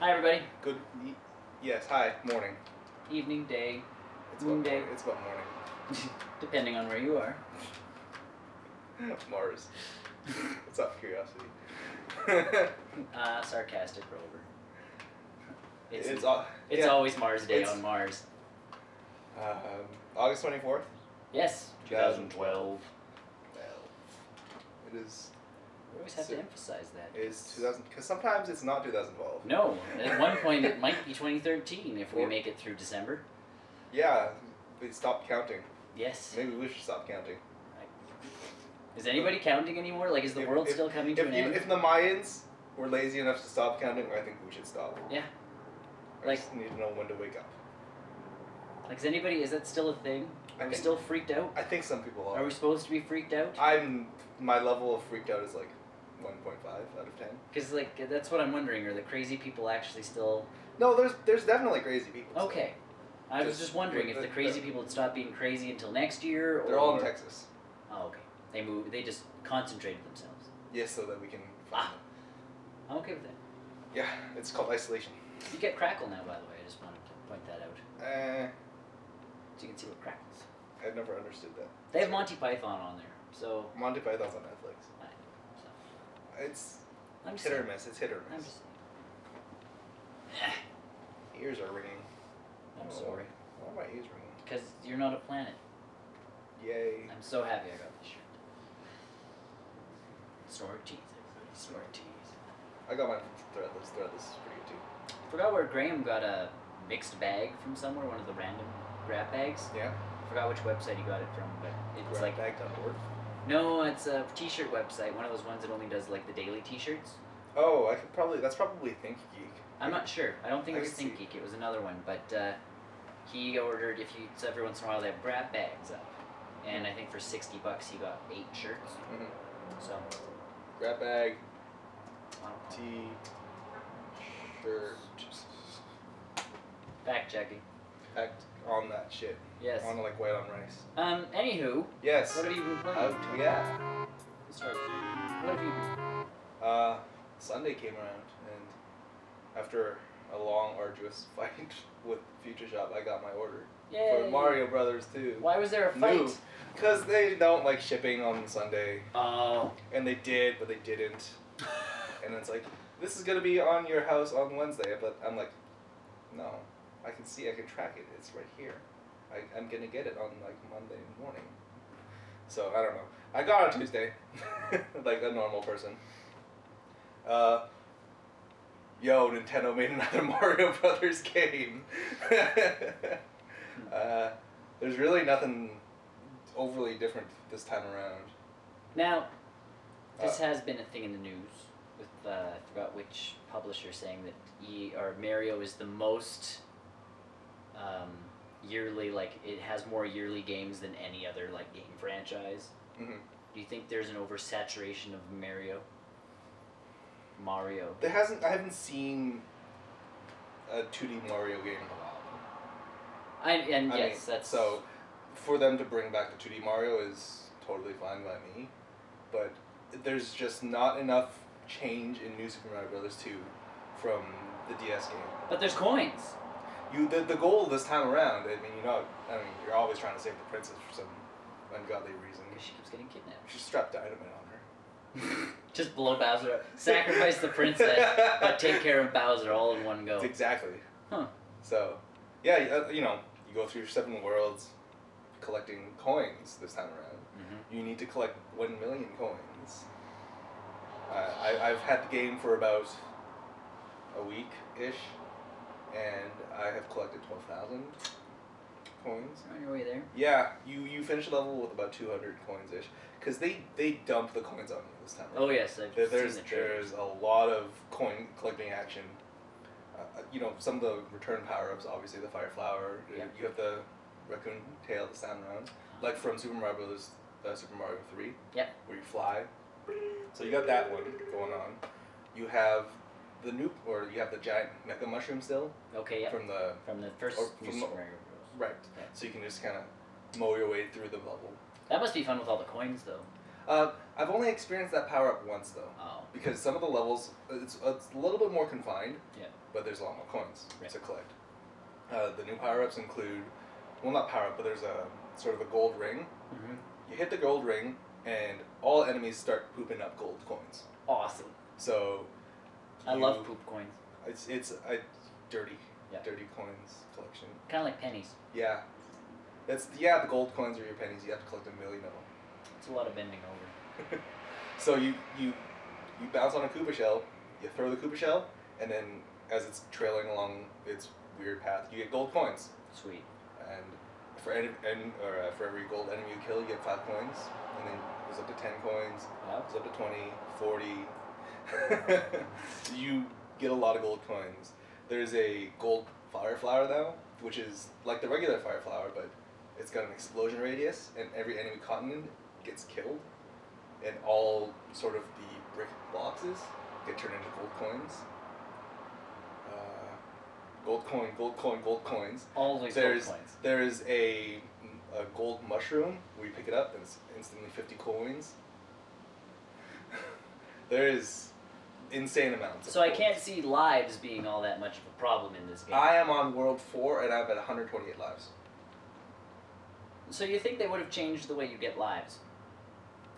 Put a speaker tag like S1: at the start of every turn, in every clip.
S1: Hi, everybody.
S2: Yes, hi, morning.
S1: Evening, day,
S2: It's
S1: moon
S2: about
S1: day.
S2: morning. It's about morning.
S1: Depending on where you are.
S2: Mars. What's up, curiosity?
S1: Sarcastic rover. It's
S2: yeah.
S1: always Mars Day
S2: It's-
S1: on Mars.
S2: August 24th.
S1: Yes, 2012.
S2: Well, it is.
S1: We always have to emphasize that.
S2: It is 2000, because sometimes it's not 2012.
S1: No, at one point it might be 2013 if we make it through December.
S2: Yeah, we stopped counting.
S1: Yes.
S2: Maybe we should stop counting.
S1: Is anybody counting anymore? Like, is the world still coming to an end?
S2: If the Mayans were lazy enough to stop counting, I think we should stop.
S1: Yeah.
S2: I just need to know when to wake up.
S1: Like, is that still a thing? Are we still freaked out?
S2: I think some people are.
S1: Are we supposed to be freaked out?
S2: My level of freaked out is like 1.5 out of 10.
S1: Because, like, that's what I'm wondering. Are the crazy people actually still...
S2: No, there's definitely crazy people.
S1: Okay. I was just wondering if the crazy people would stop being crazy until next year, or...
S2: They're all in Texas.
S1: Oh, okay. They just concentrated themselves.
S2: Yes, so that we can find them.
S1: I'm okay with that.
S2: Yeah, it's called isolation.
S1: You get Crackle now, by the way. I just wanted to point that out. So you can see what crackles.
S2: I've never understood that.
S1: They have Monty Python on there, so...
S2: Monty Python's on Netflix.
S1: I know, so...
S2: It's
S1: I'm just
S2: hit or
S1: saying.
S2: miss. It's hit or
S1: I'm
S2: miss.
S1: just saying.
S2: Ears are ringing.
S1: I'm sorry.
S2: Why are my ears ringing?
S1: Because you're not a planet.
S2: Yay.
S1: I'm so happy I got this shirt. Snort teeth, everybody. Snort teeth.
S2: I got mine from Threadless. Threadless is pretty good too.
S1: Forgot where Graham got a mixed bag from somewhere, one of the random grab bags.
S2: Yeah.
S1: Forgot which website he got it from, but it's like...
S2: Grabbag.org?
S1: No, it's a t-shirt website, one of those ones that only does like the daily t-shirts.
S2: Oh, that's probably Think Geek.
S1: I'm not sure. I don't think it was
S2: can see.
S1: ThinkGeek, it was another one, but he ordered, so every once in a while they have grab bags up. And I think for $60 he got 8 shirts.
S2: Mm-hmm.
S1: So...
S2: Grabbag.
S1: I don't know.
S2: T-shirt.
S1: Fact checking.
S2: Packed on that shit.
S1: Yes.
S2: On like white on rice.
S1: Anywho.
S2: Yes.
S1: What have you been playing?
S2: Yeah.
S1: Let's start. What have you been?
S2: Sunday came around, and after a long, arduous fight with Future Shop, I got my order.
S1: Yay.
S2: For Mario Brothers 2.
S1: Why was there a fight?
S2: Because they don't like shipping on Sunday.
S1: Oh.
S2: And they did, but they didn't. And it's like, this is going to be on your house on Wednesday. But I'm like, no. I can track it. It's right here. I'm going to get it on like Monday morning. So, I don't know. I got it on Tuesday. Like a normal person. Nintendo made another Mario Brothers game. There's really nothing overly different this time around.
S1: Now, this has been a thing in the news with I forgot which publisher saying that Mario is the most yearly, like it has more yearly games than any other like game franchise.
S2: Mm-hmm.
S1: Do you think there's an oversaturation of Mario?
S2: I haven't seen a 2D Mario game in a while. So for them to bring back the 2D Mario is totally fine by me, but there's just not enough change in New Super Mario Bros. 2 from the DS game.
S1: But there's coins.
S2: The goal this time around, you're always trying to save the princess for some ungodly reason.
S1: Because she keeps getting kidnapped.
S2: She strapped dynamite on her.
S1: Just blow Bowser up. Sacrifice the princess, but take care of Bowser all in one go.
S2: Exactly.
S1: Huh.
S2: So, yeah, you go through 7 worlds collecting coins this time around. Mm-hmm. You need to collect 1 million coins. I've had the game for about a week-ish, and I have collected 12,000 coins.
S1: You're on your way there.
S2: Yeah, you finish a level with about 200 coins-ish, because they dump the coins on you this time around.
S1: Oh yes, I've seen the
S2: There's a lot of coin collecting action. Some of the return power-ups, obviously the Fire Flower.
S1: Yeah.
S2: You have the Raccoon Tail this time around, like from Super Mario Bros. Super Mario 3.
S1: Yep.
S2: Where you fly. So you got that one going on. You have the you have the giant Mecha Mushroom still.
S1: Okay. Yeah.
S2: From the
S1: first Super Mario Bros.
S2: Right. Yeah. So you can just kind of mow your way through the level.
S1: That must be fun with all the coins, though.
S2: I've only experienced that power up once though.
S1: Oh.
S2: Because some of the levels, it's a little bit more confined.
S1: Yeah.
S2: But there's a lot more coins
S1: Right.
S2: to collect. The new power ups include, well, not power up, but there's a sort of a gold ring.
S1: Mm-hmm.
S2: You hit the gold ring, and all enemies start pooping up gold coins.
S1: Awesome.
S2: So.
S1: I love poop coins.
S2: It's a dirty,
S1: Yeah.
S2: dirty coins collection.
S1: Kind of like pennies.
S2: Yeah. The gold coins are your pennies. You have to collect 1 million of them.
S1: It's a lot of bending over.
S2: So you bounce on a Koopa shell, you throw the Koopa shell, and then as it's trailing along its weird path, you get gold coins.
S1: Sweet.
S2: And for for every gold enemy you kill, you get 5 coins, and then it goes up to 10 coins.
S1: Wow.
S2: It goes up to 20, 40. You get a lot of gold coins. There's a gold fire flower though, which is like the regular fire flower, but it's got an explosion radius, and every enemy caught in it gets killed, and all sort of the brick boxes get turned into gold coins. Gold coin, gold coin, gold coins.
S1: Always gold coins.
S2: There's a gold mushroom where you pick it up and it's instantly 50 coins. There is insane amounts of
S1: So I
S2: coins.
S1: can't see lives being all that much of a problem in this game.
S2: I am on World 4 and I'm at 128 lives.
S1: So you think they would have changed the way you get lives?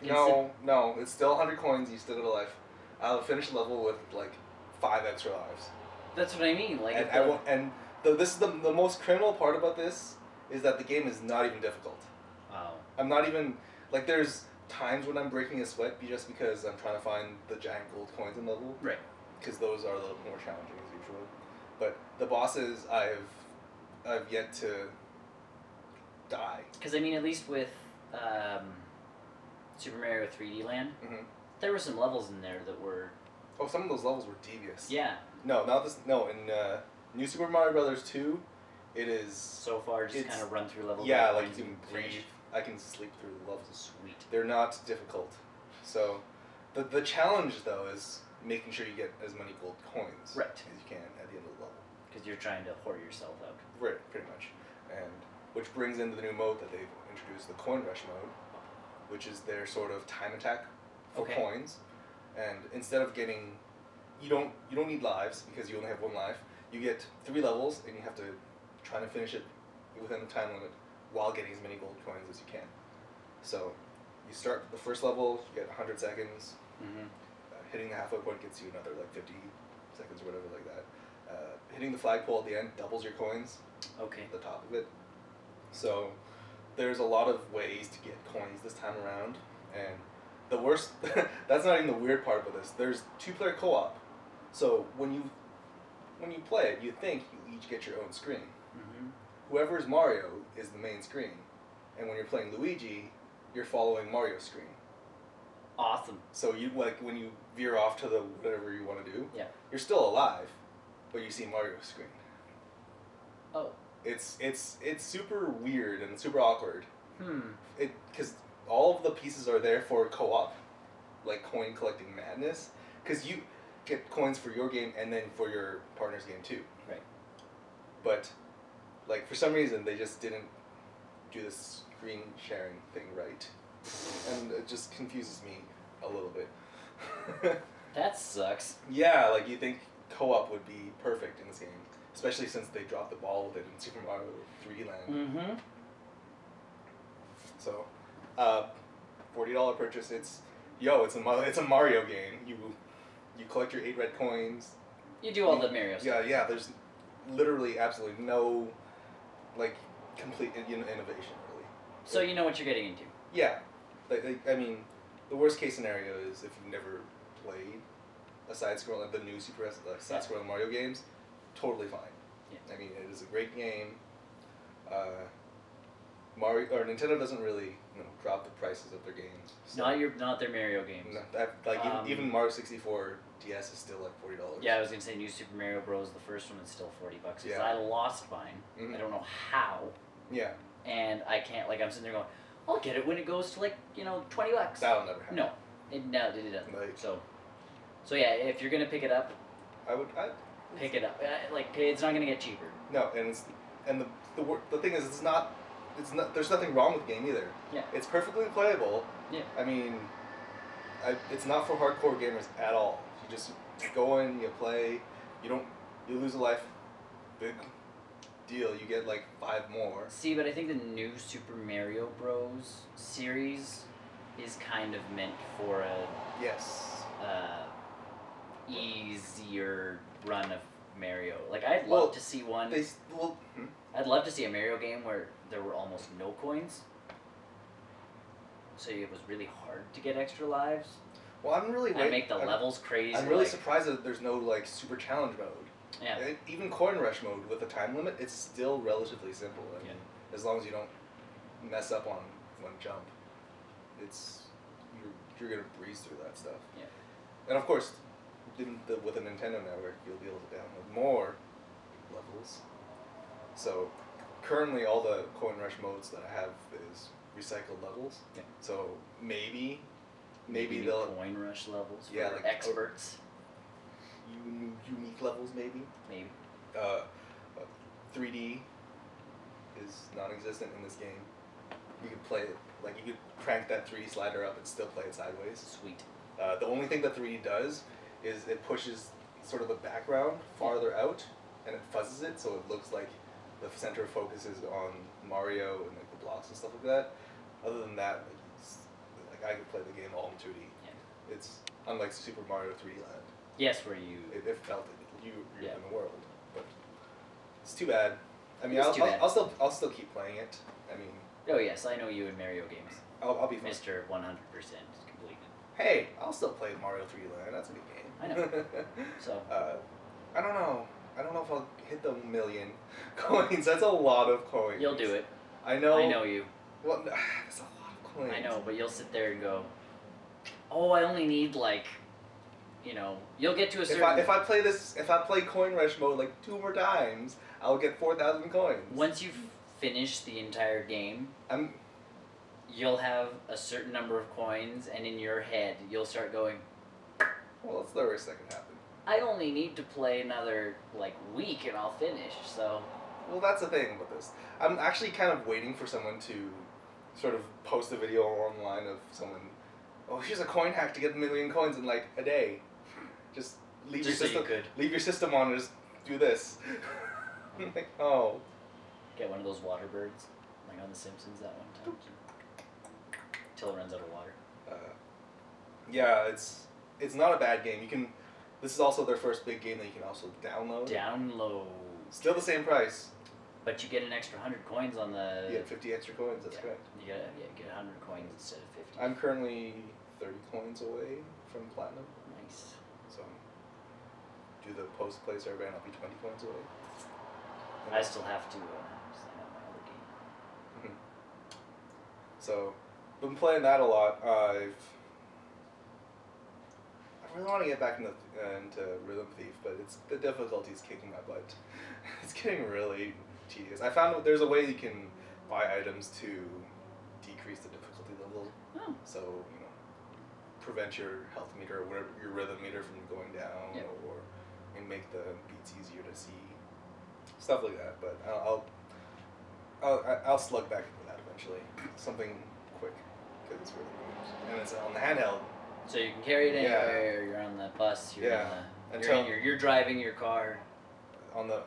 S2: No, it's still 100 coins, you still get a life. I'll finish the level with like 5 extra lives.
S1: That's what I mean. Like,
S2: this is the most criminal part about this is that the game is not even difficult.
S1: Wow.
S2: I'm not even like there's times when I'm breaking a sweat just because I'm trying to find the giant gold coins in the level.
S1: Right.
S2: Because those are a little more challenging as usual. But the bosses I've yet to die.
S1: Because I mean, at least with Super Mario 3D Land, there were some levels in there that were.
S2: Oh, some of those levels were devious.
S1: Yeah.
S2: No, not this. No, in New Super Mario Brothers 2, it is.
S1: So far, just kind of run through levels.
S2: Yeah, like you can breathe. I can sleep through the levels.
S1: Sweet.
S2: They're not difficult. So, the challenge though is making sure you get as many gold coins
S1: right.
S2: as you can at the end of the level.
S1: Because you're trying to whore yourself out.
S2: Right, pretty much. And which brings into the new mode that they've introduced, the Coin Rush mode, which is their sort of time attack for coins. And instead of getting, you don't need lives because you only have 1 life. You get 3 levels and you have to try to finish it within the time limit while getting as many gold coins as you can. So you start the first level, you get 100 seconds. Hitting the halfway point gets you another like 50 seconds or whatever like that. Hitting the flagpole at the end doubles your coins.
S1: Okay.
S2: At the top of it. So there's a lot of ways to get coins this time around, and the worst that's not even the weird part about this. There's 2-player co-op. So when you play it, you think you each get your own screen. Whoever's Mario is the main screen, and when you're playing Luigi, you're following Mario's screen.
S1: Awesome. So
S2: you like when you veer off to the whatever you want to do.
S1: Yeah.
S2: You're still alive, but you see Mario's screen.
S1: Oh.
S2: It's super weird and super awkward. Because all of the pieces are there for co-op, like coin collecting madness. Because you get coins for your game and then for your partner's game too.
S1: Right.
S2: But, like for some reason they just didn't do this screen sharing thing right, and it just confuses me a little bit.
S1: That sucks.
S2: Yeah, like you think co-op would be perfect in this game. Especially since they dropped the ball with it in Super Mario 3D Land. So, $40 purchase. It's a Mario game. You collect your 8 red coins.
S1: You do all the Mario stuff.
S2: Yeah. There's literally absolutely no, like, complete innovation really.
S1: So you know what you're getting into.
S2: Yeah, I mean, the worst case scenario is if you've never played a side scroll, like the new side scrolling Mario games. Totally fine. Yeah. I mean, it is a great game. Nintendo doesn't really drop the prices of their games. So
S1: Not their Mario games.
S2: No, even Mario 64 DS is still like $40.
S1: Yeah, I was gonna say New Super Mario Bros. The first one is still $40. Because
S2: Yeah.
S1: I lost mine. I don't know how.
S2: Yeah.
S1: And I can't I'm sitting there going, I'll get it when it goes to $20.
S2: That'll never happen.
S1: No, it doesn't.
S2: Like,
S1: so yeah, if you're gonna pick it up,
S2: I'd
S1: pick it up. It's not gonna get cheaper.
S2: No, and the thing is, it's not. There's nothing wrong with the game either.
S1: Yeah.
S2: It's perfectly playable.
S1: Yeah.
S2: I mean, it's not for hardcore gamers at all. You just go in, you play, you lose a life, big deal. You get like 5 more.
S1: See, but I think the new Super Mario Bros. Series is kind of meant for a
S2: Yes.
S1: easier run of Mario. Like I'd love to see one. I'd love to see a Mario game where there were almost no coins. So it was really hard to get extra lives.
S2: Well, I'm really
S1: and make the levels crazy.
S2: I'm really surprised that there's no like super challenge mode.
S1: Yeah.
S2: Even coin rush mode with a time limit, it's still relatively simple. I mean, as long as you don't mess up on one jump, you're gonna breeze through that stuff.
S1: Yeah.
S2: And of course, with a Nintendo Network, you'll be able to download more levels. So currently, all the coin rush modes that I have is recycled levels.
S1: Yeah.
S2: So maybe they'll
S1: coin rush levels for
S2: like
S1: experts.
S2: Unique levels, maybe. 3D is non-existent in this game. You could play it like you could crank that 3D slider up and still play it sideways.
S1: Sweet.
S2: The only thing that 3D does is it pushes sort of the background farther out and it fuzzes it, so it looks like the center of focus is on Mario and like the blocks and stuff like that. Other than that, like I could play the game all in 2D.
S1: Yeah.
S2: It's unlike Super Mario 3D Land.
S1: Yes, where you...
S2: It felt it. You're in the world, but it's too bad. I mean, I'll still keep playing it. I mean...
S1: Oh yes, I know you in Mario games.
S2: I'll be fine.
S1: Mr. 100% completed.
S2: Hey, I'll still play Mario 3D Land. That's a good game.
S1: I know. So...
S2: I don't know. I don't know if I'll hit the 1 million coins. That's a lot of coins.
S1: You'll do it.
S2: I know.
S1: I know you.
S2: Well, that's a lot of coins.
S1: I know, but you'll sit there and go, oh, I only need like, you'll get to a certain...
S2: If I play coin rush mode like 2 more times, I'll get 4,000 coins.
S1: Once you've finished the entire game, you'll have a certain number of coins, and in your head, you'll start going,
S2: well, that's the worst that can happen.
S1: I only need to play another, week and I'll finish, so...
S2: Well, that's the thing with this. I'm actually kind of waiting for someone to sort of post a video online of someone, oh, here's a coin hack to get 1 million coins in, a day. Just leave your system on and just do this. I'm like, oh.
S1: Get one of those water birds, like on The Simpsons that one time. Till it runs out of water.
S2: Yeah, it's not a bad game. This is also their first big game that you can also download. Still the same price.
S1: But you get an extra 100 coins on the...
S2: You get 50 extra coins, that's correct.
S1: You get 100 coins instead of 50.
S2: I'm currently 30 coins away from platinum.
S1: Nice.
S2: So, do the post-play survey and I'll be 20 coins away. And
S1: I still have to sign up my other game.
S2: Mm-hmm. So, been playing that a lot. I really want to get back into Rhythm Thief, but the difficulty's kicking my butt. It's getting really tedious. I found there's a way you can buy items to decrease the difficulty level.
S1: Oh.
S2: So, prevent your health meter or whatever, your rhythm meter from going down, or make the beats easier to see. Stuff like that. But I'll slug back into that eventually. Something quick, because it's really good. And it's on the handheld.
S1: So you can carry it anywhere. You're on the bus. You're driving your car.
S2: In the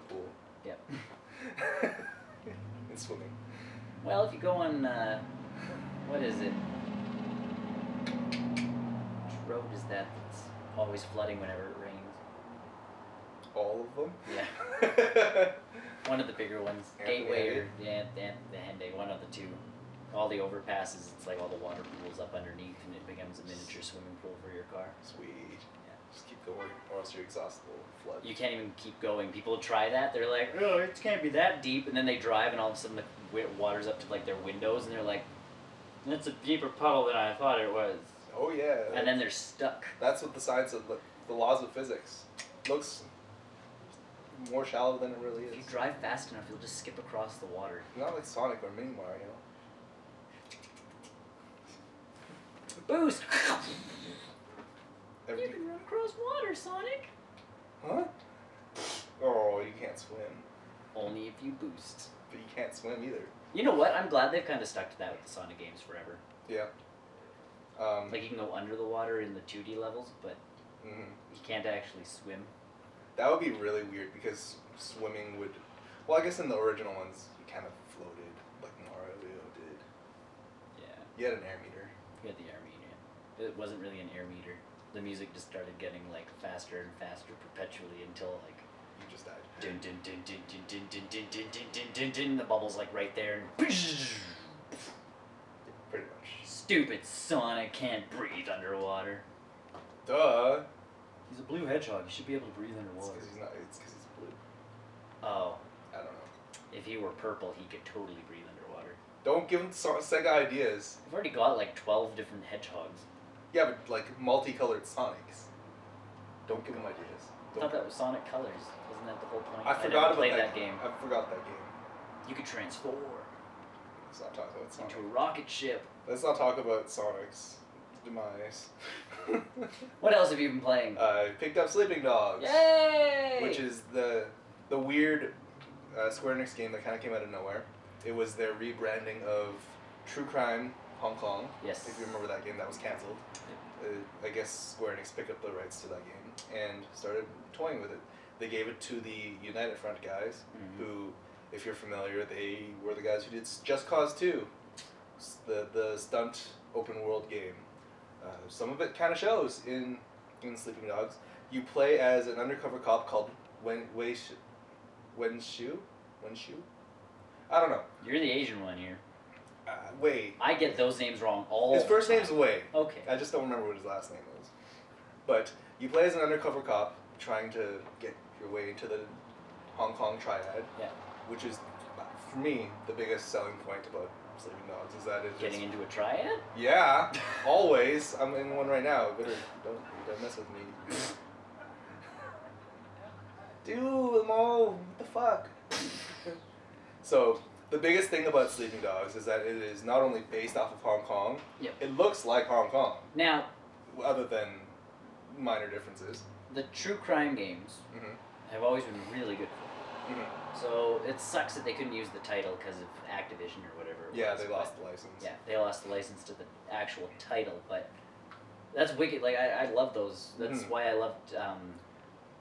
S2: pool.
S1: Yep.
S2: In swimming.
S1: Well, if you go on what is it? Which road is that that's always flooding whenever it rains?
S2: All of them?
S1: Yeah. One of the bigger ones. Gateway or the Henday, one of the two. All the overpasses, it's like all the water pools up underneath, and it becomes a miniature swimming pool for your car.
S2: Sweet. Yeah. Just keep going, or else you're exhausted. Flood.
S1: You can't even keep going. People try that. They're like, oh, it can't be that deep, and then they drive, and all of a sudden the water's up to their windows, and they're like, that's a deeper puddle than I thought it was.
S2: Oh yeah.
S1: And then they're stuck.
S2: That's what the science of the laws of physics looks more shallow than it really is.
S1: If you drive fast enough, you'll just skip across the water.
S2: Not like Sonic or Mini Mario.
S1: Boost! You can run across water, Sonic!
S2: Huh? Oh, you can't swim.
S1: Only if you boost.
S2: But you can't swim either.
S1: You know what? I'm glad they've kind of stuck to that with the Sonic games forever.
S2: Yeah.
S1: Like you can go under the water in the 2D levels, but you can't actually swim.
S2: That would be really weird because swimming would... Well, I guess in the original ones, you kind of floated like Mario did.
S1: Yeah.
S2: You had an air meter.
S1: You had the air meter. It wasn't really an air meter. The music just started getting like faster and faster perpetually until like...
S2: You just died.
S1: Dun, dun, dun, dun, dun, dun, dun, dun, dun, dun, dun, dun, dun. The bubble's like right there and...
S2: Pretty much.
S1: Stupid Sonic can't breathe underwater.
S2: Duh.
S1: He's a blue hedgehog. He should be able to breathe underwater.
S2: It's because he's blue.
S1: Oh.
S2: I don't know.
S1: If he were purple, he could totally breathe underwater.
S2: Don't give him Sega ideas.
S1: I've already got like 12 different hedgehogs.
S2: Yeah, but like multicolored Sonics. Don't give him ideas.
S1: I thought that was Sonic Colors. Wasn't that the whole point?
S2: I forgot about
S1: that game.
S2: I forgot that game.
S1: You could transform.
S2: Let's not talk about Sonic.
S1: Into a rocket ship.
S2: Let's not talk about Sonic's demise.
S1: What else have you been playing?
S2: I picked up Sleeping Dogs.
S1: Yay!
S2: Which is the weird Square Enix game that kind of came out of nowhere. It was their rebranding of True Crime Hong Kong.
S1: Yes.
S2: If you remember that game, that was cancelled. I guess Square Enix picked up the rights to that game and started toying with it. They gave it to the United Front guys, who, if you're familiar, they were the guys who did Just Cause 2, the stunt open world game. Some of it kind of shows in Sleeping Dogs. You play as an undercover cop called Wen Shu? I don't know.
S1: You're the Asian one here.
S2: Wei.
S1: I get those names wrong all
S2: His first
S1: the time.
S2: name's Wei.
S1: Okay.
S2: I just don't remember what his last name is. But you play as an undercover cop trying to get your way into the Hong Kong triad.
S1: Yeah.
S2: Which is, for me, the biggest selling point about Sleeping Dogs is that it's
S1: getting into a triad?
S2: Yeah, always. I'm in one right now. Don't mess with me. Dude, Mo, what the fuck? So, the biggest thing about Sleeping Dogs is that it is not only based off of Hong Kong,
S1: Yep.
S2: it looks like Hong Kong.
S1: Now,
S2: other than minor differences.
S1: The true crime games have always been really good for them. So it sucks that they couldn't use the title because of Activision or whatever it was.
S2: They lost the license.
S1: Yeah, they lost the license to the actual title, but that's wicked. Like, I love those. That's why I loved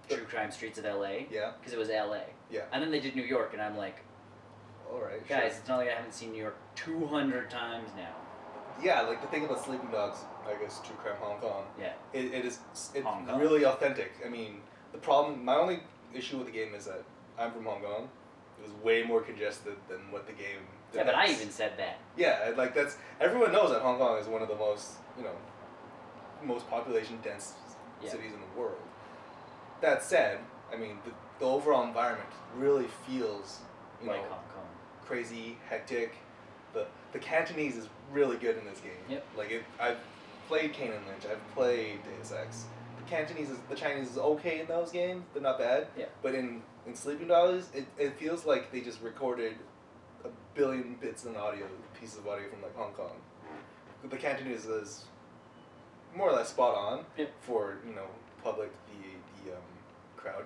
S1: True Crime Streets of LA.
S2: Yeah.
S1: Because it was LA.
S2: Yeah.
S1: And then they did New York, and I'm like,
S2: alright,
S1: guys, it's not like I haven't seen New York 200 times now.
S2: Yeah, like the thing about Sleeping Dogs, I guess True Crime Hong Kong.
S1: Yeah.
S2: It's really authentic. I mean, my only issue with the game is that I'm from Hong Kong. It was way more congested than what the game did.
S1: Yeah, but I even said that.
S2: Yeah, like everyone knows that Hong Kong is one of the most, most population dense cities in the world. That said, I mean, the overall environment really feels,
S1: like Hong Kong.
S2: Crazy, hectic. The Cantonese is really good in this game.
S1: Yep.
S2: Like I've played Kane and Lynch. I've played Deus Ex. The Chinese is okay in those games. They're not bad.
S1: Yeah.
S2: But in Sleeping Dogs, it feels like they just recorded 1 billion bits of pieces of audio from like Hong Kong. The Cantonese is more or less spot on for public the crowd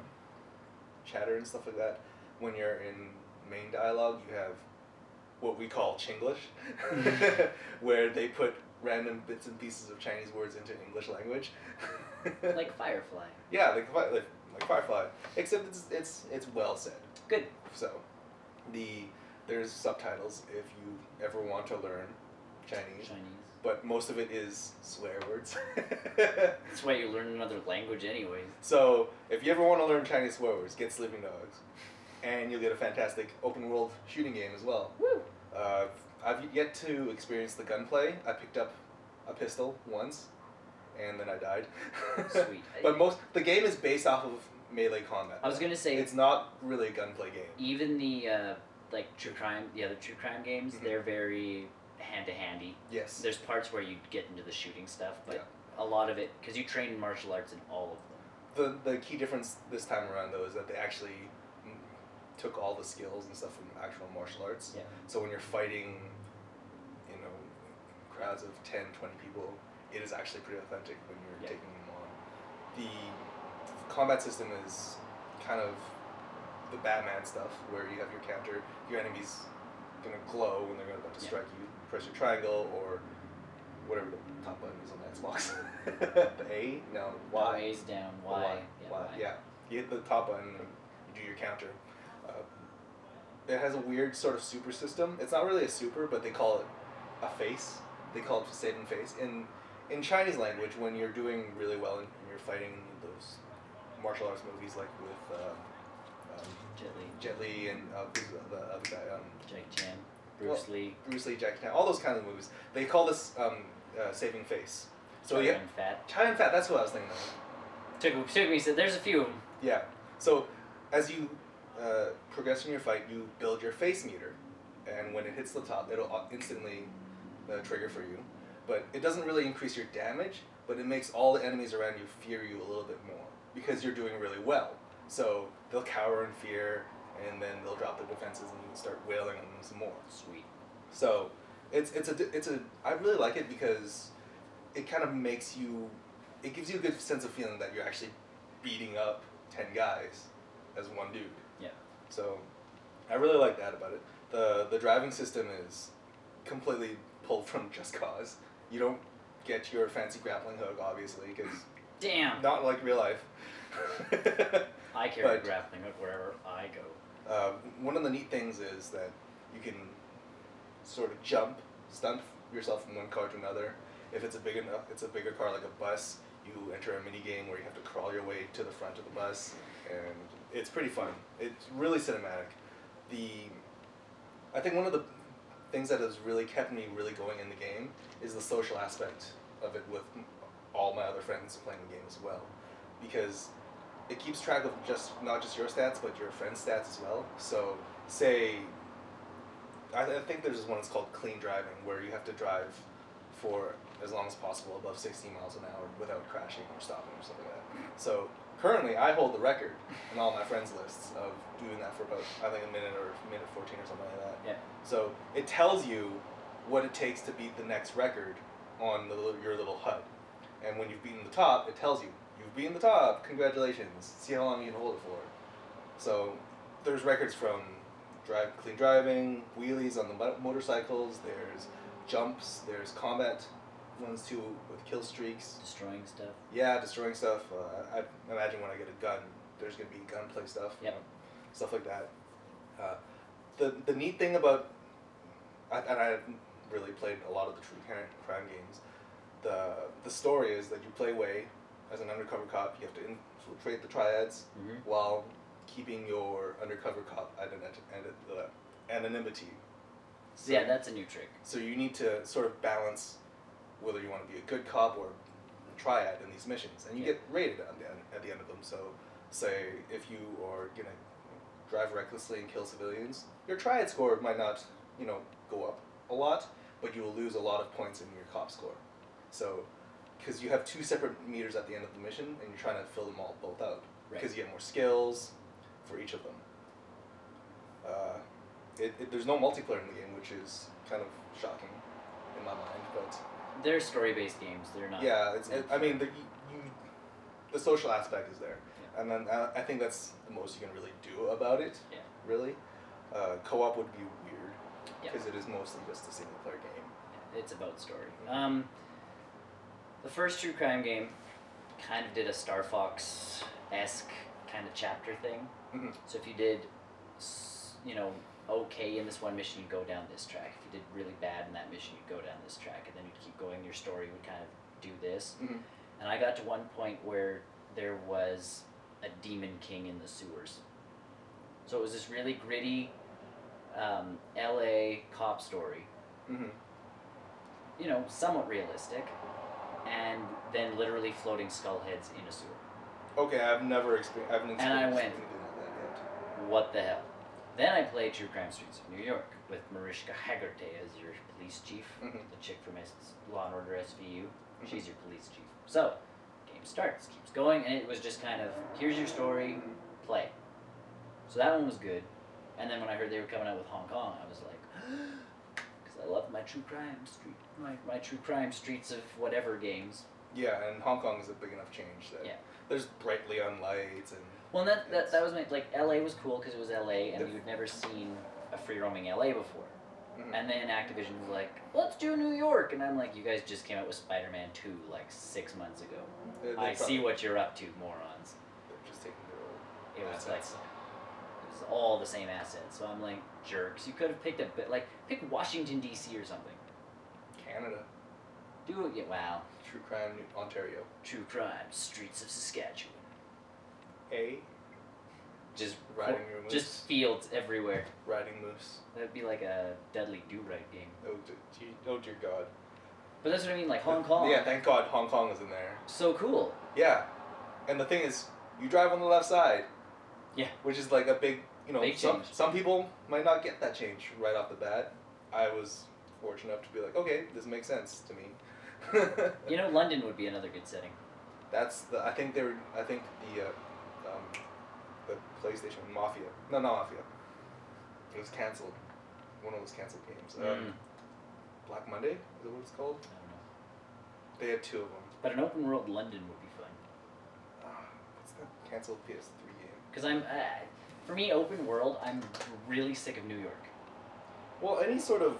S2: chatter and stuff like that. When you're in main dialogue, you have what we call Chinglish, where they put random bits and pieces of Chinese words into English language.
S1: Like Firefly.
S2: Yeah, like Firefly. Except it's well said.
S1: Good.
S2: So, there's subtitles if you ever want to learn Chinese. But most of it is swear words.
S1: That's why you learn another language anyways.
S2: So, if you ever want to learn Chinese swear words, get Sleeping Dogs. And you'll get a fantastic open world shooting game as well.
S1: Woo!
S2: I've yet to experience the gunplay. I picked up a pistol once, and then I died.
S1: Sweet.
S2: But the game is based off of melee combat.
S1: I was gonna say
S2: it's not really a gunplay game.
S1: Even the other true crime games, they're very hand-to-handy.
S2: Yes.
S1: There's parts where you get into the shooting stuff, but a lot of it, because you train martial arts in all of
S2: them. The key difference this time around though is that they actually took all the skills and stuff from actual martial arts.
S1: Yeah.
S2: So when you're fighting, crowds of 10, 20 people, it is actually pretty authentic when you're taking them on. The combat system is kind of the Batman stuff, where you have your counter, your enemy's gonna glow when they're about to strike you. You press your triangle or whatever the top button is on the Xbox. The A? No, Y.
S1: No, A's down, Y.
S2: Yeah. You hit the top button and you do your counter. It has a weird sort of super system. It's not really a super, but they call it a face. They call it saving face. In Chinese language, when you're doing really well and you're fighting those martial arts movies like with Jet Li and the other guy,
S1: Jackie Chan, Bruce Lee,
S2: Jackie Chan, all those kinds of movies. They call this saving face. So
S1: Chow Yun Fat.
S2: Chow Yun Fat. That's what I was thinking of.
S1: Took me. So there's a few of them.
S2: Yeah. So as you progress in your fight, you build your face meter, and when it hits the top, it'll instantly trigger for you. But it doesn't really increase your damage, but it makes all the enemies around you fear you a little bit more because you're doing really well. So they'll cower in fear, and then they'll drop their defenses, and you can start wailing on them some more.
S1: Sweet.
S2: So it's a I really like it because it kind of makes you, it gives you a good sense of feeling that you're actually beating up 10 guys as one dude.
S1: Yeah.
S2: So I really like that about it. The driving system is completely pulled from Just Cause. You don't get your fancy grappling hook, obviously, because
S1: damn,
S2: not like real life.
S1: I carry a grappling hook wherever I go.
S2: One of the neat things is that you can sort of stunt yourself from one car to another. If it's a bigger car like a bus, you enter a mini game where you have to crawl your way to the front of the bus, and it's pretty fun. It's really cinematic. I think one of the things that has really kept me really going in the game is the social aspect of it with all my other friends playing the game as well, because it keeps track of not just your stats but your friends' stats as well. So say I think there's one that's called clean driving, where you have to drive for as long as possible above 60 miles an hour without crashing or stopping or something like that. So currently I hold the record in all my friends' lists of doing that for about, I think, a minute 14 or something like that.
S1: Yeah.
S2: So it tells you what it takes to beat the next record on your little HUD. And when you've beaten the top, it tells you, you've beaten the top, congratulations, see how long you can hold it for. So there's records from clean driving, wheelies on the motorcycles, there's jumps, there's combat ones too with kill streaks.
S1: Destroying stuff.
S2: Yeah, destroying stuff. I imagine when I get a gun, there's going to be gunplay stuff.
S1: Yep.
S2: Stuff like that. The neat thing about, and I've really played a lot of the true crime games, the story is that you play Wei as an undercover cop. You have to infiltrate the triads while keeping your undercover cop anonymity. So,
S1: yeah, that's a new trick.
S2: So you need to sort of balance whether you want to be a good cop or a triad in these missions, and you get rated at the end of them. So say if you are going to drive recklessly and kill civilians, your triad score might not, go up a lot, but you will lose a lot of points in your cop score. So, because you have two separate meters at the end of the mission, and you're trying to fill them both out, because you get more skills for each of them. There's no multiplayer in the game, which is kind of shocking in my mind, but
S1: they're story-based games. They're not.
S2: Yeah, the social aspect is there, and then I think that's the most you can really do about it.
S1: Yeah.
S2: Really, co-op would be weird because it is mostly just a single-player game.
S1: It's about story. The first true crime game kind of did a Star Fox-esque kind of chapter thing.
S2: Mm-hmm.
S1: So if you did, okay in this one mission, you'd go down this track. If you did really bad in that mission, you'd go down this track, and then you'd keep going. Your story would kind of do this.
S2: Mm-hmm.
S1: And I got to one point where there was a demon king in the sewers. So it was this really gritty LA cop story.
S2: Mm-hmm.
S1: Somewhat realistic, and then literally floating skull heads in a sewer.
S2: Okay, I haven't experienced
S1: and I went,
S2: anything like that yet.
S1: What the hell? Then I played True Crime Streets of New York with Mariska Hargitay as your police chief, the chick from Law & Order SVU. She's your police chief. So, game starts, keeps going, and it was just kind of, here's your story, play. So that one was good. And then when I heard they were coming out with Hong Kong, I was like, because I love my True Crime Streets of whatever games.
S2: Yeah, and Hong Kong is a big enough change that there's bright neon lights and.
S1: Well, that was LA was cool because it was LA, and you'd never seen a free roaming LA before. And then Activision was like, let's do New York. And I'm like, you guys just came out with Spider-Man 2 like 6 months ago. I see what you're up to, morons.
S2: They're just taking their own
S1: assets. It was all the same assets. So I'm like, jerks. You could have picked a bit, like, pick Washington, D.C. or something.
S2: Canada.
S1: Do it, yeah, wow.
S2: True Crime, Ontario.
S1: True Crime, Streets of Saskatchewan. Just
S2: riding your moose.
S1: Just fields everywhere.
S2: Riding moose.
S1: That'd be like a deadly do-right game.
S2: Oh dear God.
S1: But that's what I mean, like Hong Kong.
S2: Yeah, thank God Hong Kong is in there.
S1: So cool.
S2: Yeah, and the thing is, you drive on the left side.
S1: Yeah.
S2: Which is like a big,
S1: big change.
S2: Some people might not get that change right off the bat. I was fortunate enough to be like, okay, this makes sense to me.
S1: London would be another good setting.
S2: I think the PlayStation Mafia. No, not Mafia. It was cancelled. One of those cancelled games. Black Monday? Is that what it's called?
S1: I don't know.
S2: They had 2 of them.
S1: But an open world London would be fun.
S2: What's the cancelled PS3 game?
S1: Because for me, open world, I'm really sick of New York.
S2: Well, any sort of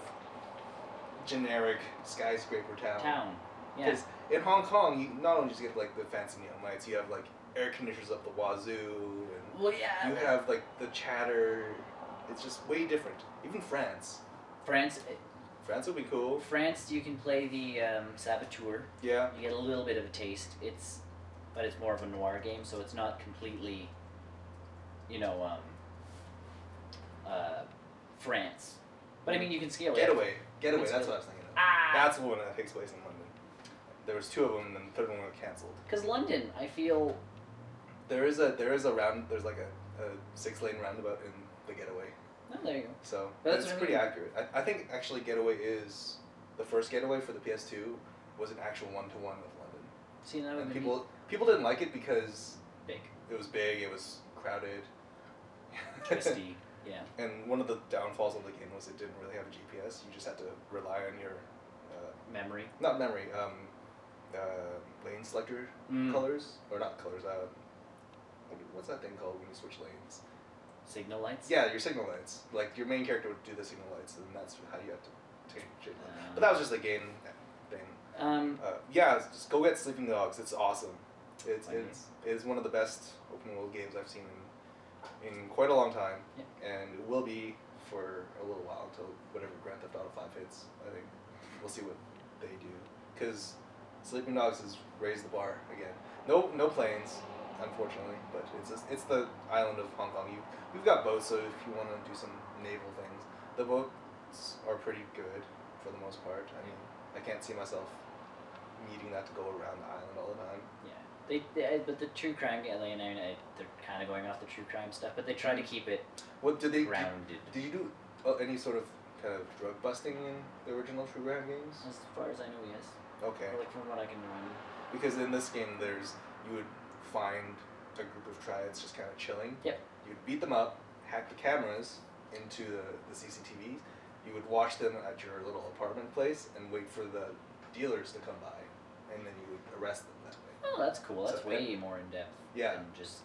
S2: generic skyscraper town.
S1: Yeah.
S2: Because in Hong Kong, you not only just get like the fancy neon lights, you have like air conditioners up the wazoo, and you have like the chatter. It's just way different. Even France would be cool.
S1: France, you can play the Saboteur.
S2: Yeah.
S1: You get a little bit of a taste. But it's more of a noir game, so it's not completely, France. But I mean, you can scale it.
S2: Getaway. That's what I was thinking of. That's the one that takes place in London. There was 2 of them, and then the 3rd one got cancelled.
S1: Because London, I feel.
S2: There's like a 6-lane roundabout in the Getaway.
S1: Oh, there you go.
S2: So it's pretty accurate. I think actually Getaway is the first Getaway for the PS2 was an actual 1-to-1 with London.
S1: See, that
S2: and people didn't like it because
S1: big.
S2: It was big. It was crowded.
S1: Twisty. Yeah.
S2: And one of the downfalls of the game was it didn't really have a GPS. You just had to rely on your
S1: memory.
S2: Not memory. Lane selector colors or not colors. What's that thing called when you switch lanes?
S1: Signal lights?
S2: Yeah, your signal lights. Like, your main character would do the signal lights, and that's how you have to take shape. But that was just a game thing. Just go get Sleeping Dogs. It's awesome. It's one of the best open world games I've seen in quite a long time, and it will be for a little while until whatever Grand Theft Auto 5 hits. I think we'll see what they do, because Sleeping Dogs has raised the bar again. No planes, unfortunately, but it's the island of Hong Kong. You've got boats, so if you want to do some naval things, the boats are pretty good for the most part. I mean, I can't see myself needing that to go around the island all the time.
S1: Yeah, but the true crime game, they're kind of going off the true crime stuff, but they try to keep it grounded.
S2: Did you do any sort of kind of drug busting in the original True Crime games?
S1: As far as I know, yes.
S2: Okay.
S1: Or like from what I can remember.
S2: Because in this game, you would find a group of triads just kind of chilling.
S1: Yep.
S2: You'd beat them up, hack the cameras into the CCTVs. You would watch them at your little apartment place and wait for the dealers to come by, and then you would arrest them that way.
S1: Oh, that's cool. That's way more in depth.
S2: Yeah.
S1: Than just.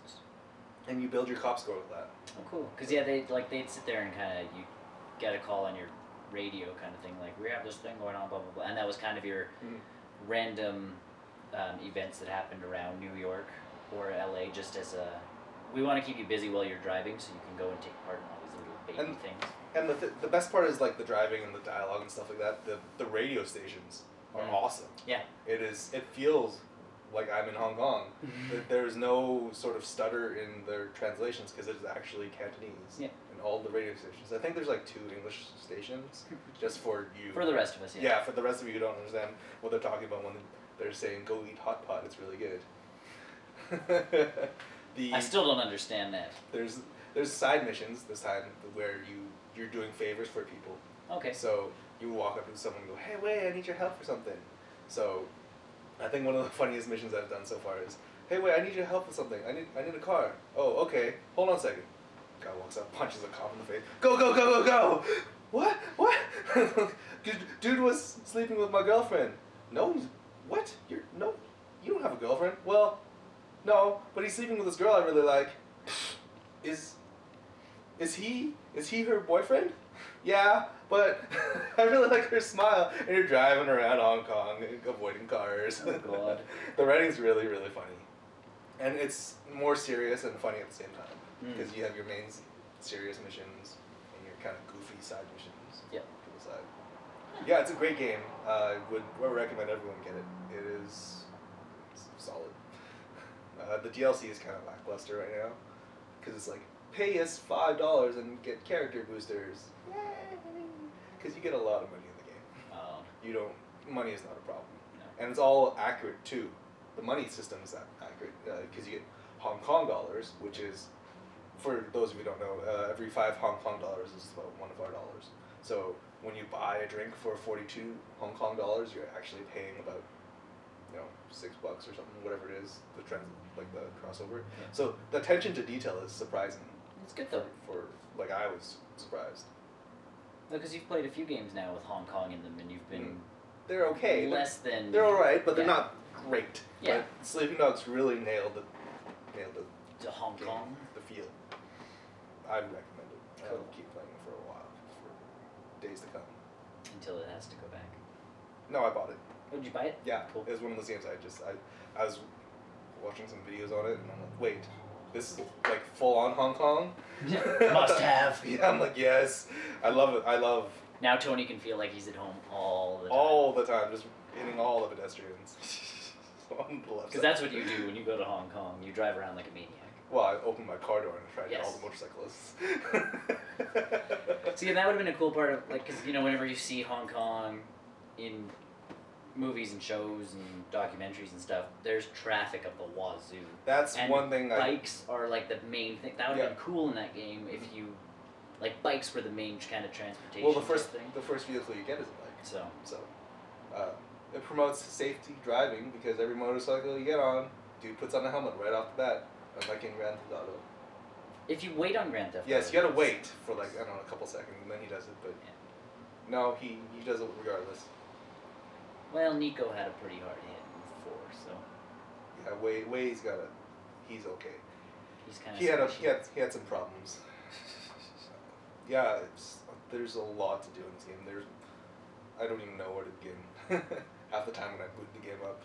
S2: And you build your cop score with that.
S1: Oh, cool. Because they'd sit there and kind of you get a call on your radio kind of thing, like we have this thing going on, blah blah blah, and that was kind of your random events that happened around New York or LA, just as we want to keep you busy while you're driving, so you can go and take part in all these little baby things.
S2: And the best part is like the driving and the dialogue and stuff like that. The radio stations are awesome.
S1: Yeah.
S2: It feels like I'm in Hong Kong. There's no sort of stutter in their translations because it's actually Cantonese.
S1: Yeah.
S2: In all the radio stations. I think there's like 2 English stations just for you.
S1: For the rest of us, yeah.
S2: Yeah, for the rest of you who don't understand what they're talking about when they're saying go eat hot pot. It's really good.
S1: I still don't understand that.
S2: There's side missions this time where you're doing favors for people.
S1: Okay.
S2: So you walk up to someone and go, hey, wait, I need your help for something. So I think one of the funniest missions I've done so far is, hey, wait, I need your help with something. I need a car. Oh, okay. Hold on a second. Guy walks up, punches a cop in the face. Go, go, go, go, go! What? Dude was sleeping with my girlfriend. No, what? You don't have a girlfriend? Well, no, but he's sleeping with this girl I really like. Is Is he her boyfriend? Yeah, but I really like her smile. And you're driving around Hong Kong, avoiding cars.
S1: Oh God.
S2: The writing's really, really funny. And it's more serious and funny at the same time. Because you have your main serious missions and your kind of goofy side missions.
S1: Yep.
S2: To the side. Yeah, it's a great game. I would recommend everyone get it. It's solid. The DLC is kind of lackluster right now. Because it's like, pay us $5 and get character boosters. Because you get a lot of money in the game. You don't. Money is not a problem.
S1: No.
S2: And it's all accurate too. The money system is accurate because you get Hong Kong dollars, which is, for those of you who don't know, every 5 Hong Kong dollars is about $1 of our dollars. So when you buy a drink for 42 Hong Kong dollars, you're actually paying about, $6 or something, whatever it is, the crossover. Yeah. So the attention to detail is surprising.
S1: It's good though.
S2: I was surprised.
S1: No, because you've played a few games now with Hong Kong in them, and you've been.
S2: They're okay. They're all right, but they're not great.
S1: Yeah.
S2: But Sleeping Dogs really nailed the
S1: Hong Kong.
S2: The feel. I recommend it.
S1: Cool.
S2: I'll keep playing it for a while, for days to come.
S1: Until it has to go back.
S2: No, I bought it.
S1: Oh, did you buy it?
S2: Yeah.
S1: Cool.
S2: It was one of those games I was watching some videos on it, and I'm like, wait, this is like full on Hong Kong?
S1: Must have.
S2: Yeah, I'm like, yes. I love it.
S1: Now Tony can feel like he's at home all the time.
S2: All the time, just hitting all the pedestrians. On the left
S1: Because that's what you do when you go to Hong Kong. You drive around like a maniac.
S2: Well, I opened my car door and tried to hit all the motorcyclists.
S1: See, that would have been a cool part of, because, whenever you see Hong Kong in movies and shows and documentaries and stuff, there's traffic up the wazoo.
S2: That's one thing.
S1: Bikes are like the main thing. That would have been cool in that game if you, bikes were the main kind of transportation.
S2: Well, the first vehicle you get is a bike. So, it promotes safety driving because every motorcycle you get on, dude puts on a helmet right off the bat, unlike in Grand Theft Auto.
S1: If you wait on Grand Theft Auto.
S2: Yes, you gotta wait for a couple seconds, and then he does it. But no, he does it regardless.
S1: Well, Nico had a pretty hard hit in 4, so.
S2: Yeah, Way's he's okay.
S1: He's kind of.
S2: He had some problems. Yeah, there's a lot to do in this game. I don't even know where to begin. Half the time when I boot the game up.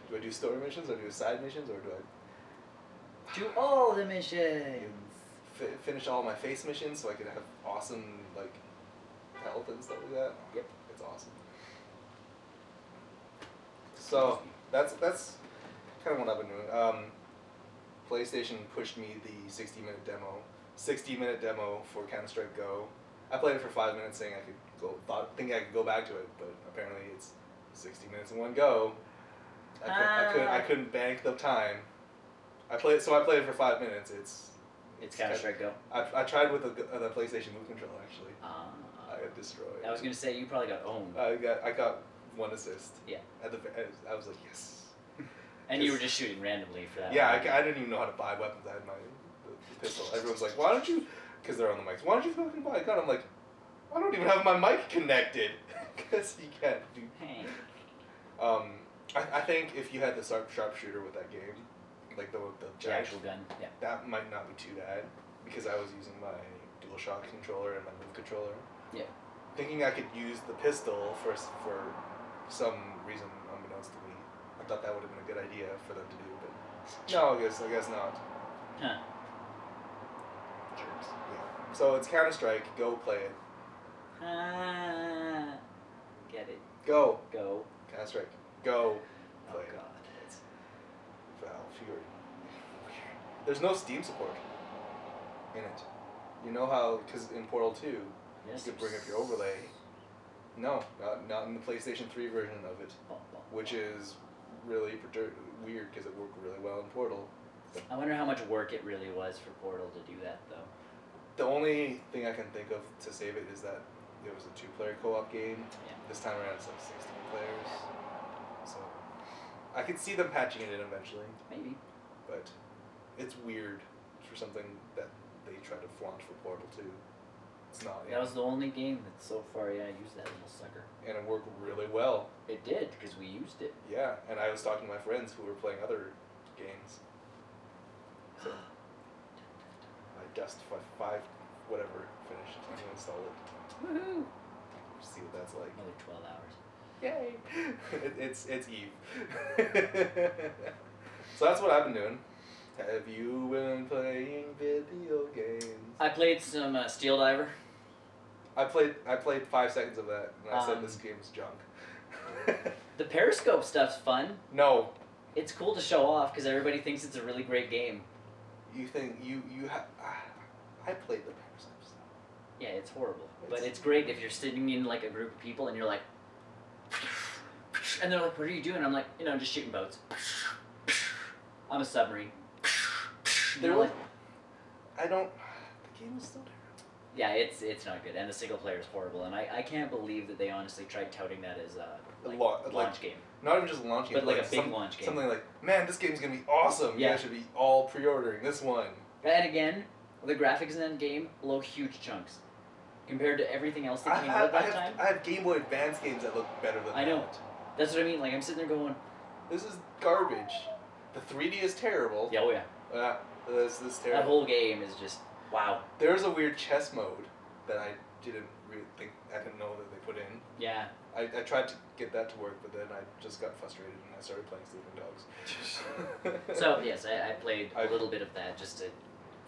S2: Do I do story missions, or do side missions, or do I
S1: do all the missions?
S2: Finish all my face missions so I can have awesome health and stuff like that.
S1: Yep,
S2: it's awesome. So that's kind of what I've been doing. PlayStation pushed me the 60-minute demo. 60-minute demo for Counter-Strike Go. I played it for 5 minutes, saying I could thinking I could go back to it, but apparently it's 60 minutes in one go. I couldn't bank the time. I played it for 5 minutes. It's
S1: Counter-Strike Go.
S2: I tried with the PlayStation Move controller actually. I got destroyed.
S1: I was gonna say you probably got owned.
S2: I got 1 assist.
S1: Yeah.
S2: I was like, yes.
S1: And you were just shooting randomly for that.
S2: Yeah, I didn't even know how to buy weapons. I had the pistol. Everyone's like, why don't you? Because they're on the mics. Why don't you fucking buy a gun? I'm like, I don't even have my mic connected. Because you can't do.
S1: Hey.
S2: I think if you had the sharpshooter with that game, the
S1: actual gun,
S2: that might not be too bad. Because I was using my DualShock controller and my Move controller.
S1: Yeah.
S2: Thinking I could use the pistol for some reason unbeknownst to me. I thought that would have been a good idea for them to do, but no, I guess not.
S1: Huh.
S2: Jerks. Yeah. So it's Counter-Strike. Go play it.
S1: Get it.
S2: Go.
S1: Counter-Strike.
S2: Go. Play
S1: it. God.
S2: Valve. Weird. There's no Steam support in it. You know how, because in Portal 2, you could bring up your overlay. No, not in the PlayStation 3 version of it, which is really weird because it worked really well in Portal.
S1: I wonder how much work it really was for Portal to do that, though.
S2: The only thing I can think of to save it is that it was a 2-player co-op game.
S1: Yeah.
S2: This time around it's 16 players. So I could see them patching it in eventually.
S1: Maybe.
S2: But it's weird for something that they try to flaunt for Portal 2. It's not.
S1: That was the only game that so far, used that little sucker.
S2: And it worked really well.
S1: It did, because we used it.
S2: Yeah, and I was talking to my friends who were playing other games. So, I Dust 5, whatever, finished. I'm going to install it.
S1: Woohoo!
S2: See what that's like.
S1: Another 12 hours.
S2: Yay! It's Eve. So that's what I've been doing. Have you been playing video games?
S1: I played some Steel Diver.
S2: I played 5 seconds of that, and I said this game's junk.
S1: The Periscope stuff's fun.
S2: No.
S1: It's cool to show off because everybody thinks it's a really great game.
S2: You think I played the Periscope stuff.
S1: Yeah, it's horrible. But it's great if you're sitting in like a group of people and you're like, and they're like, what are you doing? I'm like, just shooting boats. I'm a submarine. They're like,
S2: the game is still there.
S1: Yeah, it's not good, and the single player is horrible, and I can't believe that they honestly tried touting that as a launch game.
S2: Not even just a launch game,
S1: but like a big launch game.
S2: Something like, man, this game's gonna be awesome. Yeah. You guys should be all pre-ordering this one.
S1: And again, the graphics in that game blow huge chunks compared to everything else that came out at that time.
S2: I have Game Boy Advance games that look better than that.
S1: I know. That's what I mean. Like, I'm sitting there going,
S2: this is garbage. The 3D is terrible.
S1: Yeah, oh yeah.
S2: This is terrible.
S1: That whole game is just wow.
S2: There's a weird chess mode that I didn't know that they put in.
S1: Yeah.
S2: I tried to get that to work, but then I just got frustrated and I started playing Sleeping Dogs.
S1: So yes, I played a little bit of that just to.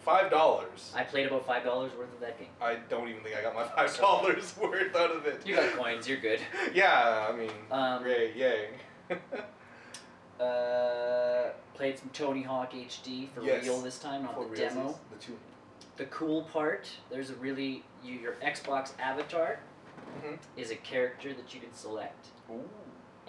S2: $5.
S1: I played about $5 worth of that game.
S2: I don't even think I got my $5 worth out of it.
S1: You got coins. You're good.
S2: Yeah, I mean, yay.
S1: Played some Tony Hawk HD for real this time, not the demo. The cool part, there's a really your Xbox avatar is a character that you can select.
S2: Ooh.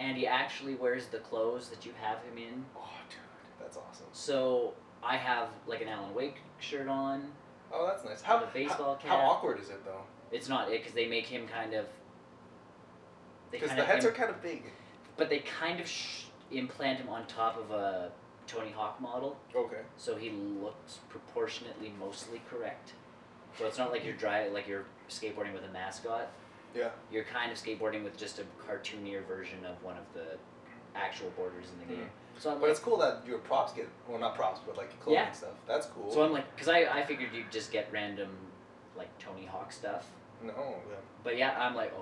S2: And
S1: he actually wears the clothes that you have him in.
S2: Oh, dude, that's awesome.
S1: So I have like an Alan Wake shirt on.
S2: Oh, that's nice.
S1: A baseball cap.
S2: How awkward is it though?
S1: It's not because they make him kind of.
S2: Because the heads are kind of big.
S1: But they kind of implant him on top of a Tony Hawk model.
S2: Okay.
S1: So he looks proportionately mostly correct. So it's not like you're you're skateboarding with a mascot.
S2: Yeah. You're
S1: kind of skateboarding with just a cartoonier version of one of the actual boarders in the game. So
S2: but it's cool that your props get, well, not props, but like clothing stuff. That's cool.
S1: So I'm like, because I figured you'd just get random like Tony Hawk stuff.
S2: No. Yeah.
S1: But yeah, I'm like,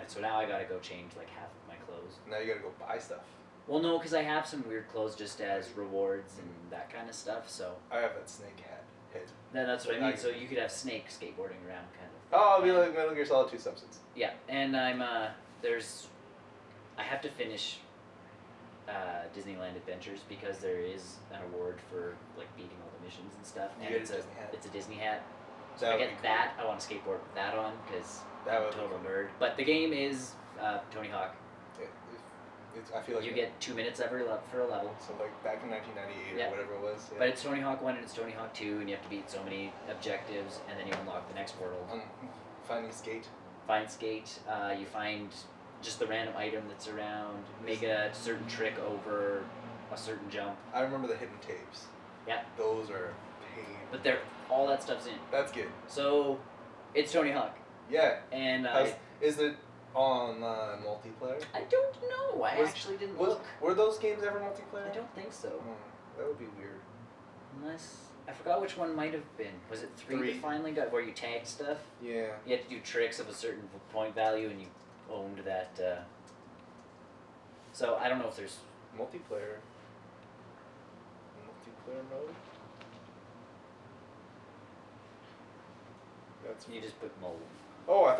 S1: so now I gotta go change like half of my clothes.
S2: Now you gotta go buy stuff.
S1: Well, no, because I have some weird clothes just as rewards and that kind of stuff. So
S2: I have that snake head.
S1: Then that's what I mean. So you could have Snake skateboarding around, kind of.
S2: Oh, it'll be like Metal Gear Solid 2 Substance.
S1: Yeah, and I have to finish Disneyland Adventures because there is an award for like beating all the missions and stuff. And it's a Disney hat. So I get that. I want to skateboard with that on because I'm a total nerd. But the game is Tony Hawk.
S2: I feel like
S1: you get 2 minutes for a level.
S2: So like back in 1998 or whatever it was. Yeah.
S1: But it's Tony Hawk 1 and it's Tony Hawk 2, and you have to beat so many objectives, and then you unlock the next world.
S2: Finding Skate.
S1: Find Skate. You find just the random item that's around. Make a certain trick over a certain jump.
S2: I remember the hidden tapes.
S1: Yeah.
S2: Those are pain.
S1: But all that stuff's in.
S2: That's good.
S1: So, it's Tony Hawk.
S2: Yeah.
S1: And
S2: is it on multiplayer?
S1: I don't know. I actually didn't look.
S2: Were those games ever multiplayer?
S1: I don't think so.
S2: That would be weird.
S1: Unless I forgot which one might have been. Was it 3 that finally got where you tagged stuff?
S2: Yeah. You
S1: had to do tricks of a certain point value, and you owned that. So I don't know if there's
S2: multiplayer mode.
S1: You just put mode.
S2: Oh, I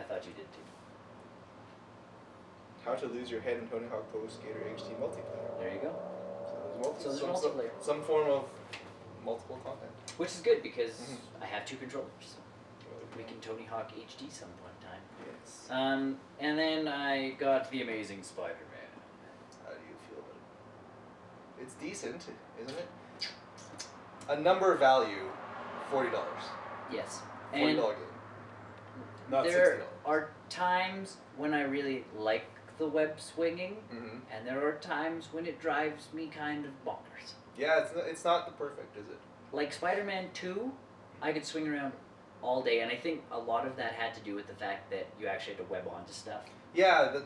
S2: thought
S1: you did too.
S2: How to lose your head in Tony Hawk Pro Skater HD multiplayer.
S1: There you go.
S2: So there's multiplayer. Some form of multiple content.
S1: Which is good because I have 2 controllers. So we can Tony Hawk HD some point in time.
S2: Yes.
S1: And then I got The Amazing Spider-Man.
S2: How do you feel about it? It's decent, isn't it? A number value, $40.
S1: Yes.
S2: $40 game. Not
S1: there are times when I really like the web swinging, and there are times when it drives me kind of bonkers.
S2: Yeah, it's not the perfect, is it?
S1: Like Spider-Man 2, I could swing around all day, and I think a lot of that had to do with the fact that you actually had to web onto stuff.
S2: Yeah,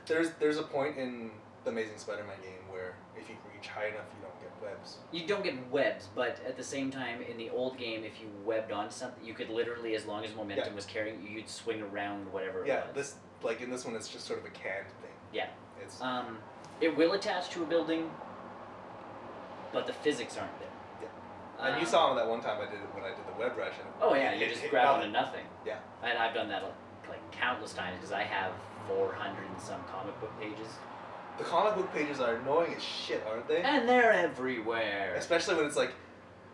S2: there's a point in the Amazing Spider-Man game where if you reach high enough, you don't get webs.
S1: You don't get webs, but at the same time, in the old game, if you webbed onto something, you could literally, as long as momentum was carrying you, you'd swing around whatever it was.
S2: In this one, it's just sort of a canned thing.
S1: Yeah.
S2: It's
S1: it will attach to a building, but the physics aren't there.
S2: Yeah. And you saw him that one time I did it when I did the web rush. And
S1: you just grab onto nothing.
S2: Yeah.
S1: And I've done that like countless times because I have 400 and some comic book pages.
S2: The comic book pages are annoying as shit, aren't they?
S1: And they're everywhere.
S2: Especially when it's like,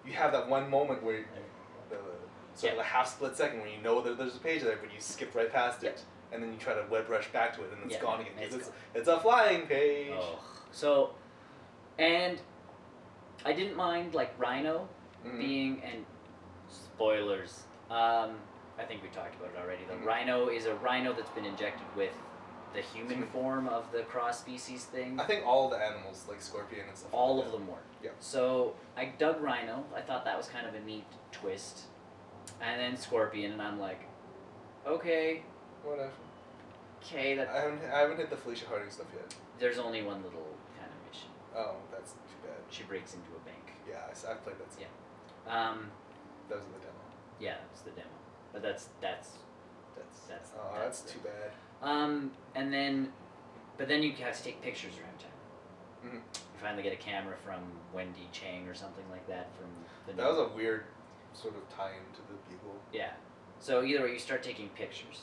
S2: you have that one moment where, the half split second where you know that there's a page there, but you skip right past it, and then you try to web rush back to it, and it's gone again. It's a flying page.
S1: Oh. So, and I didn't mind like Rhino being, and spoilers, I think we talked about it already though. Rhino is a rhino that's been injected with the human form of the cross-species thing.
S2: I think all the animals, like Scorpion and stuff.
S1: All of them were.
S2: Yeah.
S1: So I dug Rhino. I thought that was kind of a neat twist. And then Scorpion, and I'm like, okay.
S2: Whatever.
S1: Okay, that.
S2: I haven't hit the Felicia Harding stuff yet.
S1: There's only one little kind of mission.
S2: Oh, that's too bad.
S1: She breaks into a bank.
S2: Yeah, I've played that.
S1: Yeah.
S2: That was in the demo.
S1: Yeah, it's the demo. But that's.
S2: Oh, that's too bad.
S1: But then you have to take pictures around town.
S2: Mm-hmm.
S1: You finally get a camera from Wendy Chang or something like that from the.
S2: That was a weird sort of tie-in to the people.
S1: Yeah. So either way, you start taking pictures,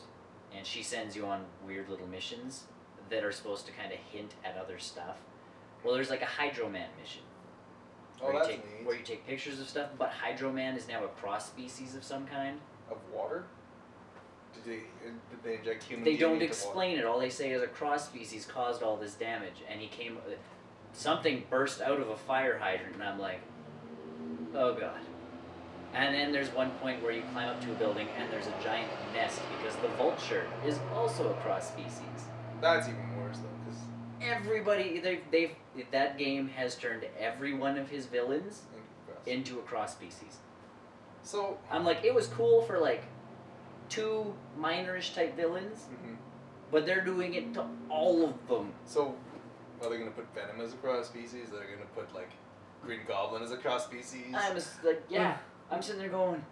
S1: and she sends you on weird little missions that are supposed to kind of hint at other stuff. Well, there's like a Hydro Man mission.
S2: Oh, that's
S1: neat.
S2: Where
S1: you take pictures of stuff, but Hydro Man is now a cross-species of some kind.
S2: Of water? Did they inject human?
S1: They don't explain it. All they say is a cross-species caused all this damage, and he came. Something burst out of a fire hydrant, and I'm like, oh god. And then there's one point where you climb up to a building, and there's a giant nest because the vulture is also a cross-species.
S2: That's even worse though, because
S1: everybody that game has turned every one of his villains into a cross-species.
S2: So
S1: I'm like, it was cool for like 2 minorish type villains, but they're doing it to all of them.
S2: So, are they gonna put Venom as a cross-species? Are they gonna put like Green Goblin as a cross-species?
S1: I'm just like, yeah. I'm sitting there going,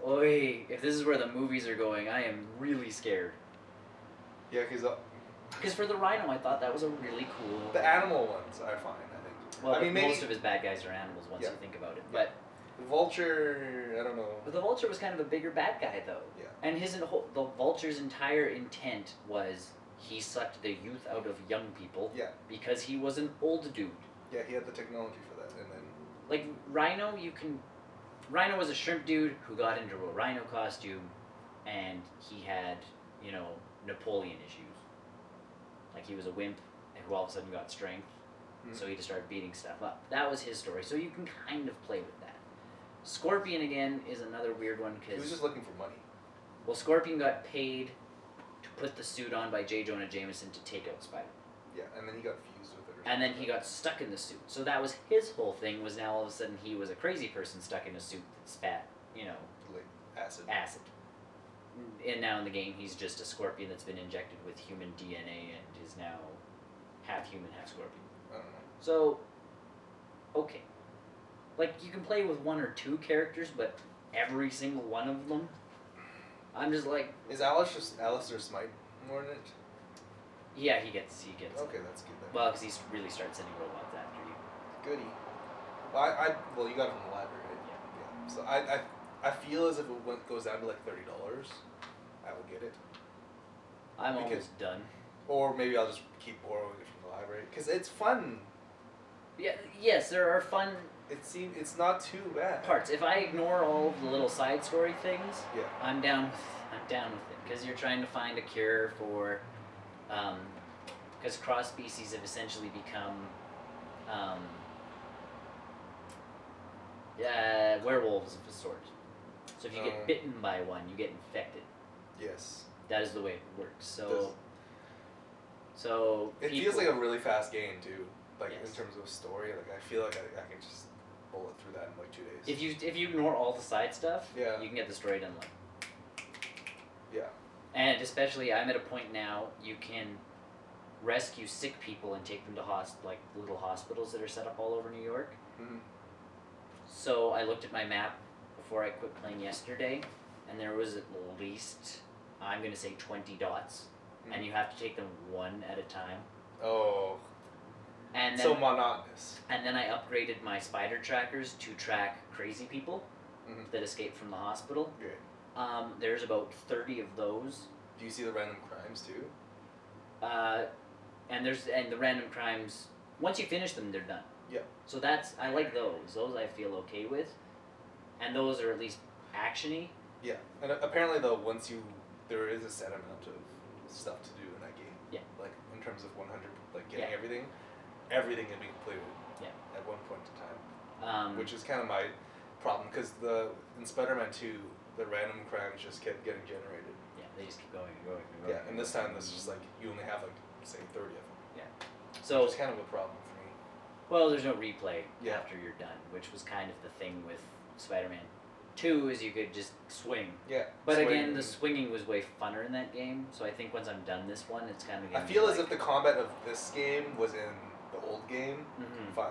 S1: oi, if this is where the movies are going, I am really scared.
S2: Yeah,
S1: because for the Rhino, I thought that was a really cool.
S2: The animal ones are fine, I think.
S1: Well, I mean, most of his bad guys are animals once you think about it, but.
S2: The Vulture, I don't know.
S1: But the Vulture was kind of a bigger bad guy, though.
S2: Yeah.
S1: And the Vulture's entire intent was he sucked the youth out of young people.
S2: Yeah. Because
S1: he was an old dude.
S2: Yeah, he had the technology for that, and then.
S1: Like Rhino, Rhino was a shrimp dude who got into a rhino costume, and he had, Napoleon issues. Like he was a wimp who all of a sudden got strength, so he just started beating stuff up. That was his story, so you can kind of play with that. Scorpion, again, is another weird one because...
S2: He was just looking for money.
S1: Well, Scorpion got paid to put the suit on by J. Jonah Jameson to take out Spider.
S2: Yeah, and then he got fused with it.
S1: And then he got stuck in the suit. So that was his whole thing, was now all of a sudden he was a crazy person stuck in a suit that spat,
S2: like acid.
S1: And now in the game, he's just a Scorpion that's been injected with human DNA and is now half human, half Scorpion.
S2: I don't know.
S1: So, okay. Like, you can play with 1 or 2 characters, but every single one of them, I'm just like...
S2: Is Alistair Smite more in it?
S1: Yeah, he gets.
S2: Okay, that's good then.
S1: Well, because he really starts sending robots after you.
S2: Goody. Well, you got it from the library, right? Yeah. So I feel as if it goes down to like $30, I will get it.
S1: I'm almost done.
S2: Or maybe I'll just keep borrowing it from the library because it's fun.
S1: Yeah. Yes, there are fun.
S2: It's not too bad.
S1: Parts. If I ignore all of the little side story things,
S2: yeah,
S1: I'm down with it because you're trying to find a cure for, because cross species have essentially become, werewolves of a sort. So if you get bitten by one, you get infected.
S2: Yes.
S1: That is the way it works. So
S2: it feels like a really fast game too. Like in terms of story, like I feel like I can just bullet through that in like 2 days.
S1: If you ignore all the side stuff,
S2: yeah,
S1: you can get the story done like.
S2: Yeah.
S1: And especially, I'm at a point now you can rescue sick people and take them to little hospitals that are set up all over New York.
S2: Mm-hmm.
S1: So I looked at my map before I quit playing yesterday, and there was at least, I'm going to say 20 dots, and you have to take them one at a time.
S2: Oh.
S1: And then,
S2: so monotonous.
S1: And then I upgraded my spider trackers to track crazy people that escape from the hospital.
S2: Great.
S1: There's about 30 of those.
S2: Do you see the random crimes too?
S1: And the random crimes, once you finish them, they're done.
S2: Yeah.
S1: So I like those. Those I feel okay with. And those are at least action-y.
S2: Yeah. And apparently though, there is a set amount of stuff to do in that game.
S1: Yeah.
S2: Like in terms of 100, like getting everything can be completed.
S1: Yeah.
S2: At one point in time. Which is kind of my problem, because in Spider-Man 2, the random crimes just kept getting generated.
S1: Yeah, they just keep going and going and going.
S2: Yeah, and this time it's just like, you only have like, say, 30 of them.
S1: Yeah. So
S2: it's kind of a problem for me.
S1: Well, there's no replay after you're done, which was kind of the thing with Spider-Man 2, is you could just swing.
S2: Yeah.
S1: But again, the swinging was way funner in that game, so I think once I'm done this one, it's kind of
S2: I feel as if the combat of this game was in the old game, fine.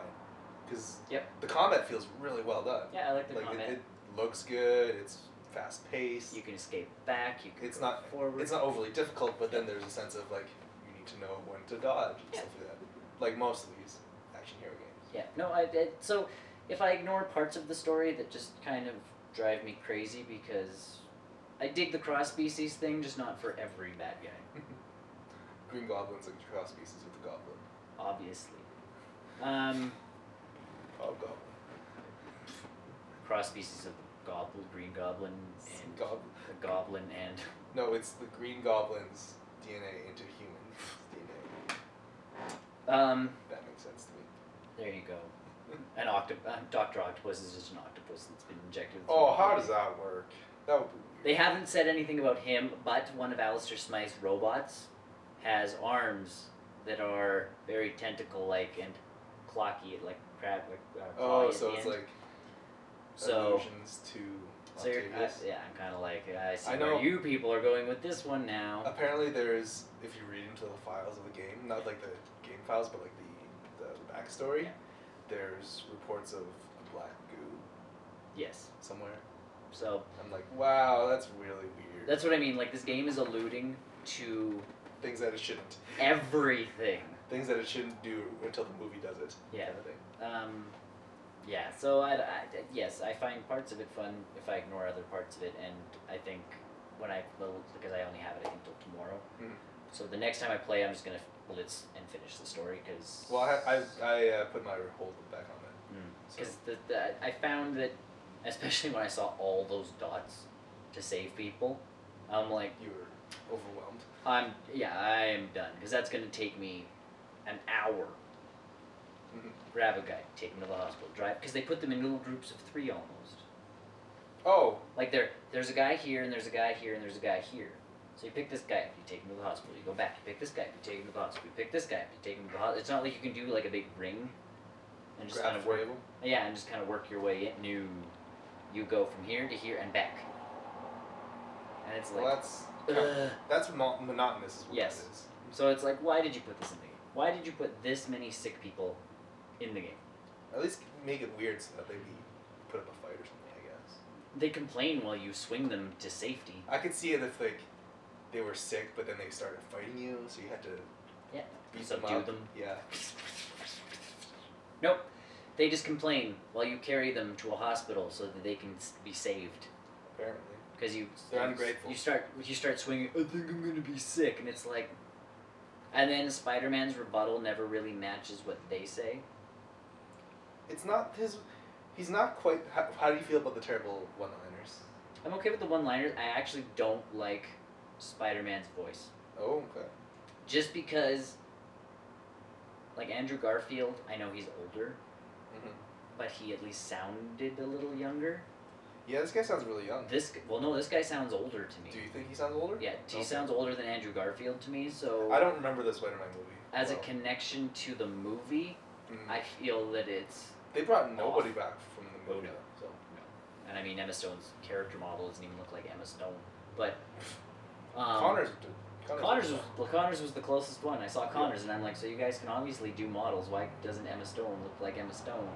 S2: Because the combat feels really well done.
S1: Yeah, I like the combat.
S2: It looks good, it's fast-paced.
S1: You can escape back, you can
S2: go forward. It's not overly difficult, but then there's a sense of, like, you need to know when to dodge and stuff like that. Like most of these action hero games.
S1: Yeah, no, so if I ignore parts of the story that just kind of drive me crazy, because I dig the cross-species thing, just not for every bad guy.
S2: Green Goblin's a cross-species with the Goblin.
S1: Obviously.
S2: Goblin.
S1: Cross-species of the Goblin, Green Goblin, and the Goblin and...
S2: No, it's the Green Goblin's DNA into human DNA. That makes sense to me.
S1: There you go. Dr. Octopus is just an octopus that's been injected with
S2: how does that work? That would be weird.
S1: They haven't said anything about him, but one of Alistair Smythe's robots has arms that are very tentacle-like and clocky, like crab.
S2: So it's like allusions to Octavius.
S1: I'm kind of like, I see where you people are going with this one now.
S2: Apparently there's, if you read into the files of the game, not like the game files, but like the backstory, there's reports of a black goo.
S1: Yes.
S2: Somewhere.
S1: So
S2: I'm like, wow, that's really weird.
S1: That's what I mean. Like, this game is alluding to
S2: things that it shouldn't.
S1: Everything.
S2: Things that it shouldn't do until the movie does it.
S1: Yeah. Kind of thing. Yeah. So yes, I find parts of it fun if I ignore other parts of it, and I think because I only have it I think till tomorrow. So the next time I play, I'm just gonna blitz and finish the story because.
S2: Well, I put my hold back on it.
S1: Because I found that, especially when I saw all those dots to save people, I'm like.
S2: You were overwhelmed.
S1: I am done because that's gonna take me an hour. Grab a guy, take him to the hospital, drive, because they put them in little groups of 3 almost.
S2: Oh.
S1: Like there's a guy here, and there's a guy here, and there's a guy here. So you pick this guy up, you take him to the hospital, you go back, you pick this guy up, you take him to the hospital, you pick this guy up, you take him to the hospital. It's not like you can do like a big ring and just kind of work. Yeah, and just kind of work your way in. You go from here to here and back. And it's like.
S2: Well, that's monotonous, is what that is.
S1: So it's like, why did you put this in the game? Why did you put this many sick people in the game?
S2: At least make it weird so that maybe put up a fight or something, I guess.
S1: They complain while you swing them to safety.
S2: I could see it if like they were sick, but then they started fighting you, so you had to beat them up. Yeah.
S1: Nope. They just complain while you carry them to a hospital so that they can be saved.
S2: Apparently.
S1: Because
S2: they're ungrateful.
S1: You start swinging. I think I'm gonna be sick, and it's like. And then Spider-Man's rebuttal never really matches what they say.
S2: It's not his. He's not quite. How do you feel about the terrible one-liners?
S1: I'm okay with the one-liners. I actually don't like Spider-Man's voice.
S2: Oh, okay.
S1: Just because, like Andrew Garfield, I know he's older, but he at least sounded a little younger.
S2: Yeah, this guy sounds really young.
S1: This guy sounds older to me.
S2: Do you think he sounds older?
S1: Yeah, he sounds older than Andrew Garfield to me, so...
S2: I don't remember the Spider-Man movie.
S1: As a connection to the movie, I feel that it's...
S2: They brought nobody back from the movie,
S1: so... No. And I mean, Emma Stone's character model doesn't even look like Emma Stone, but... Connors was the closest one. I saw Connors, and I'm like, so you guys can obviously do models. Why doesn't Emma Stone look like Emma Stone?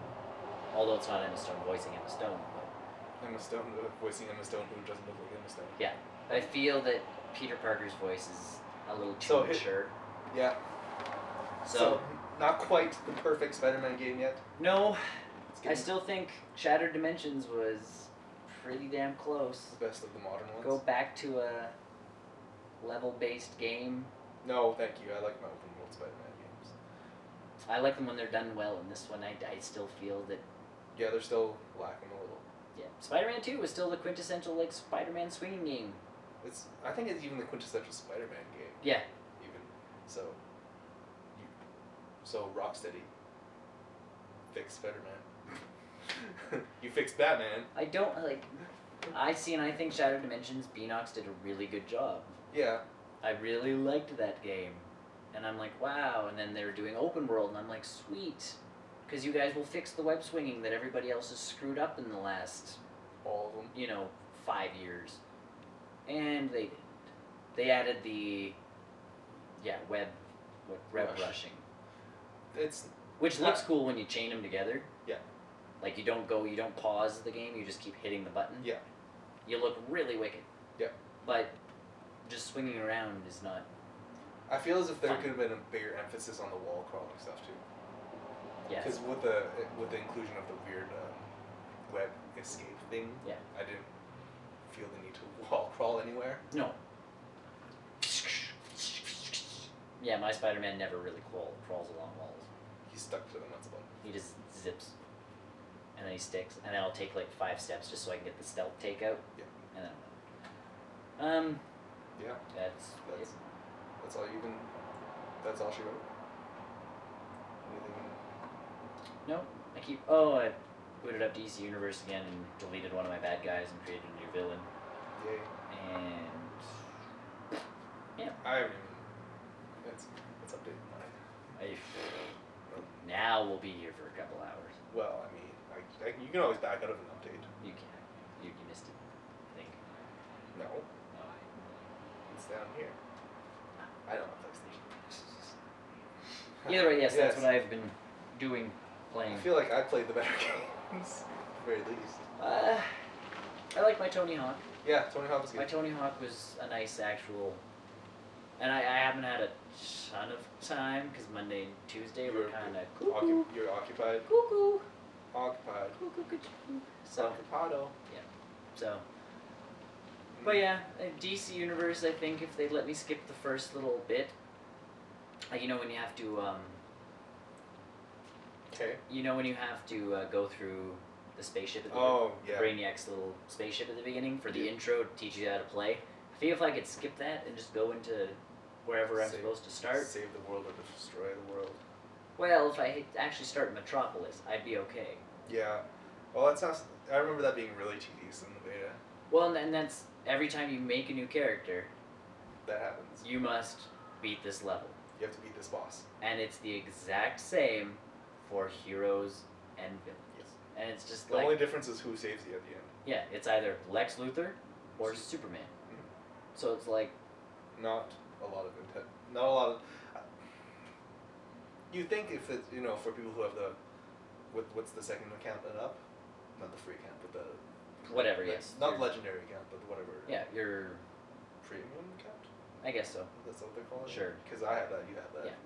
S1: Although it's not Emma Stone voicing Emma Stone. But
S2: Emma Stone voicing Emma Stone, who doesn't look like Emma Stone.
S1: Yeah. I feel that Peter Parker's voice is a little too mature.
S2: Yeah. So, not quite the perfect Spider-Man game yet.
S1: No. I still think Shattered Dimensions was pretty damn close.
S2: The best of the modern ones.
S1: Go back to a level-based game.
S2: No, thank you. I like my open world Spider-Man games.
S1: I like them when they're done well. In this one, I still feel that...
S2: Yeah, they're still lacking a little.
S1: Yeah. Spider-Man 2 was still the quintessential, like, Spider-Man swinging game.
S2: I think it's even the quintessential Spider-Man game.
S1: Yeah.
S2: Even. So Rocksteady. Fix Spider-Man. You fixed Batman.
S1: I don't, like... I think Shattered Dimensions, Beanox did a really good job.
S2: Yeah.
S1: I really liked that game. And I'm like, wow. And then they're doing open world, and I'm like, sweet. Because you guys will fix the web swinging that everybody else has screwed up in the last...
S2: All of them.
S1: 5 years. And they didn't. They added the... web rushing. Which looks cool when you chain them together.
S2: Yeah.
S1: Like, you don't pause the game, you just keep hitting the button.
S2: Yeah.
S1: You look really wicked.
S2: Yeah.
S1: But just swinging around is not...
S2: I feel as if there could have been a bigger emphasis on the wall crawling stuff too.
S1: Yeah.
S2: Because with the inclusion of the weird web escape thing, I didn't feel the need to wall crawl anywhere.
S1: No. Yeah, my Spider-Man never really crawls along walls.
S2: He's stuck to them, that's about it.
S1: He just zips. And then he sticks. And then I'll take like 5 steps just so I can get the stealth takeout.
S2: Yeah.
S1: And then
S2: yeah. That's all you can... That's all she wrote? Anything...
S1: No. I booted up DC Universe again and deleted one of my bad guys and created a new villain.
S2: Yay.
S1: And... yeah.
S2: I haven't even... It's updated mine.
S1: Now we'll be here for a couple hours.
S2: Well, I mean, you can always back out of an update.
S1: You can. You missed it, I think.
S2: No. It's down here. I don't have PlayStation.
S1: Either way, yes, that's what I've been doing, playing.
S2: I feel like I played the better games, at the very least.
S1: I like my Tony Hawk.
S2: Yeah, Tony Hawk was good.
S1: My Tony Hawk was a nice actual... And I haven't had a ton of time, because Monday and Tuesday were kind of cuckoo.
S2: You're occupied?
S1: Cuckoo.
S2: Occupied.
S1: Cuckoo. So,
S2: Occupado.
S1: Yeah. So... But yeah, DC Universe, I think if they'd let me skip the first little bit, like, when you have to,
S2: okay.
S1: When you have to go through the spaceship at the Brainiac's little spaceship at the beginning for the intro to teach you how to play. I feel if I could skip that and just go into wherever I'm supposed to start.
S2: Save the world or destroy the world.
S1: Well, if I actually start Metropolis, I'd be okay.
S2: Yeah. Well, that sounds... I remember that being really tedious in the beta.
S1: Well, and that's... Every time you make a new character...
S2: That happens.
S1: You must beat this level.
S2: You have to beat this boss.
S1: And it's the exact same for heroes and villains.
S2: Yes.
S1: And it's just
S2: the only difference is who saves you at the end.
S1: Yeah, it's either Lex Luthor or Superman.
S2: Mm-hmm.
S1: So it's like...
S2: Not a lot of intent. Not a lot of... You think if it's, for people who have the... What's the second account and up? Not the free account, but the...
S1: Whatever, yes.
S2: Not legendary account, but whatever.
S1: Yeah, your...
S2: Premium account?
S1: I guess so.
S2: That's what they call it?
S1: Sure.
S2: Because I have that, you have that.
S1: Yeah.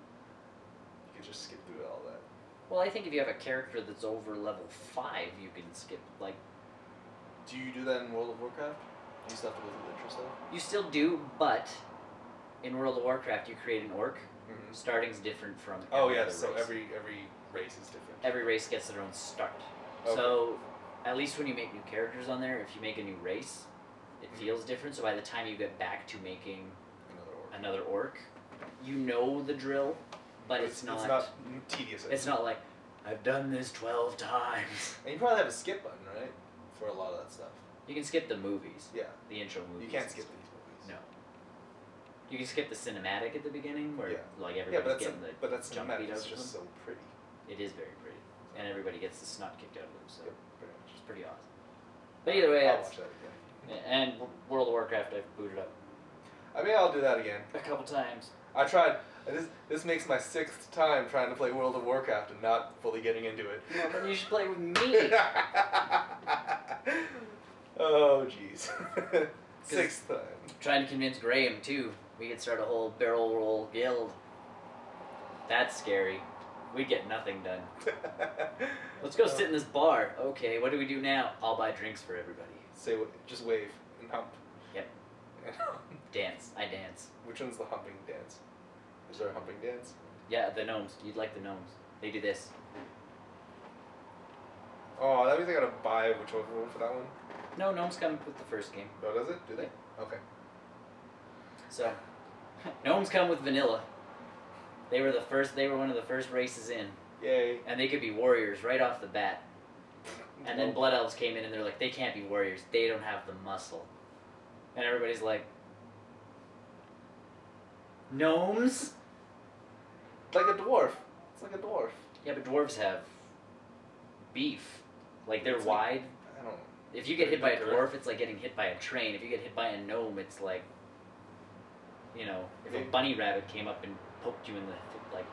S2: You can just skip through all that.
S1: Well, I think if you have a character that's over level 5, you can skip, like...
S2: Do you do that in World of Warcraft? Do you still have to go through the intro stuff?
S1: You still do, but in World of Warcraft, you create an orc.
S2: Mm-hmm.
S1: Starting's different from
S2: every
S1: other
S2: so
S1: race.
S2: every race is different.
S1: Every race gets their own start.
S2: Okay.
S1: So, at least when you make new characters on there, if you make a new race, it feels different. So by the time you get back to making another orc, you know the drill, but it's not
S2: tedious.
S1: It's not like, I've done this 12 times.
S2: And you probably have a skip button, right? For a lot of that stuff.
S1: You can skip the movies.
S2: Yeah.
S1: The intro movies.
S2: You can't skip these movies.
S1: No. You can skip the cinematic at the beginning, where like
S2: but
S1: everybody's getting the
S2: that's
S1: jump
S2: cinematic.
S1: beat out
S2: It's
S1: of
S2: just
S1: them.
S2: so pretty.
S1: It is very pretty. And everybody gets the snot kicked out of them, so
S2: pretty much.
S1: it's pretty awesome. But either way,
S2: I'll watch that again.
S1: And World of Warcraft, I've booted up.
S2: I mean, I'll do that again.
S1: A couple times.
S2: I tried. This makes my 6th time trying to play World of Warcraft and not fully getting into it.
S1: Well, then you should play with me.
S2: Oh, jeez. 6th time.
S1: Trying to convince Graham, too. We could start a whole barrel roll guild. That's scary. We'd get nothing done. Let's go sit in this bar. Okay, what do we do now? I'll buy drinks for everybody.
S2: Just wave and hump.
S1: Yep. Dance. I dance.
S2: Which one's the humping dance? Is there a humping dance?
S1: Yeah, the gnomes. You'd like the gnomes. They do this.
S2: Oh, that means I gotta buy which one for that one?
S1: No, gnomes come with the first game.
S2: Oh, does it? Do they? Okay.
S1: So, gnomes come with vanilla. They were one of the first races in.
S2: Yay.
S1: And they could be warriors right off the bat. And then Blood Elves came in and they're like, they can't be warriors. They don't have the muscle. And everybody's like, gnomes?
S2: Like a dwarf. It's like a dwarf.
S1: Yeah, but dwarves have beef. Like, they're wide.
S2: I don't know.
S1: If you get hit by a dwarf, it's like getting hit by a train. If you get hit by a gnome, it's like, you know, if a bunny rabbit came up and poked you in the, like,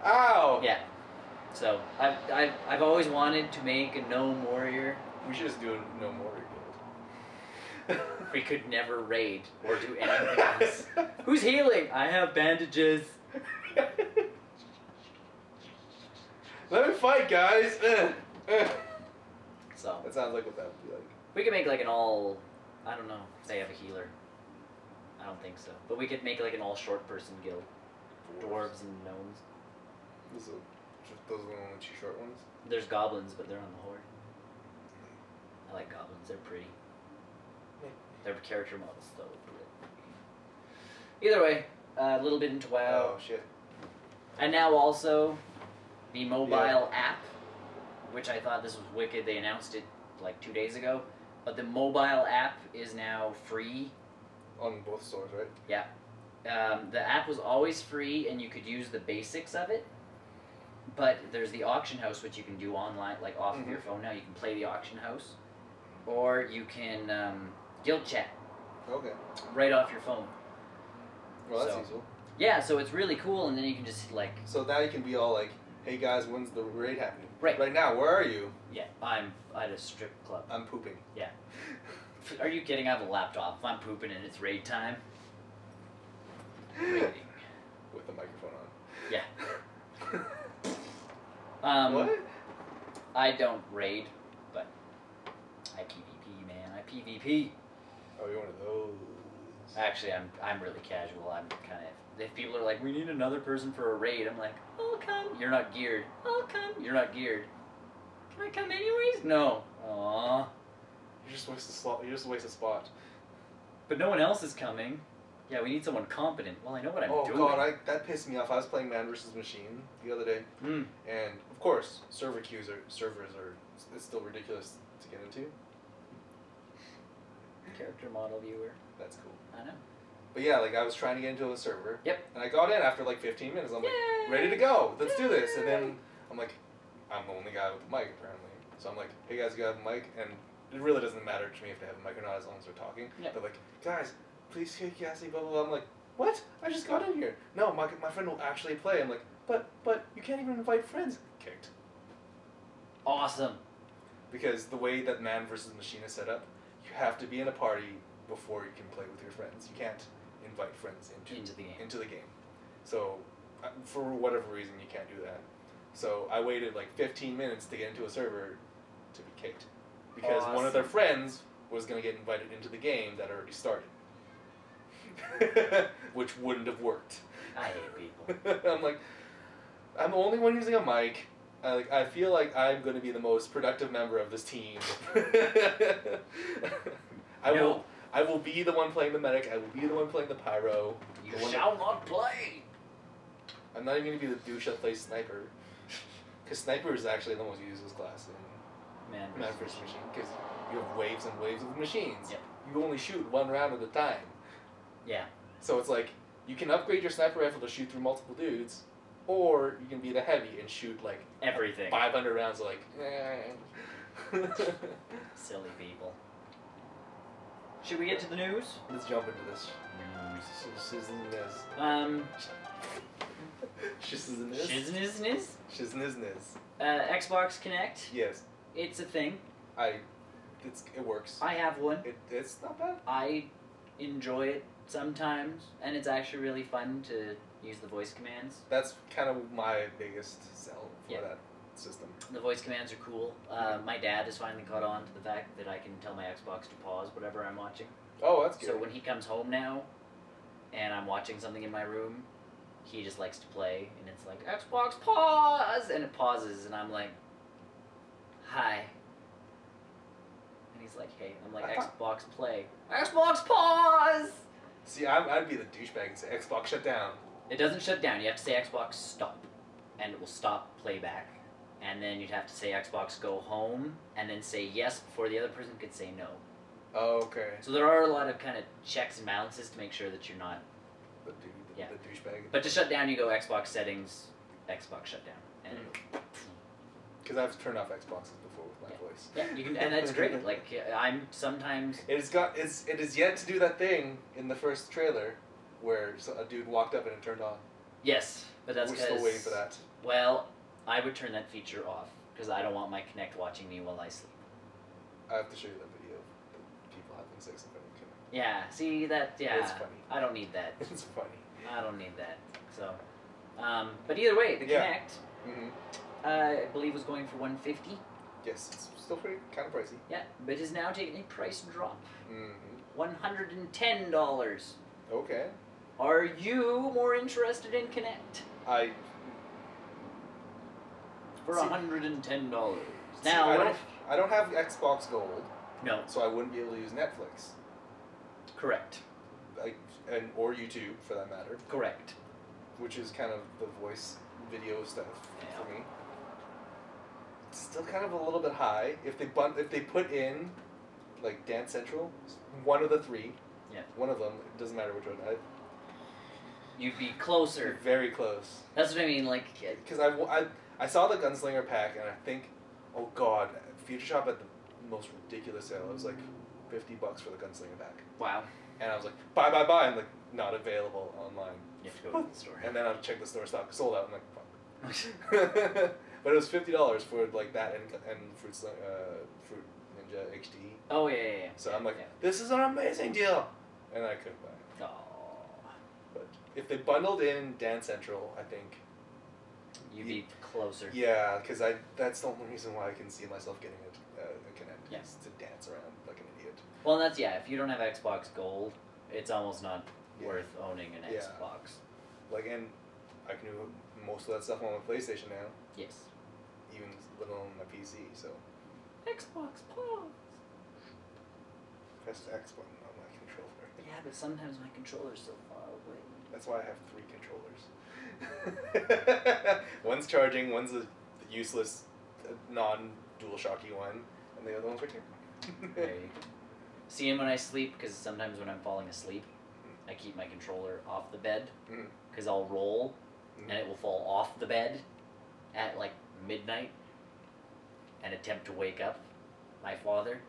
S2: Ow!
S1: Yeah. So, I've always wanted to make a gnome warrior.
S2: We should just do a gnome warrior guild.
S1: We could never raid or do anything else. Who's healing? I have bandages.
S2: Let me fight, guys!
S1: So.
S2: That sounds like what that would be like.
S1: We could make like an all, I don't know if they have a healer. I don't think so. But we could make like an all short person guild. Dwarves and gnomes.
S2: Those are the only 2 short ones?
S1: There's goblins, but they're on the horde. I like goblins. They're pretty. Their character models, though. Either way, a little bit into WoW.
S2: Oh, shit.
S1: And now also, the mobile app, which I thought this was wicked. They announced it like 2 days ago. But the mobile app is now free.
S2: On both stores, right?
S1: Yeah. The app was always free, and you could use the basics of it. But there's the auction house, which you can do online, like off of your phone now. You can play the auction house. Or you can guild chat.
S2: Okay.
S1: Right off your phone.
S2: Well, that's useful.
S1: Yeah, so it's really cool, and then you can just, like...
S2: So now you can be all like, hey guys, when's the raid happening?
S1: Right.
S2: Right now, where are you?
S1: Yeah, I'm at a strip club.
S2: I'm pooping.
S1: Yeah. Are you kidding? I have a laptop. If I'm pooping and it's raid time... Raiding.
S2: With the microphone on.
S1: Yeah.
S2: What?
S1: I don't raid, but I PvP, man. I PvP.
S2: Oh, you're one of those.
S1: Actually, I'm really casual. I'm kind of... If people are like, we need another person for a raid, I'm like, I'll come. You're not geared. I'll come. You're not geared. Can I come anyways? No. Aww.
S2: You just waste a slot. You just waste a spot.
S1: But no one else is coming. Yeah, we need someone competent. Well, I know what I'm doing.
S2: Oh god, that pissed me off. I was playing Man vs. Machine the other day, and of course, servers are it's still ridiculous to get into.
S1: Character model viewer.
S2: That's cool.
S1: I know.
S2: But yeah, like I was trying to get into a server.
S1: Yep.
S2: And I got in after like 15 minutes. I'm like, ready to go. Let's do this. And then I'm like, I'm the only guy with the mic apparently. So I'm like, hey guys, you have a mic? And it really doesn't matter to me if they have a mic or not as long as they're talking. Yep. They're like, guys, please kick Yassi, blah, blah, blah. I'm like, what? I just got in here. No, my friend will actually play. I'm like, but you can't even invite friends. Kicked.
S1: Awesome.
S2: Because the way that Man vs. Machine is set up, you have to be in a party before you can play with your friends. You can't invite friends into the game. So, for whatever reason, you can't do that. So I waited like 15 minutes to get into a server to be kicked. Because one of their friends was going to get invited into the game that already started. Which wouldn't have worked.
S1: I hate people.
S2: I'm like, I'm the only one using a mic. I feel like I'm going to be the most productive member of this team. I will be the one playing the medic. I will be the one playing the pyro.
S1: You shall not play.
S2: I'm not even going to be the douche that plays sniper. Because sniper is actually the most useless class in Man vs. Machine. Because you have waves and waves of machines.
S1: Yep.
S2: You only shoot one round at a time.
S1: Yeah.
S2: So it's like, you can upgrade your sniper rifle to shoot through multiple dudes, or you can be the heavy and shoot like
S1: everything.
S2: 500 rounds like,
S1: Silly people. Should we get to the news?
S2: Let's jump into this.
S1: Shiznizniz?
S2: Shiznizniz.
S1: Xbox Kinect?
S2: Yes.
S1: It's a thing.
S2: It works.
S1: I have one.
S2: It's not bad.
S1: I enjoy it sometimes, and it's actually really fun to use the voice commands.
S2: That's kind of my biggest sell for that system.
S1: The voice commands are cool. My dad has finally caught on to the fact that I can tell my Xbox to pause whatever I'm watching.
S2: Oh, that's good.
S1: So when he comes home now, and I'm watching something in my room, he just likes to play, and it's like, Xbox pause! And it pauses, and I'm like, hi. And he's like, hey. I'm like, Xbox play. Xbox pause!
S2: See, I'd be the douchebag and say, Xbox shut down.
S1: It doesn't shut down. You have to say Xbox stop, and it will stop playback. And then you'd have to say Xbox go home, and then say yes before the other person could say no.
S2: Oh, okay.
S1: So there are a lot of kind of checks and balances to make sure that you're not...
S2: The douchebag.
S1: But to shut down, you go Xbox settings, Xbox shut down. And
S2: because I've turned off Xboxes before with my voice.
S1: Yeah, you can, and that's great. Like, I'm sometimes...
S2: It is yet to do that thing in the first trailer where a dude walked up and it turned on.
S1: Yes, but that's because...
S2: We're still waiting for that.
S1: Well, I would turn that feature off, because I don't want my Kinect watching me while I sleep.
S2: I have to show you that video of people having sex in front of Kinect.
S1: Yeah, see, that,
S2: It's funny.
S1: I don't need that.
S2: It's funny.
S1: I don't need that. So, but either way, the Kinect, I believe was going for $150.
S2: Yes, it's still pretty kind of pricey.
S1: Yeah, but is now taking a price drop. $110.
S2: Okay.
S1: Are you more interested in Kinect? For $110. Now,
S2: I don't have Xbox Gold.
S1: No.
S2: So I wouldn't be able to use Netflix.
S1: Correct.
S2: Or YouTube, for that matter.
S1: Correct.
S2: Which is kind of the voice video stuff for me. It's still kind of a little bit high. If they put in, like, Dance Central, one of the three.
S1: Yeah.
S2: One of them. It doesn't matter which one.
S1: You'd be closer.
S2: You're very close.
S1: That's what I mean, like...
S2: Because I saw the Gunslinger pack, and I think, oh god, Future Shop had the most ridiculous sale. It was like $50 for the Gunslinger pack.
S1: Wow.
S2: And I was like, buy, and like, not available online.
S1: You have to go to the store.
S2: And then I checked the store stock, sold out. I'm like, fuck. But it was $50 for like that and Fruit Ninja HD.
S1: Oh yeah.
S2: So I'm like, this is an amazing deal, and I couldn't buy it.
S1: Oh.
S2: But if they bundled in Dance Central, I think
S1: you'd be closer.
S2: Yeah, because that's the only reason why I can see myself getting a Kinect.
S1: Yes.
S2: To dance around like an idiot.
S1: Well, that's if you don't have Xbox Gold, it's almost not worth owning an Xbox.
S2: Like, and I can do most of that stuff on my PlayStation now.
S1: Yes.
S2: Even little on my PC, so.
S1: Xbox pause.
S2: Press the X button on my controller.
S1: Yeah, but sometimes my controller's so far away.
S2: That's why I have 3 controllers. One's charging, one's a useless, non-DualShocky one, and the other one's right here.
S1: There you go. See, and when I sleep, because sometimes when I'm falling asleep, I keep my controller off the bed, because I'll roll, and it will fall off the bed at like midnight, and attempt to wake up my father.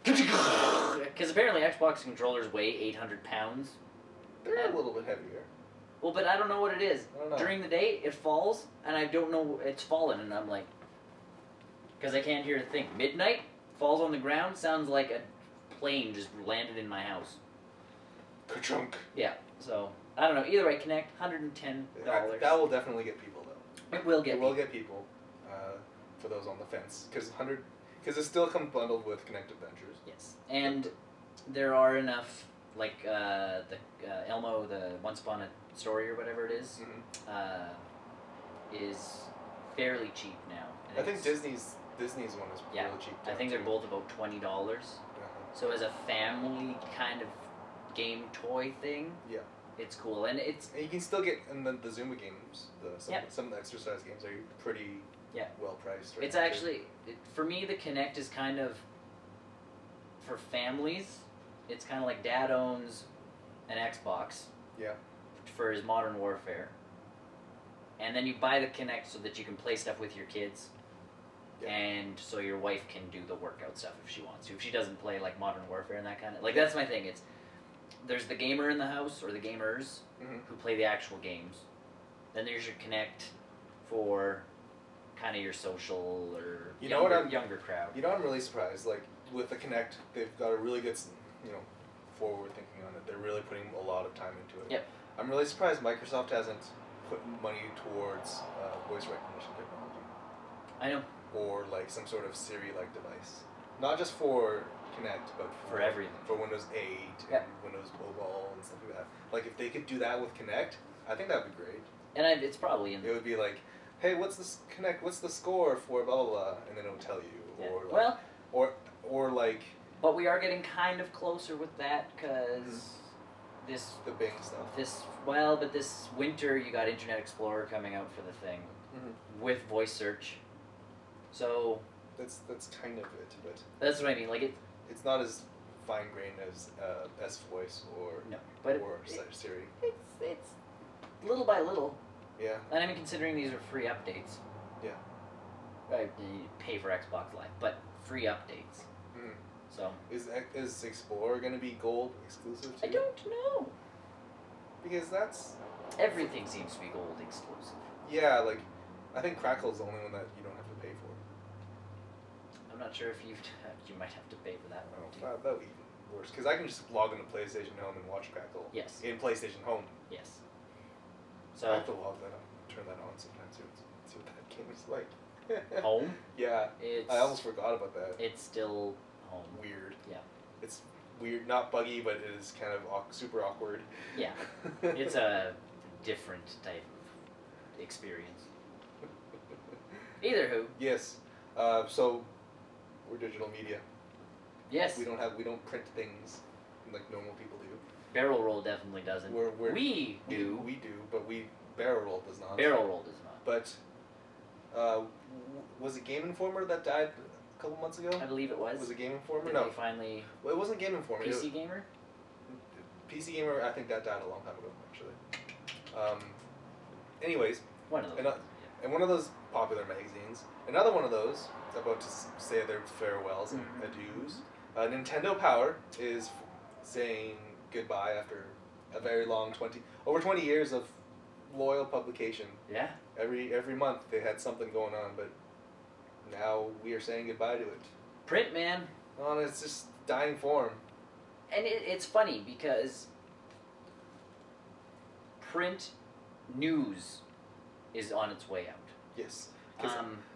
S1: Because apparently Xbox controllers weigh 800 pounds.
S2: They're a little bit heavier.
S1: Well, but I don't know what it is.
S2: I don't know.
S1: During the day, it falls, and I don't know it's fallen, and I'm like... Because I can't hear a thing. Midnight, falls on the ground, sounds like a plane just landed in my house.
S2: Ka-chunk.
S1: Yeah, so, I don't know. Either way, Kinect, $110.
S2: That will definitely get people, though.
S1: It will get people.
S2: It will get people, for those on the fence. Because it still comes bundled with Kinect Adventures.
S1: Yes, and there are enough, like, Elmo, the Once Upon a Story or whatever it is fairly cheap now.
S2: I think Disney's one is really cheap.
S1: I think they're both about $20. So as a family kind of game toy thing, it's cool, and you
S2: can still get in the Zumba games. Some of the exercise games are pretty well priced. Right,
S1: it's actually for me the Kinect is kind of for families. It's kind of like Dad owns an Xbox.
S2: Yeah.
S1: For his Modern Warfare. And then you buy the Kinect so that you can play stuff with your kids. and so your wife can do the workout stuff if she wants to. If she doesn't play like Modern Warfare and that kind of that's my thing. There's the gamer in the house or the gamers who play the actual games. Then there's your Kinect for kind of your social or younger crowd.
S2: You know, I'm really surprised. Like with the Kinect, they've got a really good, forward thinking on it. They're really putting a lot of time into it.
S1: Yep.
S2: I'm really surprised Microsoft hasn't put money towards voice recognition technology.
S1: I know.
S2: Or like some sort of Siri-like device, not just for Kinect, but
S1: for everything.
S2: For Windows 8 and Windows Mobile and stuff like that. Like if they could do that with Kinect, I think that'd be great.
S1: And it's probably in.
S2: It would be like, hey, what's this Kinect? What's the score for blah blah blah? And then it would tell you.
S1: Yeah.
S2: Or like, or like.
S1: But we are getting kind of closer with that because
S2: the Bing stuff.
S1: But this winter you got Internet Explorer coming out for the thing with voice search. So
S2: that's kind of it, but
S1: that's what I mean. Like
S2: it's not as fine grained as S-Voice or Siri.
S1: It's little by little.
S2: Yeah.
S1: And I mean, considering these are free updates.
S2: Yeah.
S1: You pay for Xbox Live, but free updates. So
S2: is Explorer going to be gold exclusive too?
S1: I don't know.
S2: Because
S1: everything seems to be gold exclusive.
S2: Yeah, like I think Crackle's the only one that you don't have to pay for.
S1: I'm not sure if you might have to pay for that one.
S2: That would be even worse because I can just log into PlayStation Home and watch Crackle.
S1: Yes. In
S2: PlayStation Home.
S1: Yes. So
S2: I have to log that up, turn that on sometimes, see what that game is like.
S1: Home?
S2: Yeah. I almost forgot about that.
S1: It's still home.
S2: Weird.
S1: Yeah.
S2: It's weird, not buggy, but it is kind of super awkward.
S1: Yeah. It's a different type of experience. Either who.
S2: Yes. So we're digital media.
S1: Yes.
S2: We don't print things like normal people do.
S1: Barrel Roll definitely doesn't. We do,
S2: but Barrel Roll does not.
S1: Barrel Roll does not.
S2: But was it Game Informer that died a couple months ago?
S1: I believe it was.
S2: Was it Game Informer?
S1: Did
S2: no.
S1: They finally.
S2: Well, it wasn't Game Informer.
S1: PC Gamer.
S2: PC Gamer, I think that died a long time ago, actually. Anyways.
S1: One of those.
S2: And one of those popular magazines. Another one of those about to say their farewells and adieus. Nintendo Power is saying goodbye after a very long over 20 years of loyal publication.
S1: Yeah.
S2: Every month they had something going on, but now we are saying goodbye to it.
S1: Print, man.
S2: Oh, it's just dying form.
S1: And it's funny because print news is on its way out.
S2: Yes. Because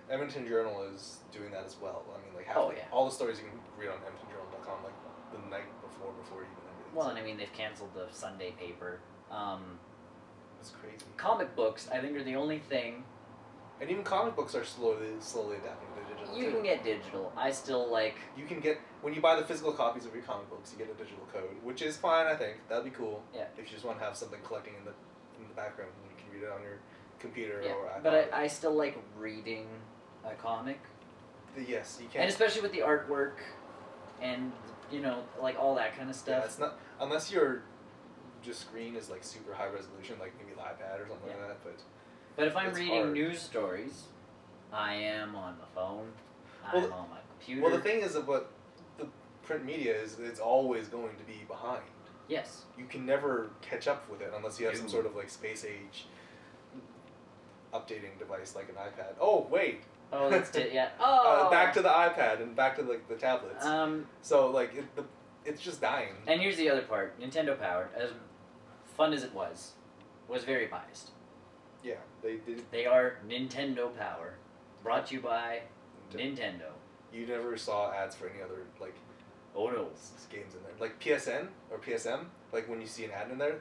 S2: Edmonton Journal is doing that as well. I mean, like all the stories you can read on EdmontonJournal.com like the night before even everything.
S1: Well, and I mean they've canceled the Sunday paper.
S2: It's crazy.
S1: Comic books, I think, are the only thing.
S2: And even comic books are slowly adapting to digital.
S1: You can get digital. I still like.
S2: You can get when you buy the physical copies of your comic books, you get a digital code, which is fine. I think that'd be cool.
S1: Yeah.
S2: If you just want to have something collecting in the background, and you can read it on your computer or iPad.
S1: But I still like reading a comic.
S2: Yes, you can.
S1: And especially with the artwork, and like all that kind of stuff.
S2: Yeah, it's not unless your screen is like super high resolution, like maybe the iPad or something like that. But
S1: if I'm reading news stories, I am on my phone. I'm on my computer.
S2: Well, the thing is about the print media is it's always going to be behind.
S1: Yes.
S2: You can never catch up with it unless you have some sort of like space age updating device like an iPad. Oh wait.
S1: Oh, that's it. Yeah. Oh.
S2: Back to the iPad and back to like the tablets. So like it's just dying.
S1: And here's the other part: Nintendo Power, as fun as it was very biased.
S2: Yeah, they did.
S1: They are Nintendo Power, brought to you by Nintendo.
S2: You never saw ads for any other like.
S1: Oh no.
S2: Games in there like PSN or PSM. Like when you see an ad in there,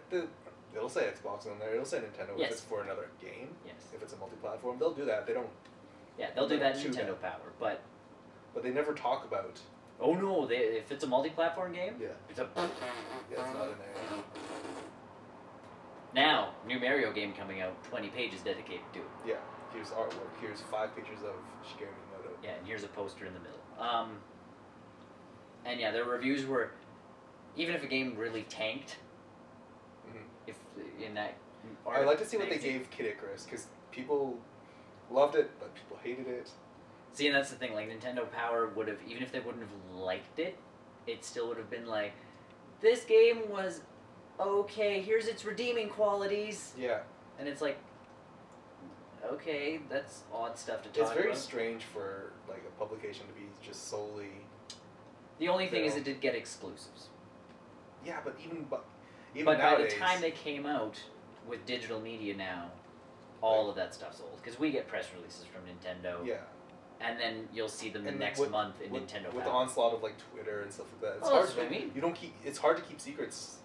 S2: it'll say Xbox on there. It'll say Nintendo if it's for another game.
S1: Yes.
S2: If it's a multi-platform, they'll do that. They don't.
S1: Yeah, they'll do that in Nintendo Power, but
S2: they never talk about.
S1: Oh no! If it's a multi-platform game, it's a.
S2: Yeah, it's not in there.
S1: Now, new Mario game coming out, 20 pages dedicated to it.
S2: Yeah, here's artwork. Here's 5 pictures of Shigeru Miyamoto.
S1: Yeah, and here's a poster in the middle. And yeah, their reviews were, even if a game really tanked, if in that.
S2: I'd like to see what they gave Kid Icarus because people loved it, but people hated it.
S1: See, and that's the thing. Like Nintendo Power would have, even if they wouldn't have liked it, it still would have been like, this game was okay. Here's its redeeming qualities.
S2: Yeah.
S1: And it's like, okay, that's odd stuff to talk about.
S2: It's very strange for like a publication to be just solely.
S1: The only thing is it did get exclusives.
S2: Yeah, but even
S1: nowadays, by the time they came out with digital media now, all of that stuff's old. Because we get press releases from Nintendo.
S2: Yeah.
S1: And then you'll see them the next month in Nintendo Power.
S2: With the onslaught of like Twitter and stuff like that, it's
S1: hard.
S2: That's what I mean. It's hard to keep secrets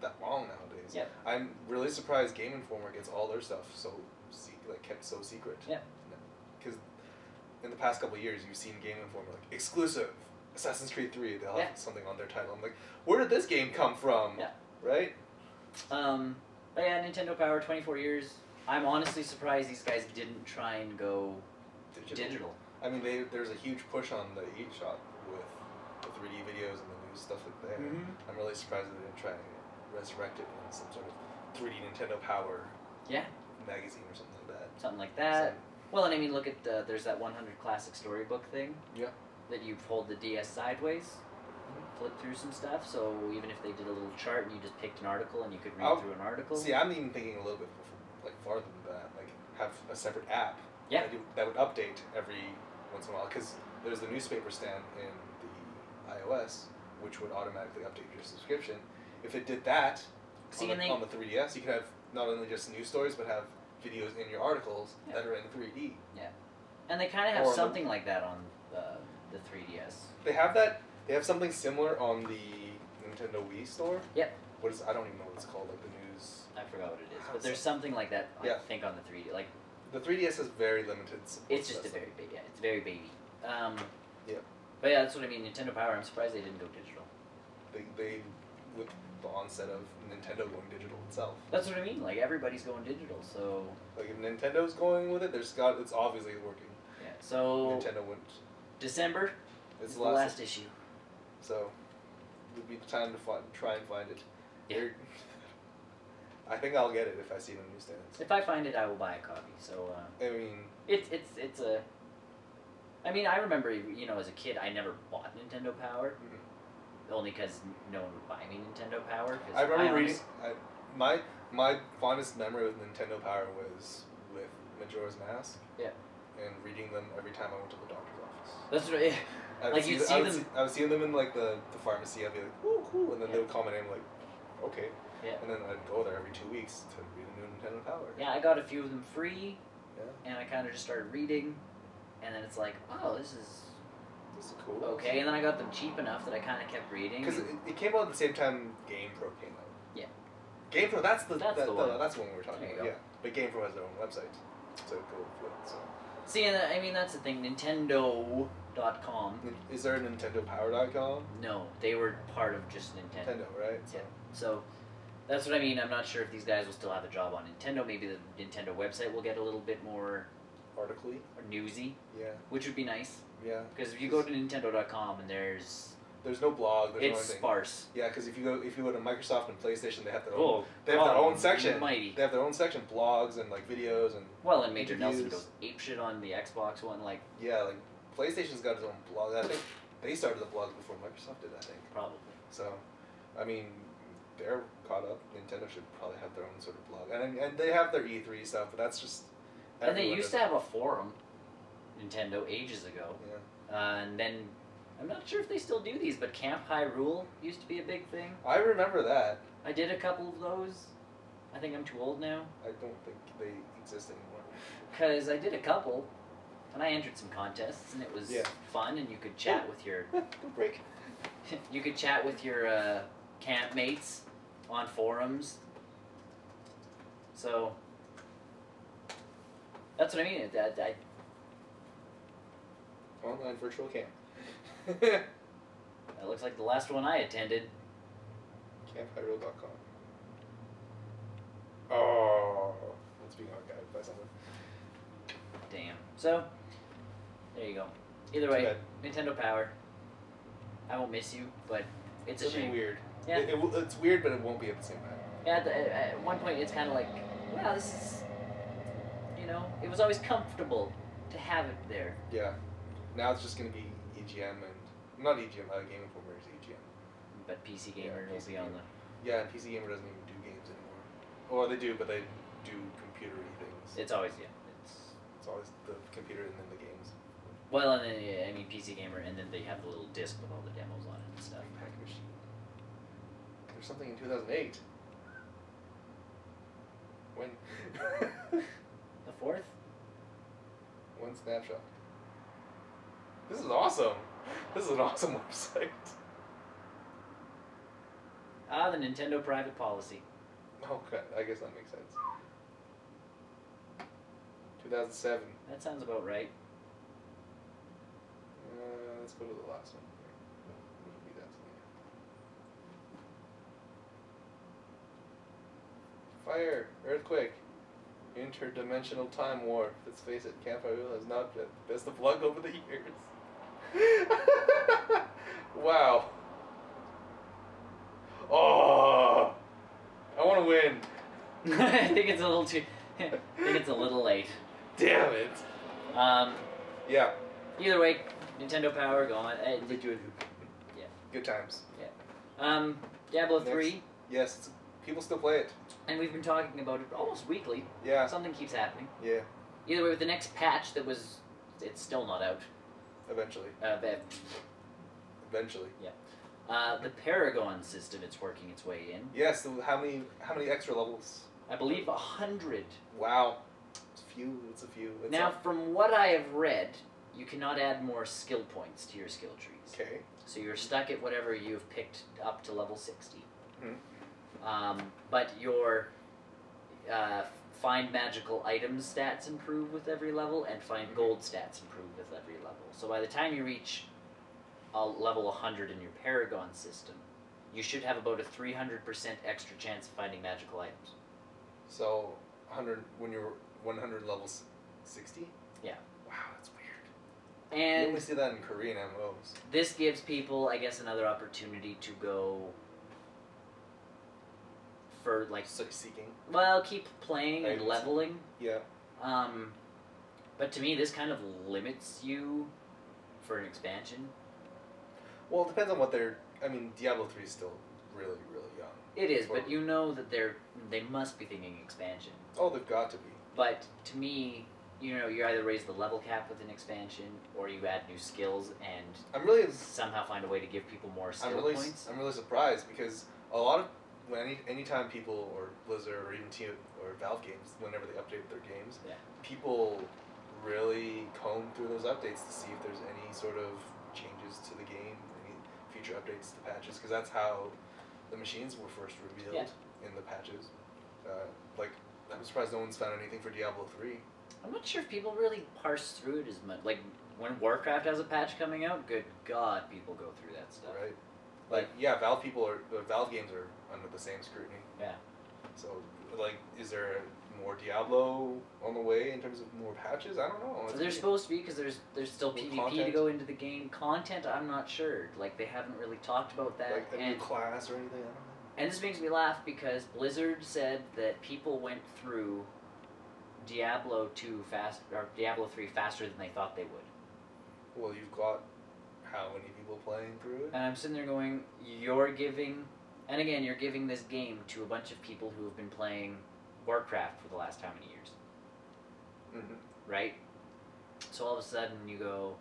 S2: that long nowadays.
S1: Yeah.
S2: I'm really surprised Game Informer gets all their stuff kept so secret.
S1: Yeah.
S2: Because in the past couple of years, you've seen Game Informer like exclusive Assassin's Creed 3. They'll have something on their title. I'm like, where did this game come from?
S1: Yeah.
S2: Right.
S1: But yeah, Nintendo Power, 24 years. I'm honestly surprised these guys didn't try and go digital.
S2: I mean, there's a huge push on the eShop with the 3D videos and the new stuff like that.
S1: Mm-hmm.
S2: I'm really surprised they didn't try and resurrect it in some sort of 3D Nintendo Power magazine or something like that.
S1: Something like that. Well, and I mean, look at there's that 100 classic storybook thing.
S2: Yeah.
S1: That you hold the DS sideways, flip through some stuff. So even if they did a little chart and you just picked an article and you could read through an article.
S2: See, I'm even thinking a little bit farther than that. Like have a separate app.
S1: Yeah.
S2: That would update every once in a while, because there's the newspaper stand in the iOS, which would automatically update your subscription. If it did that on the 3DS, you could have not only just news stories, but have videos in your articles that are in 3D.
S1: Yeah, and they kind of have something like that on the 3DS.
S2: They have that. They have something similar on the Nintendo Wii store.
S1: Yep.
S2: I don't even know what it's called. Like the news.
S1: I forgot what it is, but there's something like that. I think on the 3D, like.
S2: The 3DS has very limited support.
S1: It's just very big. Yeah, it's very baby.
S2: Yeah.
S1: But yeah, that's what I mean. Nintendo Power. I'm surprised they didn't go digital.
S2: They with the onset of Nintendo going digital itself.
S1: That's what I mean. Like everybody's going digital, so.
S2: Like if Nintendo's going with it, it's obviously working.
S1: Yeah. So.
S2: Nintendo went.
S1: December. It's the last issue.
S2: So, it would be the time to try and find it.
S1: Yeah.
S2: I think I'll get it if I see it on newsstands.
S1: If I find it, I will buy a copy. So
S2: I mean,
S1: it's a. I mean, I remember as a kid, I never bought Nintendo Power, only because no one would buy me Nintendo Power.
S2: I remember reading. My fondest memory with Nintendo Power was with Majora's Mask.
S1: Yeah.
S2: And reading them every time I went to the doctor's office.
S1: That's right.
S2: I would see them in like the pharmacy. I'd be like, "Ooh, cool," and then they would call my name like, "Okay."
S1: Yeah.
S2: And then I'd go there every 2 weeks to read a new Nintendo Power.
S1: Yeah, I got a few of them free.
S2: Yeah.
S1: And I kind of just started reading, and then it's like, oh, this is
S2: cool.
S1: Okay, and then I got them cheap enough that I kind of kept reading.
S2: Because it came out at the same time GamePro came out.
S1: Yeah.
S2: GamePro, that's the one we're talking about.
S1: Go.
S2: Yeah. But GamePro has their own website to go with. So.
S1: See, and I mean that's the thing. Nintendo.com.
S2: Is there a NintendoPower.com?
S1: No, they were part of just Nintendo.
S2: Nintendo, right?
S1: Yeah. So that's what I mean. I'm not sure if these guys will still have a job on Nintendo. Maybe the Nintendo website will get a little bit more
S2: article-y
S1: or newsy.
S2: Yeah.
S1: Which would be nice.
S2: Yeah.
S1: Because if you go to Nintendo.com and there's
S2: no blog. There's
S1: it's sparse.
S2: Yeah, because if you go to Microsoft and PlayStation, they have their own. Their own section.
S1: Almighty.
S2: They have their own section, blogs and like videos and.
S1: Well, and Major Nelson goes apeshit on the Xbox one, like.
S2: Yeah, like PlayStation's got its own blog. I think they started the blogs before Microsoft did. I think.
S1: Probably.
S2: So, I mean, they're caught up. Nintendo should probably have their own sort of blog, and they have their E3 stuff, but that's just.
S1: And they used to have a forum, Nintendo, ages ago.
S2: Yeah.
S1: And then. I'm not sure if they still do these, but Camp Hyrule used to be a big thing.
S2: I remember that.
S1: I did a couple of those. I think I'm too old now.
S2: I don't think they exist anymore.
S1: Because I did a couple, and I entered some contests, and it was fun, and you could chat with your...
S2: Don't break.
S1: You could chat with your camp mates on forums. So, that's what I mean.
S2: Online virtual camp.
S1: That looks like the last one I attended.
S2: CampHyrule.com. Oh, it's being archived by someone.
S1: Damn. So, there you go. Either way, Nintendo Power. I won't miss you, but it's a shame.
S2: Weird.
S1: Yeah.
S2: It's weird, but it won't be at the same time.
S1: Yeah, at one point it's kind of like, wow, this is, it was always comfortable to have it there.
S2: Yeah. now it's just going to be EGM and not EGM. Game Informer is EGM.
S1: But PC Gamer will be on the.
S2: Yeah, and PC Gamer doesn't even do games anymore. Or they do, but they do computery things.
S1: It's always
S2: It's always the computer and then the games.
S1: Well, and then I mean PC Gamer, and then they have the little disc with all the demos on it and stuff.
S2: Pack machine. There's something in 2008. When?
S1: The 4th?
S2: One snapshot. This is awesome. This is an awesome website.
S1: Ah, the Nintendo private policy.
S2: Okay, I guess that makes sense. 2007.
S1: That sounds about right.
S2: Let's go to the last one. It'll be that something. Fire, earthquake, interdimensional time warp. Let's face it, Campfire has not been the best of luck over the years. Wow. Oh, I want to win.
S1: I think it's a little too. I think it's a little late.
S2: Damn it. Yeah.
S1: Either way, Nintendo Power gone. Yeah.
S2: Good times.
S1: Yeah. Diablo 3.
S2: Yes, people still play it.
S1: And we've been talking about it almost weekly.
S2: Yeah.
S1: Something keeps happening.
S2: Yeah.
S1: Either way, with the next patch it's still not out.
S2: Eventually. Eventually.
S1: Yeah. The Paragon system, it's working its way in.
S2: Yes. So how many extra levels?
S1: I believe 100.
S2: Wow. It's a few. It's a few.
S1: Now, from what I have read, you cannot add more skill points to your skill trees.
S2: Okay.
S1: So you're stuck at whatever you've picked up to level 60.
S2: Mm-hmm.
S1: But your find magical items stats improve with every level, and find gold stats improve with every level. So by the time you reach level 100 in your Paragon system, you should have about a 300% extra chance of finding magical items.
S2: So 100 when you're 100 levels 60?
S1: Yeah.
S2: Wow, that's weird.
S1: And
S2: you only see that in Korean MMOs.
S1: This gives people, I guess, another opportunity to go for like
S2: seeking.
S1: Well, keep playing and
S2: Items.
S1: leveling.
S2: Yeah.
S1: But to me, this kind of limits you for an expansion.
S2: Well, it depends on what they're. I mean, Diablo 3 is still really, really young.
S1: It is, but you know that they must be thinking expansion.
S2: Oh, they've got to be.
S1: But to me, you either raise the level cap with an expansion, or you add new skills and somehow find a way to give people more skill points.
S2: I'm really surprised because a lot of anytime people or Blizzard or even or Valve games, whenever they update their games, people really comb through those updates to see if there's any sort of changes to the game, any future updates to patches, because that's how the machines were first revealed in the patches. I'm surprised no one's found anything for Diablo 3.
S1: I'm not sure if people really parse through it as much. Like, when Warcraft has a patch coming out, good God, people go through that stuff.
S2: Right. Valve games are under the same scrutiny.
S1: Yeah.
S2: So, is there more Diablo on the way in terms of more patches? I don't know.
S1: There's supposed to be, because there's still PvP
S2: content
S1: to go into the game. Content, I'm not sure. They haven't really talked about that.
S2: Like a new class or anything? I don't know.
S1: And this makes me laugh because Blizzard said that people went through Diablo 3 faster than they thought they would.
S2: Well, you've got how many people playing through it?
S1: And I'm sitting there going, you're giving this game to a bunch of people who have been playing Warcraft for the last how many years?
S2: Mm-hmm.
S1: Right? So all of a sudden you go,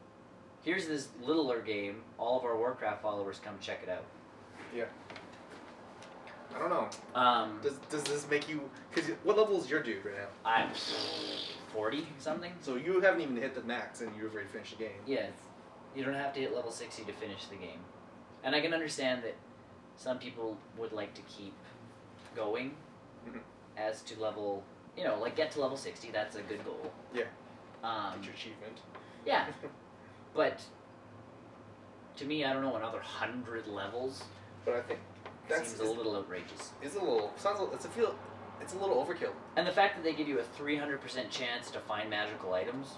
S1: here's this littler game, all of our Warcraft followers come check it out.
S2: Yeah. I don't know. Does this make you... Because what level is your dude right now?
S1: I'm 40 something.
S2: So you haven't even hit the max and you've already finished the game.
S1: Yeah. You don't have to hit level 60 to finish the game. And I can understand that some people would like to keep going as to level... get to level 60. That's a good goal.
S2: Yeah. Get your achievement.
S1: Yeah. But to me, I don't know, another 100 levels.
S2: But I think
S1: seems a little outrageous.
S2: It's a little overkill.
S1: And the fact that they give you a 300% chance to find magical items,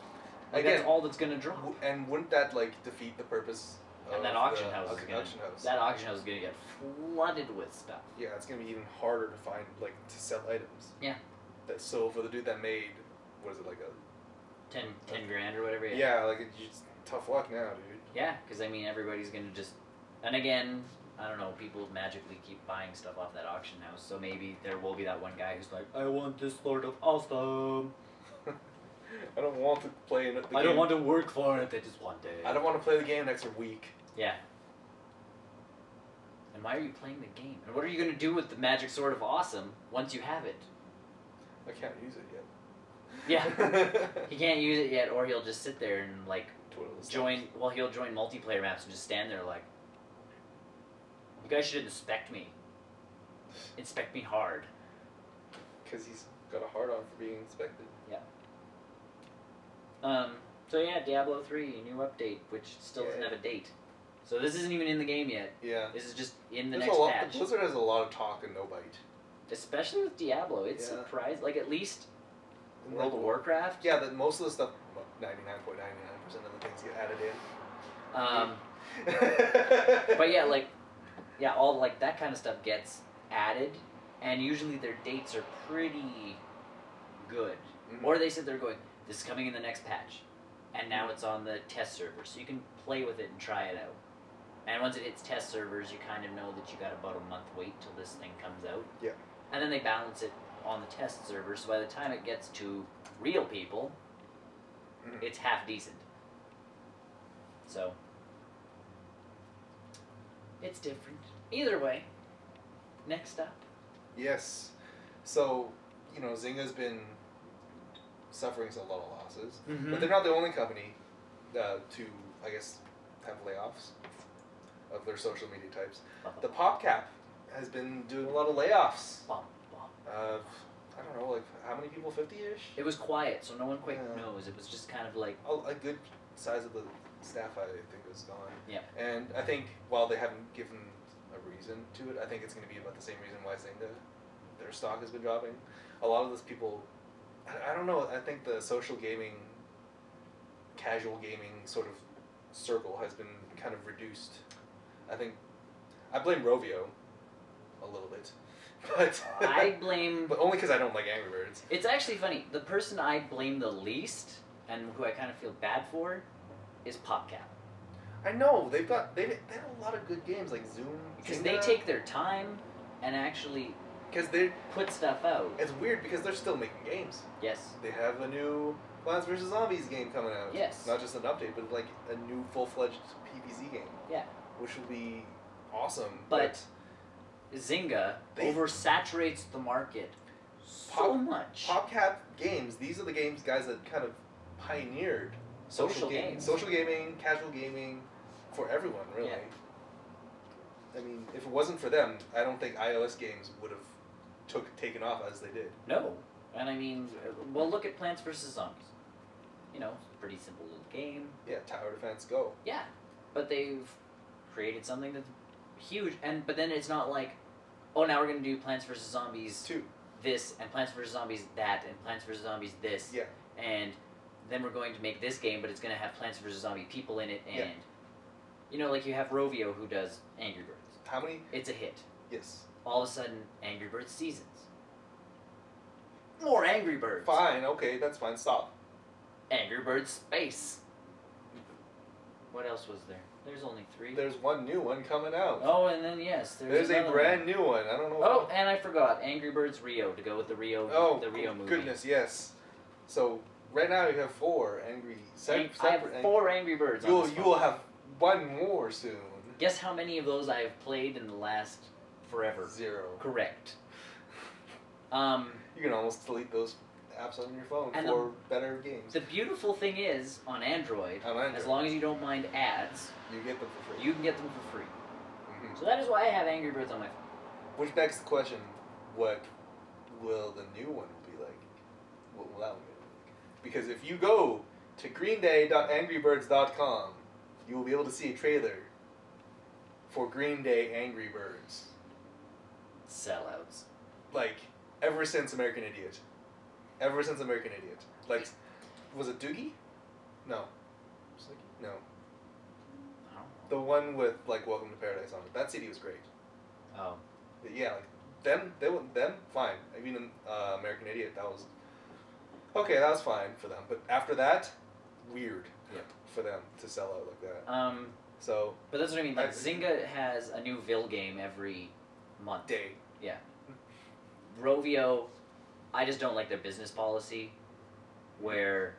S2: again,
S1: that's all that's going to drop.
S2: And wouldn't that defeat the purpose?
S1: And that auction house is going to get flooded with stuff.
S2: Yeah, it's going to be even harder to find to sell items.
S1: Yeah.
S2: So for the dude that made, what is it, a
S1: 10 grand or whatever.
S2: Yeah, tough luck now, dude.
S1: Yeah, because I mean, everybody's gonna just, and again, I don't know, people magically keep buying stuff off that auction house, so maybe there will be that one guy who's like, I want this sort of awesome.
S2: I don't want to play in it.
S1: I don't want to work for it just one day.
S2: I don't want to play the game next week. Yeah.
S1: And why are you playing the game? And what are you going to do with the magic sword of awesome once you have it?
S2: I can't use it yet.
S1: Yeah. He can't use it yet, or he'll just sit there and, like, join... Well, he'll join multiplayer maps and just stand there like, you guys should inspect me. Inspect me hard.
S2: Because he's got a hard-on for being inspected.
S1: Yeah. So yeah, Diablo 3, new update, which still doesn't have a date. So this isn't even in the game yet.
S2: Yeah.
S1: This is just in the next patch.
S2: Blizzard has a lot of talk and no bite.
S1: Especially with Diablo. It's surprised, like at least in World of Warcraft.
S2: Yeah, that most of the stuff, 99.99% of the things get added in.
S1: But yeah, like, yeah, all like that kind of stuff gets added, and usually their dates are pretty good. Mm-hmm. Or they said they're going, this is coming in the next patch, and now it's on the test server, so you can play with it and try it out. And once it hits test servers, you kind of know that you got about a month wait till this thing comes out.
S2: Yeah.
S1: And then they balance it on the test server, so by the time it gets to real people, it's half decent. So, it's different. Either way, next up.
S2: Yes. So, you know, Zynga's been suffering a lot of losses, but they're not the only company to, I guess, have layoffs of their social media types. The PopCap has been doing a lot of layoffs. I don't know, like how many people? 50-ish.
S1: It was quiet, so no one quite knows. It was just kind of like
S2: a good size of the staff, I think, is gone.
S1: Yeah.
S2: And I think while they haven't given a reason to it, I think it's going to be about the same reason why Zynga, their stock has been dropping. A lot of those people, I don't know, I think the social gaming, casual gaming sort of circle has been kind of reduced. I think, I blame Rovio a little bit. But
S1: I blame...
S2: But only because I don't like Angry Birds.
S1: It's actually funny. The person I blame the least, and who I kind of feel bad for, is PopCap.
S2: I know. They have a lot of good games, like Zoom.
S1: Because they take their time and actually
S2: they
S1: put stuff out.
S2: It's weird because they're still making games.
S1: Yes.
S2: They have a new Plants vs. Zombies game coming out.
S1: Yes.
S2: Not just an update, but like a new full-fledged PvZ game.
S1: Yeah.
S2: Which will be awesome.
S1: But Zynga oversaturates the market so much.
S2: PopCap games, these are the guys that kind of pioneered social games. Social gaming, casual gaming, for everyone, really. Yeah. I mean, if it wasn't for them, I don't think iOS games would have taken off as they did.
S1: No. And I mean, well, look at Plants vs. Zombies. You know, pretty simple little game.
S2: Yeah, tower defense, go.
S1: Yeah. But they've created something that's huge, but then it's not like, oh, now we're going to do Plants vs. Zombies
S2: 2.
S1: This, and Plants vs. Zombies that, and Plants vs. Zombies this.
S2: Yeah.
S1: And then we're going to make this game, but it's going to have Plants vs. Zombie people in it, and, you know, like you have Rovio who does Angry Birds.
S2: How many?
S1: It's a hit.
S2: Yes.
S1: All of a sudden, Angry Birds Seasons. More Angry Birds.
S2: Fine, okay, that's fine, stop.
S1: Angry Birds Space. What else was there? There's only 3.
S2: There's one new one coming out.
S1: Oh, and then yes,
S2: there's a brand new one. I don't know.
S1: Oh, and I forgot Angry Birds Rio to go with the Rio.
S2: Oh,
S1: the Rio movie.
S2: Goodness, yes. So right now you have 4
S1: I have 4 Angry Birds.
S2: You will have 1 more soon.
S1: Guess how many of those I have played in the last forever?
S2: 0.
S1: Correct.
S2: You can almost delete those apps on your phone for better games.
S1: The beautiful thing is, on Android, as long as you don't mind ads,
S2: you get them for free.
S1: You can get them for free. Mm-hmm. So that is why I have Angry Birds on my phone.
S2: Which begs the question, what will the new one be like? What will that one be like? Because if you go to greenday.angrybirds.com, you will be able to see a trailer for Green Day Angry Birds.
S1: Sellouts.
S2: Like, ever since American Idiot. Ever since American Idiot. Like, was it Doogie? No. No. The one with, like, Welcome to Paradise on it. That CD was great.
S1: Oh.
S2: But yeah, like, them, fine. I mean, American Idiot, that was... Okay, that was fine for them. But after that, weird. for them to sell out like that. So.
S1: But that's what I mean. Like Zynga has a new Vil game every month.
S2: Day.
S1: Yeah. Rovio, I just don't like their business policy, where,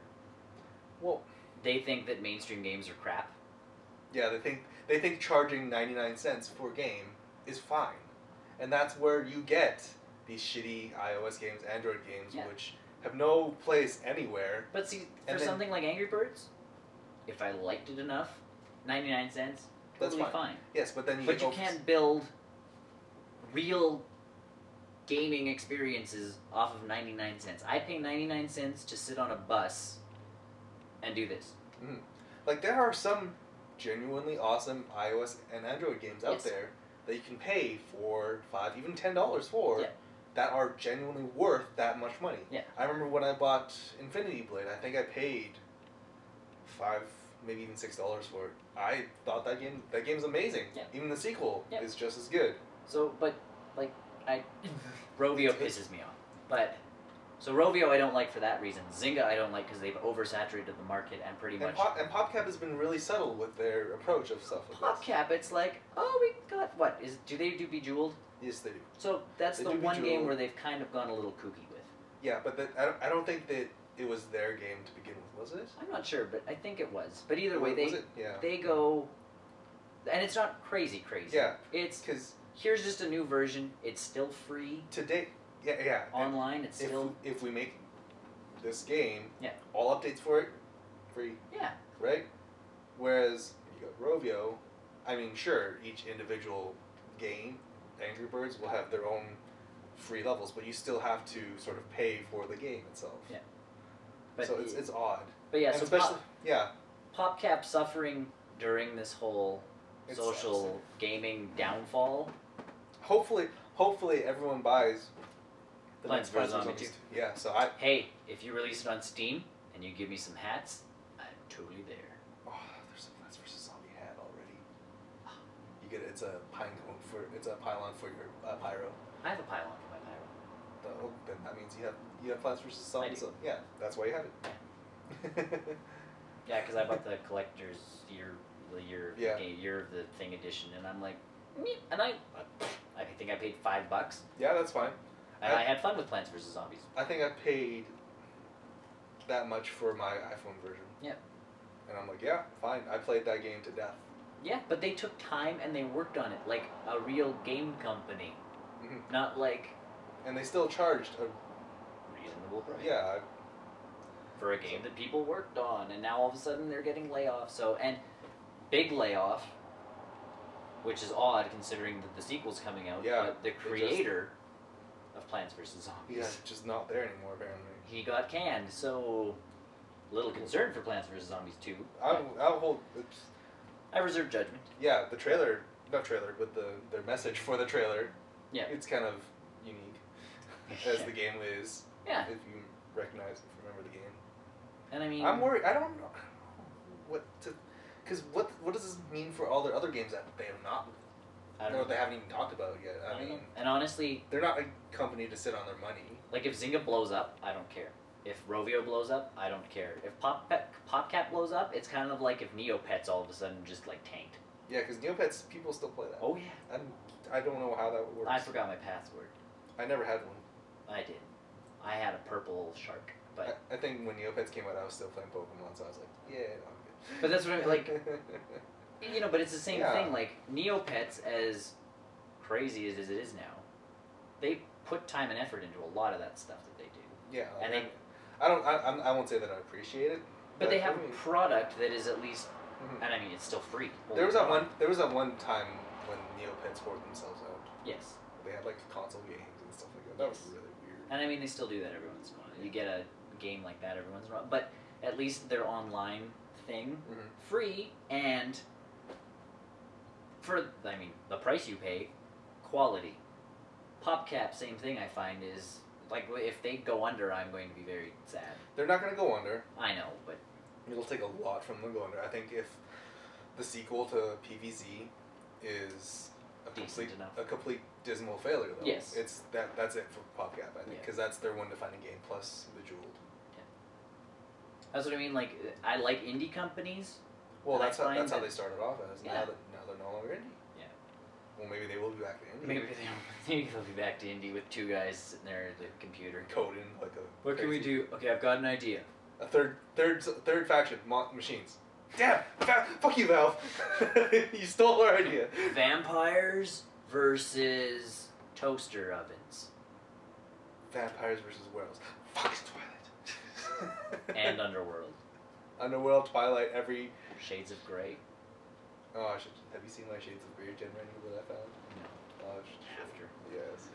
S1: they think that mainstream games are crap.
S2: Yeah, they think charging 99 cents for a game is fine, and that's where you get these shitty iOS games, Android games, which have no place anywhere.
S1: But see, for something like Angry Birds, if I liked it enough, 99 cents, totally fine.
S2: Yes, but then
S1: you can't build real gaming experiences off of 99 cents. I pay 99 cents to sit on a bus and do this.
S2: Mm-hmm. Like, there are some genuinely awesome iOS and Android games out there that you can pay $4, $5, even $10 for that are genuinely worth that much money.
S1: Yeah.
S2: I remember when I bought Infinity Blade, I think I paid $5, maybe even $6 for it. I thought that game's amazing. Yeah. Even the sequel is just as good.
S1: So, but, like, Rovio pisses me off. But, so Rovio I don't like for that reason. Zynga I don't like because they've oversaturated the market and pretty much...
S2: And PopCap has been really subtle with their approach of stuff like
S1: PopCap, it's like, we got, do they do Bejeweled?
S2: Yes, they do.
S1: So that's the one game where they've kind of gone a little kooky with.
S2: Yeah, but I don't think that it was their game to begin with, was it?
S1: I'm not sure, but I think it was. But either way, they go... And it's not crazy.
S2: Yeah.
S1: It's... Because... Here's just a new version. It's still free.
S2: Today, yeah.
S1: Online, it's still...
S2: If we make this game, all updates for it, free.
S1: Yeah.
S2: Right? Whereas, you got Rovio, I mean, sure, each individual game, Angry Birds, will have their own free levels, but you still have to sort of pay for the game itself.
S1: Yeah. But
S2: so it's odd.
S1: But yeah,
S2: and
S1: so
S2: especially,
S1: PopCap suffering during this whole social gaming downfall.
S2: Hopefully everyone buys the
S1: Plants vs. Zombies 2.
S2: Yeah, so
S1: Hey, if you release it on Steam and you give me some hats, I'm totally there.
S2: Oh, there's a Plants vs. Zombie hat already. You get it's a pylon for your pyro.
S1: I have a pylon for my pyro.
S2: Oh, then that means you have Plants vs. Zombies. So, yeah, that's why you have it.
S1: Yeah, because I bought the collector's year of the thing edition, and I'm like, and I think I paid $5.
S2: Yeah, that's fine.
S1: And I had fun with Plants vs. Zombies.
S2: I think I paid that much for my iPhone version.
S1: Yeah.
S2: And I'm like, yeah, fine. I played that game to death.
S1: Yeah, but they took time and they worked on it like a real game company. Mm-hmm. Not like...
S2: And they still charged a...
S1: reasonable price.
S2: Yeah.
S1: For a game that people worked on, and now all of a sudden they're getting layoffs. So, and big layoff, which is odd considering that the sequel's coming out.
S2: Yeah.
S1: But the creator of Plants vs. Zombies.
S2: Yeah, just not there anymore apparently.
S1: He got canned, so little concern for Plants vs. Zombies 2. I reserve judgment.
S2: Yeah, the trailer, not trailer, but their message for the trailer. Yeah. It's kind of unique, as the game is.
S1: Yeah.
S2: If you remember the game.
S1: And I mean,
S2: I'm worried. I don't know because what does this mean for all their other games that they have not? They haven't even talked about yet. I mean,
S1: and honestly,
S2: they're not a company to sit on their money.
S1: Like if Zynga blows up, I don't care. If Rovio blows up, I don't care. If PopCap blows up, it's kind of like if Neopets all of a sudden just like tanked.
S2: Yeah, because Neopets, people still play that.
S1: Oh yeah.
S2: I don't know how that works.
S1: I forgot my password.
S2: I never had one.
S1: I did. I had a purple shark, but
S2: I think when Neopets came out, I was still playing Pokemon, so I was like, yeah, I'm good.
S1: But that's what I mean, like, but it's the same thing. Like Neopets, as crazy as it is now, they put time and effort into a lot of that stuff that they do.
S2: Yeah,
S1: and
S2: I won't say that I appreciate it,
S1: but they have a product that is at least, and I mean it's still free.
S2: There was that one time when Neopets hoarded themselves out.
S1: Yes.
S2: They had like console games and stuff like that. That was really weird.
S1: And I mean they still do that every once in a while. You get a game like that every once in a while, but at least their online thing free, and for the price you pay, quality. PopCap, same thing. I find is like if they go under, I'm going to be very sad.
S2: They're not going to go under.
S1: I know, but
S2: it'll take a lot from them to go under. I think if the sequel to PVZ is a complete dismal failure, though,
S1: yes,
S2: that's it for PopCap. I think because that's their one defining game plus Bejeweled.
S1: That's what I mean. Like, I like indie companies.
S2: Well, that's how they started off as. Yeah. Now they're no longer indie.
S1: Yeah.
S2: Well, maybe they will be back to indie.
S1: Maybe they'll be back to indie with two guys sitting there at the computer
S2: coding like a.
S1: What can we do? Okay, I've got an idea.
S2: A third faction, machines. Damn! Fuck you, Valve. You stole our idea.
S1: Vampires versus toaster ovens.
S2: Vampires versus werewolves. Fuck Twilight.
S1: And Underworld.
S2: Underworld, Twilight, every...
S1: Shades of Grey.
S2: Oh, have you seen my Shades of Grey Gen Ready that I found?
S1: No.
S2: Oh, after. Yes.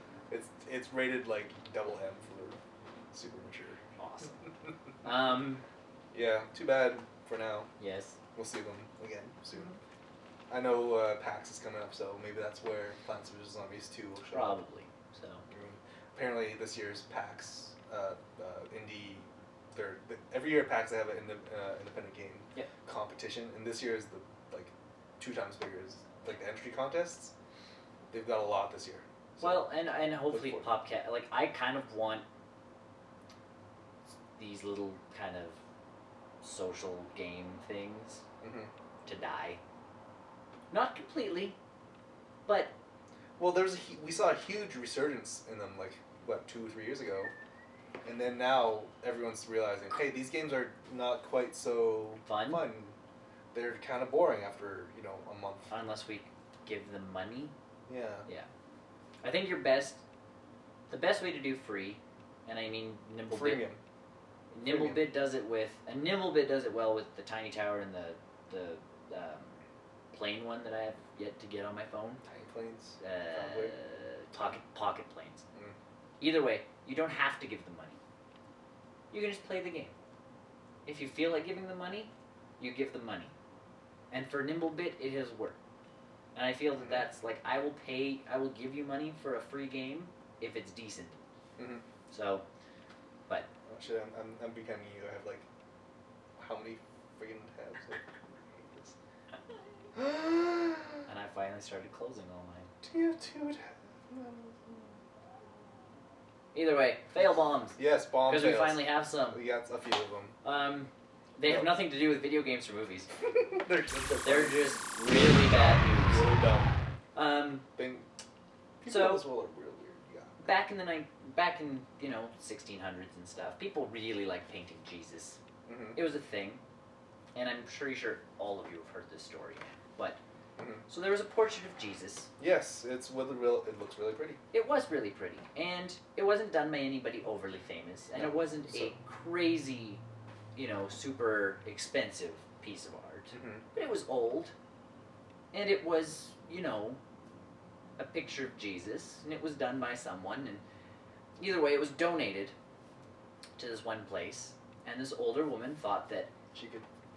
S2: It's rated like double M for super mature.
S1: Awesome.
S2: Yeah, too bad for now.
S1: Yes.
S2: We'll see them again soon. I know PAX is coming up, so maybe that's where Plants vs. Zombies 2 will show up.
S1: Probably. So.
S2: Apparently this year's PAX indie third. Every year at PAX they have an independent game competition, and this year is the 2 times bigger. Is like the entry contests. They've got a lot this year. So
S1: well, and hopefully PopCap. Like, I kind of want these little kind of social game things to die. Not completely, but...
S2: Well, we saw a huge resurgence in them, 2 or 3 years ago. And then now everyone's realizing, hey, these games are not quite so fun. They're kind of boring after, a month.
S1: Unless we give them money.
S2: Yeah.
S1: Yeah. I think the best way to do free, and I mean Nimblebit.
S2: Freemium.
S1: Nimblebit does it well with the Tiny Tower and the plane one that I have yet to get on my phone.
S2: Tiny planes?
S1: Pocket planes. Mm. Either way, you don't have to give them money. You can just play the game. If you feel like giving them money, you give them money. And for Nimblebit, it has worked. And I feel that that's I will give you money for a free game if it's decent.
S2: Mm-hmm.
S1: So, but...
S2: Oh shit, I'm becoming you. I have how many friggin' tabs?
S1: And I finally started closing all mine.
S2: Do you have 2 tabs?
S1: Either way, fail bombs.
S2: Yes, bombs.
S1: Because we finally have some.
S2: We got a few of them.
S1: They have nothing to do with video games or movies.
S2: They're just
S1: really bad news.
S2: Really dumb. People
S1: so,
S2: in this world are real weird. Yeah.
S1: Back in 1600s and stuff, people really liked painting Jesus. Mm-hmm. It was a thing, and I'm pretty sure all of you have heard this story. But so there was a portrait of Jesus.
S2: Yes, it looks really pretty.
S1: It was really pretty, and it wasn't done by anybody overly famous, and it wasn't a crazy, super expensive piece of art. But it was old, and it was, a picture of Jesus, and it was done by someone, and either way, it was donated to this one place, and this older woman thought that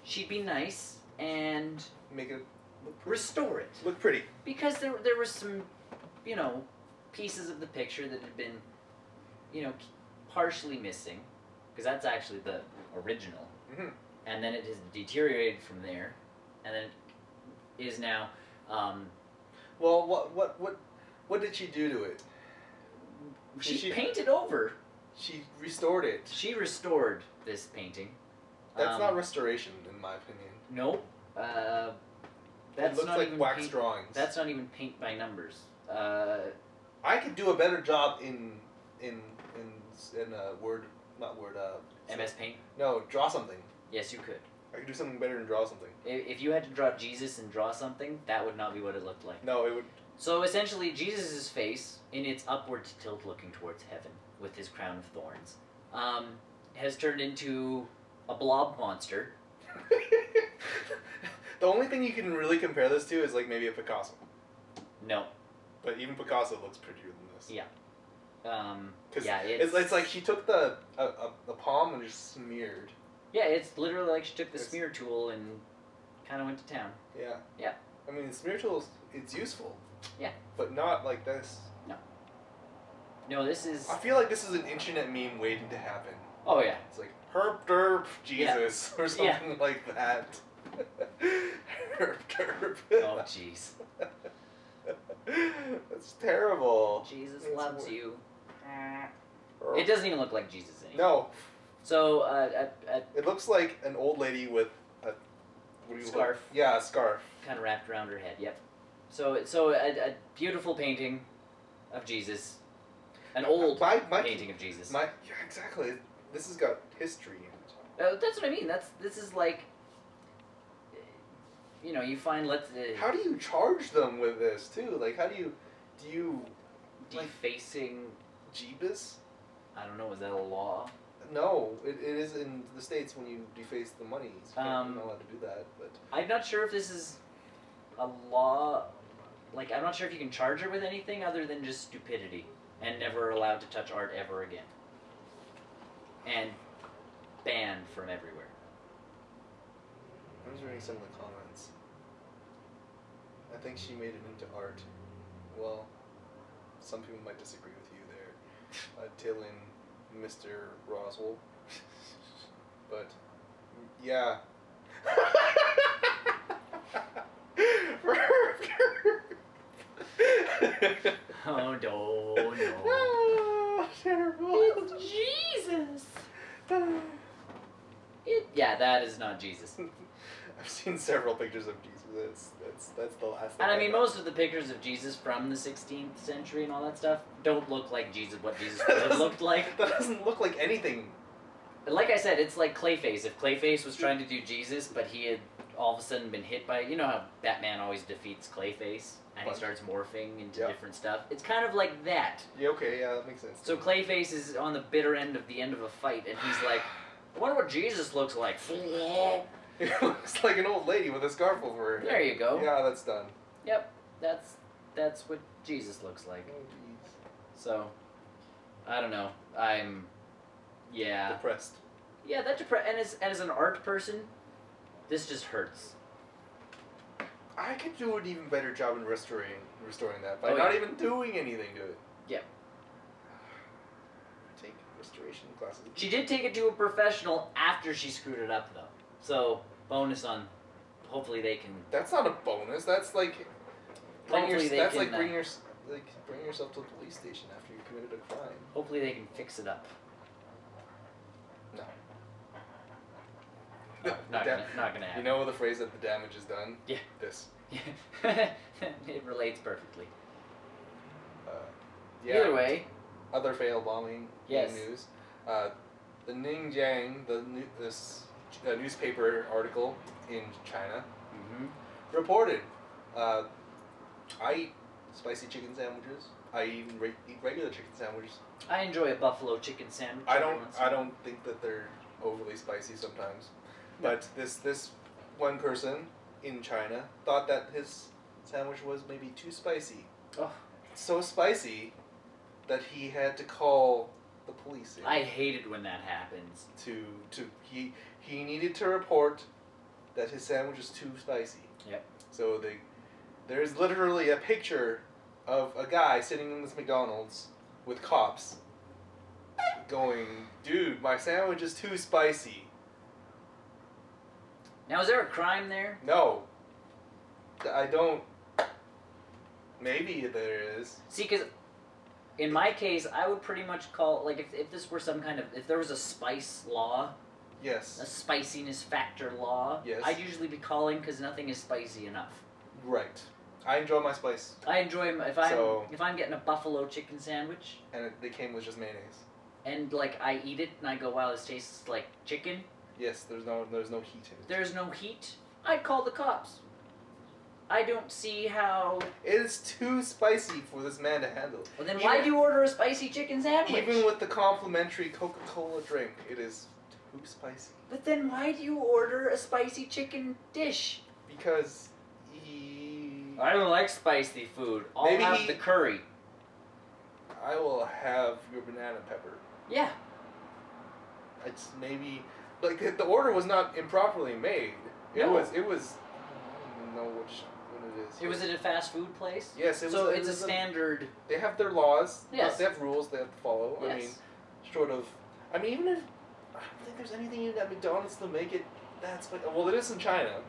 S1: she'd be nice and
S2: make it
S1: restore it.
S2: Look pretty.
S1: Because there were some, pieces of the picture that had been, partially missing, because that's actually the original. Mm-hmm. And then it has deteriorated from there, and then it is now.
S2: Well, what did she do to it?
S1: She painted over.
S2: She restored it.
S1: She restored this painting.
S2: That's not restoration, in my opinion.
S1: Nope.
S2: It looks like wax drawings.
S1: That's not even paint by numbers.
S2: I could do a better job in Word, not Word.
S1: MS Paint.
S2: No, draw something.
S1: Yes, you could.
S2: I could do something better than draw something.
S1: If you had to draw Jesus and draw something, that would not be what it looked like.
S2: No, it would.
S1: So essentially, Jesus' face, in its upward tilt looking towards heaven, with his crown of thorns, has turned into a blob monster.
S2: The only thing you can really compare this to is maybe a Picasso.
S1: No.
S2: But even Picasso looks prettier than this.
S1: Yeah.
S2: It's like she took the palm and just smeared.
S1: Yeah, it's literally like she took the smear tool and kind of went to town.
S2: Yeah.
S1: Yeah.
S2: I mean, the smear tool, it's useful.
S1: Yeah.
S2: But not like this.
S1: No. No, this is...
S2: I feel like this is an internet meme waiting to happen.
S1: Oh, yeah.
S2: It's like, herp derp Jesus, or something like that. Herp derp.
S1: Oh, jeez.
S2: That's terrible.
S1: Jesus loves you. It doesn't even look like Jesus anymore.
S2: No.
S1: So,
S2: it looks like an old lady with a
S1: scarf.
S2: Yeah, a scarf.
S1: Kind of wrapped around her head. Yep. So a beautiful painting of Jesus. An old painting of Jesus.
S2: Yeah, exactly. This has got history in
S1: it. That's what I mean. This is like, you find
S2: how do you charge them with this too? Like, how do you
S1: defacing
S2: Jeebus?
S1: I don't know. Is that a law?
S2: No, it is in the States when you deface the money. You're not allowed to do that. But
S1: I'm not sure if this is a law. Like, I'm not sure if you can charge her with anything other than just stupidity and never allowed to touch art ever again. And banned from everywhere.
S2: I was reading some of the comments. I think she made it into art. Well, some people might disagree with you there, Till and Mr. Roswell. But, yeah.
S1: Oh, no.
S2: Oh, terrible.
S1: It's Jesus. Yeah, that is not Jesus.
S2: I've seen several pictures of Jesus. That's the last thing.
S1: And I mean, most of the pictures of Jesus from the 16th century and all that stuff don't look like what Jesus would have looked like.
S2: That doesn't look like anything.
S1: Like I said, it's like Clayface. If Clayface was trying to do Jesus, but he had all of a sudden been hit by... You know how Batman always defeats Clayface? And he starts morphing into different stuff? It's kind of like that.
S2: Yeah, okay, yeah, that makes sense.
S1: So Clayface is on the bitter end of the end of a fight, and he's like, I wonder what Jesus looks like.
S2: It looks like an old lady with a scarf over her head.
S1: There you go.
S2: Yeah, that's done.
S1: Yep, that's what Jesus looks like.
S2: Oh, jeez.
S1: So, I don't know.
S2: Depressed.
S1: Yeah, that and as an art person, this just hurts.
S2: I could do an even better job in restoring that by not even doing anything to it.
S1: Yep.
S2: Take restoration classes.
S1: She did take it to a professional after she screwed it up, though. So, bonus on. Hopefully they can.
S2: That's not a bonus. That's like. Bring yourself to the police station after you committed a crime.
S1: Hopefully they can fix it up.
S2: No.
S1: Not gonna happen.
S2: You know the phrase that the damage is done?
S1: Yeah.
S2: This.
S1: Yeah. It relates perfectly.
S2: Yeah.
S1: Either way.
S2: Other fail bombing
S1: yes.
S2: news. The Ningjiang, this newspaper article in China, reported, I eat spicy chicken sandwiches. I even eat regular chicken sandwiches.
S1: I enjoy a buffalo chicken sandwich.
S2: I don't think that they're overly spicy sometimes. No. But this one person in China thought that his sandwich was maybe too spicy.
S1: Oh.
S2: So spicy that he had to call the police in.
S1: I hate it when that happens.
S2: He needed to report that his sandwich is too spicy.
S1: Yep.
S2: So there's literally a picture of a guy sitting in this McDonald's with cops going, dude, my sandwich is too spicy.
S1: Now, is there a crime there?
S2: No. I don't... Maybe there is.
S1: See, because in my case, I would pretty much call, like, if this were some kind of... If there was a spice law...
S2: Yes.
S1: A spiciness factor law...
S2: Yes.
S1: I'd usually be calling because nothing is spicy enough.
S2: Right. I enjoy my spice.
S1: I enjoy... If I'm getting a buffalo chicken sandwich...
S2: And they came with just mayonnaise.
S1: And, like, I eat it and I go, wow, this tastes like chicken...
S2: Yes, there's no heat in it.
S1: There's no heat? I'd call the cops. I don't see how...
S2: It is too spicy for this man to handle.
S1: Well, then why do you order a spicy chicken sandwich?
S2: Even with the complimentary Coca-Cola drink, it is too spicy.
S1: But then why do you order a spicy chicken dish?
S2: Because
S1: I don't like spicy food. I'll have the curry.
S2: I will have your banana pepper.
S1: Yeah.
S2: It's maybe... Like, the order was not improperly made. It was... I don't even know which one it is.
S1: It was at a fast food place?
S2: Yes, it was.
S1: So it's a standard...
S2: They have their laws.
S1: Yes.
S2: They have rules they have to follow.
S1: Yes.
S2: I mean, short of... I mean, even if... I don't think there's anything in that McDonald's to make it that spicy. Well, it is in China.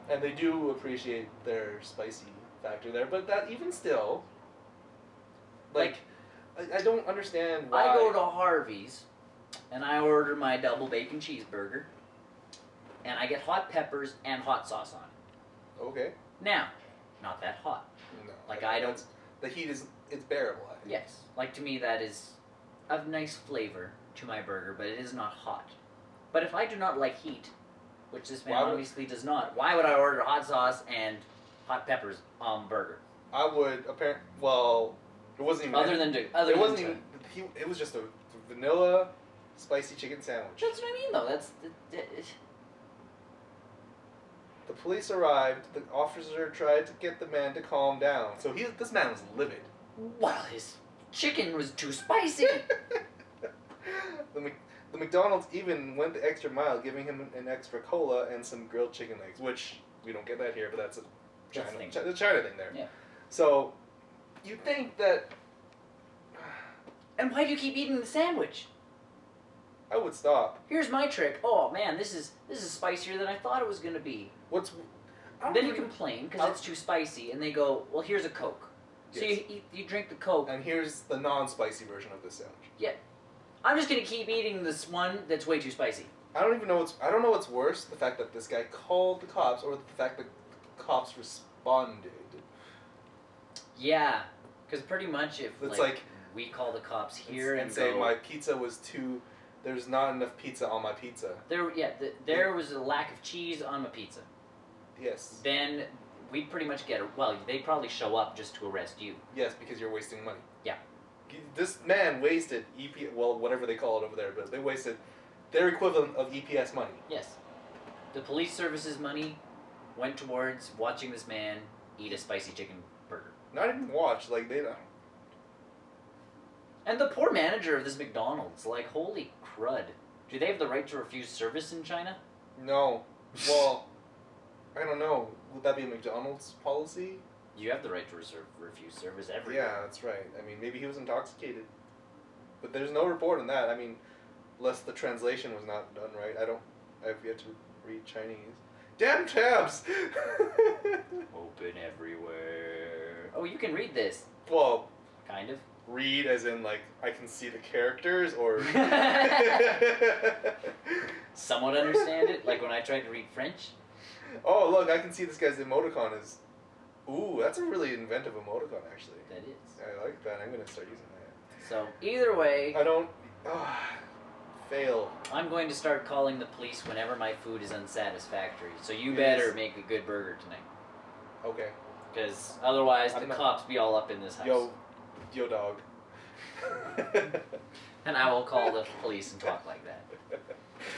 S2: And they do appreciate their spicy factor there. But that, even still... Like I don't understand why...
S1: I go to Harvey's... and I order my double bacon cheeseburger, and I get hot peppers and hot sauce on it.
S2: Okay.
S1: Now, not that hot.
S2: No.
S1: Like I don't.
S2: The heat it's bearable. I think.
S1: Yes. Like to me, that is of nice flavor to my burger, but it is not hot. But if I do not like heat, which this man obviously does not, why would I order hot sauce and hot peppers on burger?
S2: I would apparently. Well, it wasn't even. It was just a vanilla spicy chicken sandwich.
S1: That's what I mean, though.
S2: The police arrived. The officer tried to get the man to calm down. So this man was livid.
S1: Well, his chicken was too spicy.
S2: The McDonald's even went the extra mile, giving him an extra cola and some grilled chicken legs, which we don't get that here, but that's a China thing there.
S1: Yeah.
S2: So, you think that...
S1: And why do you keep eating the sandwich?
S2: I would stop.
S1: Here's my trick. Oh man, this is spicier than I thought it was gonna be. Then you complain because it's too spicy, and they go, "Well, here's a Coke." So yes. you drink the Coke.
S2: And here's the non-spicy version of this sandwich.
S1: Yeah, I'm just gonna keep eating this one that's way too spicy.
S2: I don't know what's worse: the fact that this guy called the cops, or the fact that the cops responded.
S1: Yeah, because pretty much if
S2: it's
S1: we call the cops here and
S2: say my pizza was too. There's not enough pizza on my pizza.
S1: There was a lack of cheese on my pizza.
S2: Yes.
S1: Then we'd pretty much get they'd probably show up just to arrest you.
S2: Yes, because you're wasting money.
S1: Yeah.
S2: This man wasted whatever they call it over there, but they wasted their equivalent of EPS money.
S1: Yes. The police services money went towards watching this man eat a spicy chicken burger.
S2: Not even watch, they don't.
S1: And the poor manager of this McDonald's, holy crud. Do they have the right to refuse service in China?
S2: No. Well, I don't know. Would that be a McDonald's policy?
S1: You have the right to refuse service everywhere.
S2: Yeah, that's right. I mean, maybe he was intoxicated. But there's no report on that. I mean, unless the translation was not done right. I've yet to read Chinese. Damn tabs!
S1: Open everywhere. Oh, you can read this.
S2: Well...
S1: Kind of.
S2: Read as in, I can see the characters, or...
S1: Somewhat understand it? Like when I tried to read French?
S2: Oh, look, I can see this guy's emoticon is... Ooh, that's a really inventive emoticon, actually.
S1: That is.
S2: I like that. I'm going to start using that.
S1: So, either way...
S2: I don't... fail.
S1: I'm going to start calling the police whenever my food is unsatisfactory. So you better make a good burger tonight.
S2: Okay.
S1: Because otherwise the cops be all up in this house.
S2: Yo dog.
S1: And I will call the police and talk like that.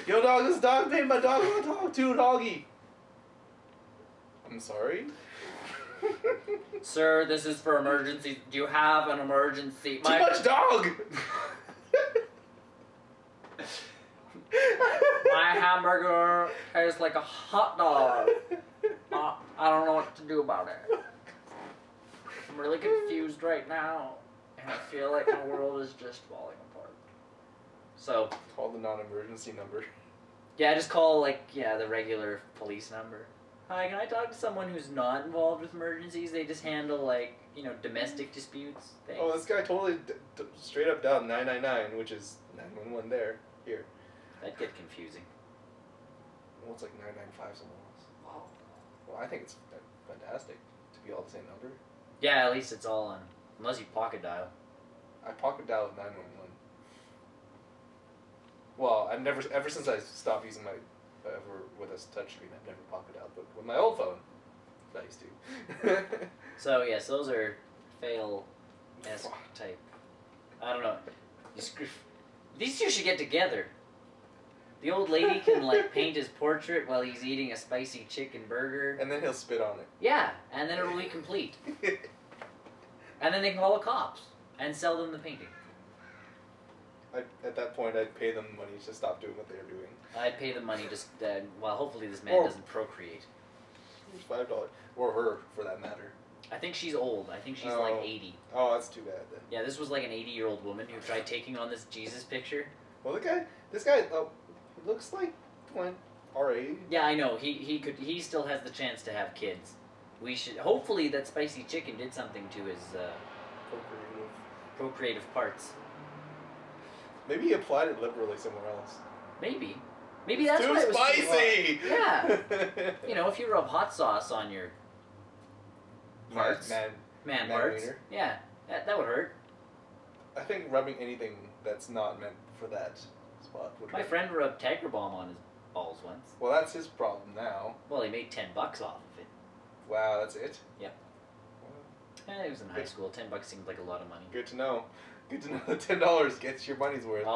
S2: Yo dog, this dog made my dog want to talk to, doggy. I'm sorry?
S1: Sir, this is for emergency. Do you have an emergency?
S2: Too much dog!
S1: My hamburger tastes like a hot dog. I don't know what to do about it. I'm really confused right now, and I feel like my world is just falling apart. So...
S2: Call the non-emergency number.
S1: Yeah, just call, the regular police number. Hi, can I talk to someone who's not involved with emergencies? They just handle, domestic disputes? Things.
S2: Oh, this guy totally straight up dialed 999, which is 911 here.
S1: That'd get confusing.
S2: Well, it's 995 somewhere else. Wow. Well, I think it's fantastic to be all the same number.
S1: Yeah, at least it's all on. Unless you pocket dial.
S2: I pocket dial 911. Well, ever since I stopped using with a touchscreen, I've never pocket dialed. But with my old phone, I used to.
S1: So, yes, those are fail-esque type. I don't know. These two should get together. The old lady can, paint his portrait while he's eating a spicy chicken burger.
S2: And then he'll spit on it.
S1: Yeah, and then it'll be complete. And then they can call the cops and sell them the painting.
S2: At that point, I'd pay them money to stop doing what they're doing.
S1: I'd pay them money just, hopefully this man doesn't procreate.
S2: $5. Or her, for that matter.
S1: I think she's old. I think she's 80.
S2: Oh, that's too bad then.
S1: Yeah, this was an 80-year-old woman who tried taking on this Jesus picture.
S2: Well, this guy looks like our age.
S1: Yeah, I know. He still has the chance to have kids. We should, hopefully that spicy chicken did something to his procreative parts.
S2: Maybe he applied it liberally somewhere else.
S1: Maybe that's why it was
S2: spicy.
S1: Yeah. You know, if you rub hot sauce on your parts, man parts, wiener. Yeah, that would hurt.
S2: I think rubbing anything that's not meant for that spot would hurt.
S1: My friend rubbed Tiger Balm on his balls once.
S2: Well, that's his problem now.
S1: Well, he made $10 off of it.
S2: Wow, that's it?
S1: Yep. He was in high school. $10 seemed like a lot of money.
S2: Good to know. Good to know that $10 gets your money's worth.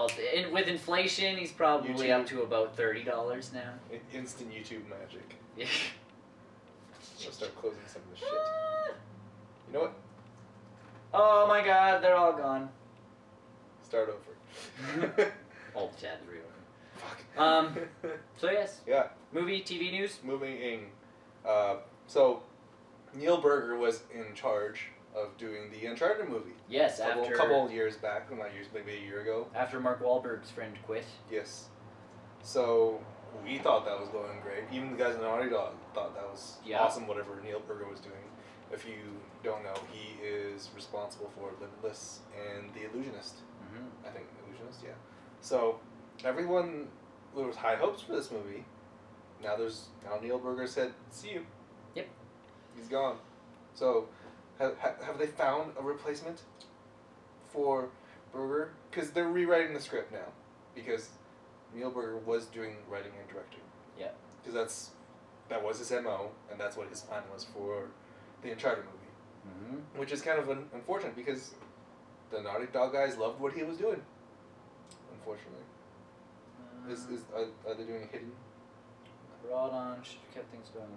S1: With inflation, he's probably up to about $30 now.
S2: Instant YouTube magic.
S1: Yeah.
S2: I'll start closing some of the shit. You know what?
S1: Oh my god, they're all gone.
S2: Start over.
S1: All the tabs reopen.
S2: Fuck.
S1: So yes.
S2: Yeah.
S1: Movie, TV news?
S2: Moving. So, Neil Burger was in charge of doing the Uncharted movie.
S1: Yes,
S2: a couple years back, not years, maybe a year ago.
S1: After Mark Wahlberg's friend quit.
S2: Yes. So, we thought that was going great. Even the guys in Naughty Dog thought that was awesome, whatever Neil Burger was doing. If you don't know, he is responsible for Limitless and The Illusionist. Mm-hmm. I think Illusionist, yeah. So, everyone, there was high hopes for this movie. Now Neil Burger said, see you.
S1: Yep.
S2: He's gone. So, have they found a replacement for Burger? Because they're rewriting the script now. Because Neil Burger was doing writing and directing.
S1: Yeah.
S2: Because that was his MO, and that's what his plan was for the Uncharted movie. Mm-hmm. Which is kind of unfortunate, because the Naughty Dog guys loved what he was doing. Unfortunately. Are they doing a hidden?
S1: Brought on, should have kept things going.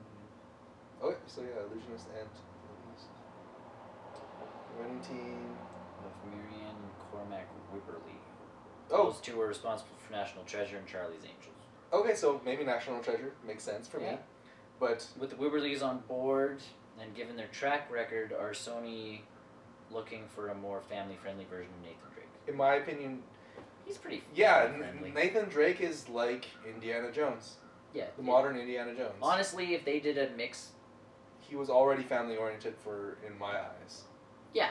S2: Okay, so yeah, Illusionist and running team
S1: of Marianne and Cormac Wibberley.
S2: Oh.
S1: Those two were responsible for National Treasure and Charlie's Angels.
S2: Okay, so maybe National Treasure makes sense for me. But
S1: with the Wibberleys on board, and given their track record, are Sony looking for a more family-friendly version of Nathan Drake?
S2: In my opinion,
S1: he's pretty
S2: family-friendly. Nathan Drake is like Indiana Jones.
S1: Yeah.
S2: The modern Indiana Jones.
S1: Honestly, if they did a mix...
S2: He was already family-oriented in my eyes.
S1: Yeah.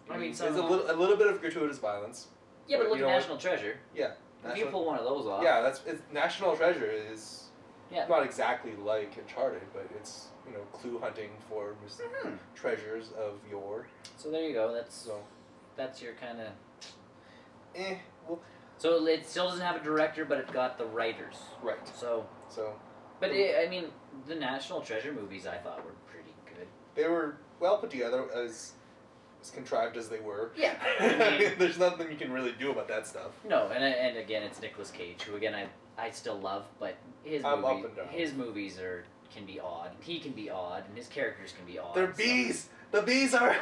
S1: I mean,
S2: there's a little bit of gratuitous violence.
S1: Yeah, but look at National Treasure.
S2: Yeah.
S1: If you pull one of those off...
S2: Yeah, National Treasure is not exactly like Uncharted, but it's, clue hunting for treasures of yore.
S1: So there you go. That's your kind of...
S2: Well...
S1: So it still doesn't have a director, but it got the writers.
S2: Right.
S1: But the National Treasure movies I thought were pretty good.
S2: They were well put together, as contrived as they were.
S1: Yeah.
S2: There's nothing you can really do about that stuff.
S1: No, and again, it's Nicolas Cage, who again I still love, but his movies can be odd. He can be odd, and his characters can be odd.
S2: They're bees. The bees are.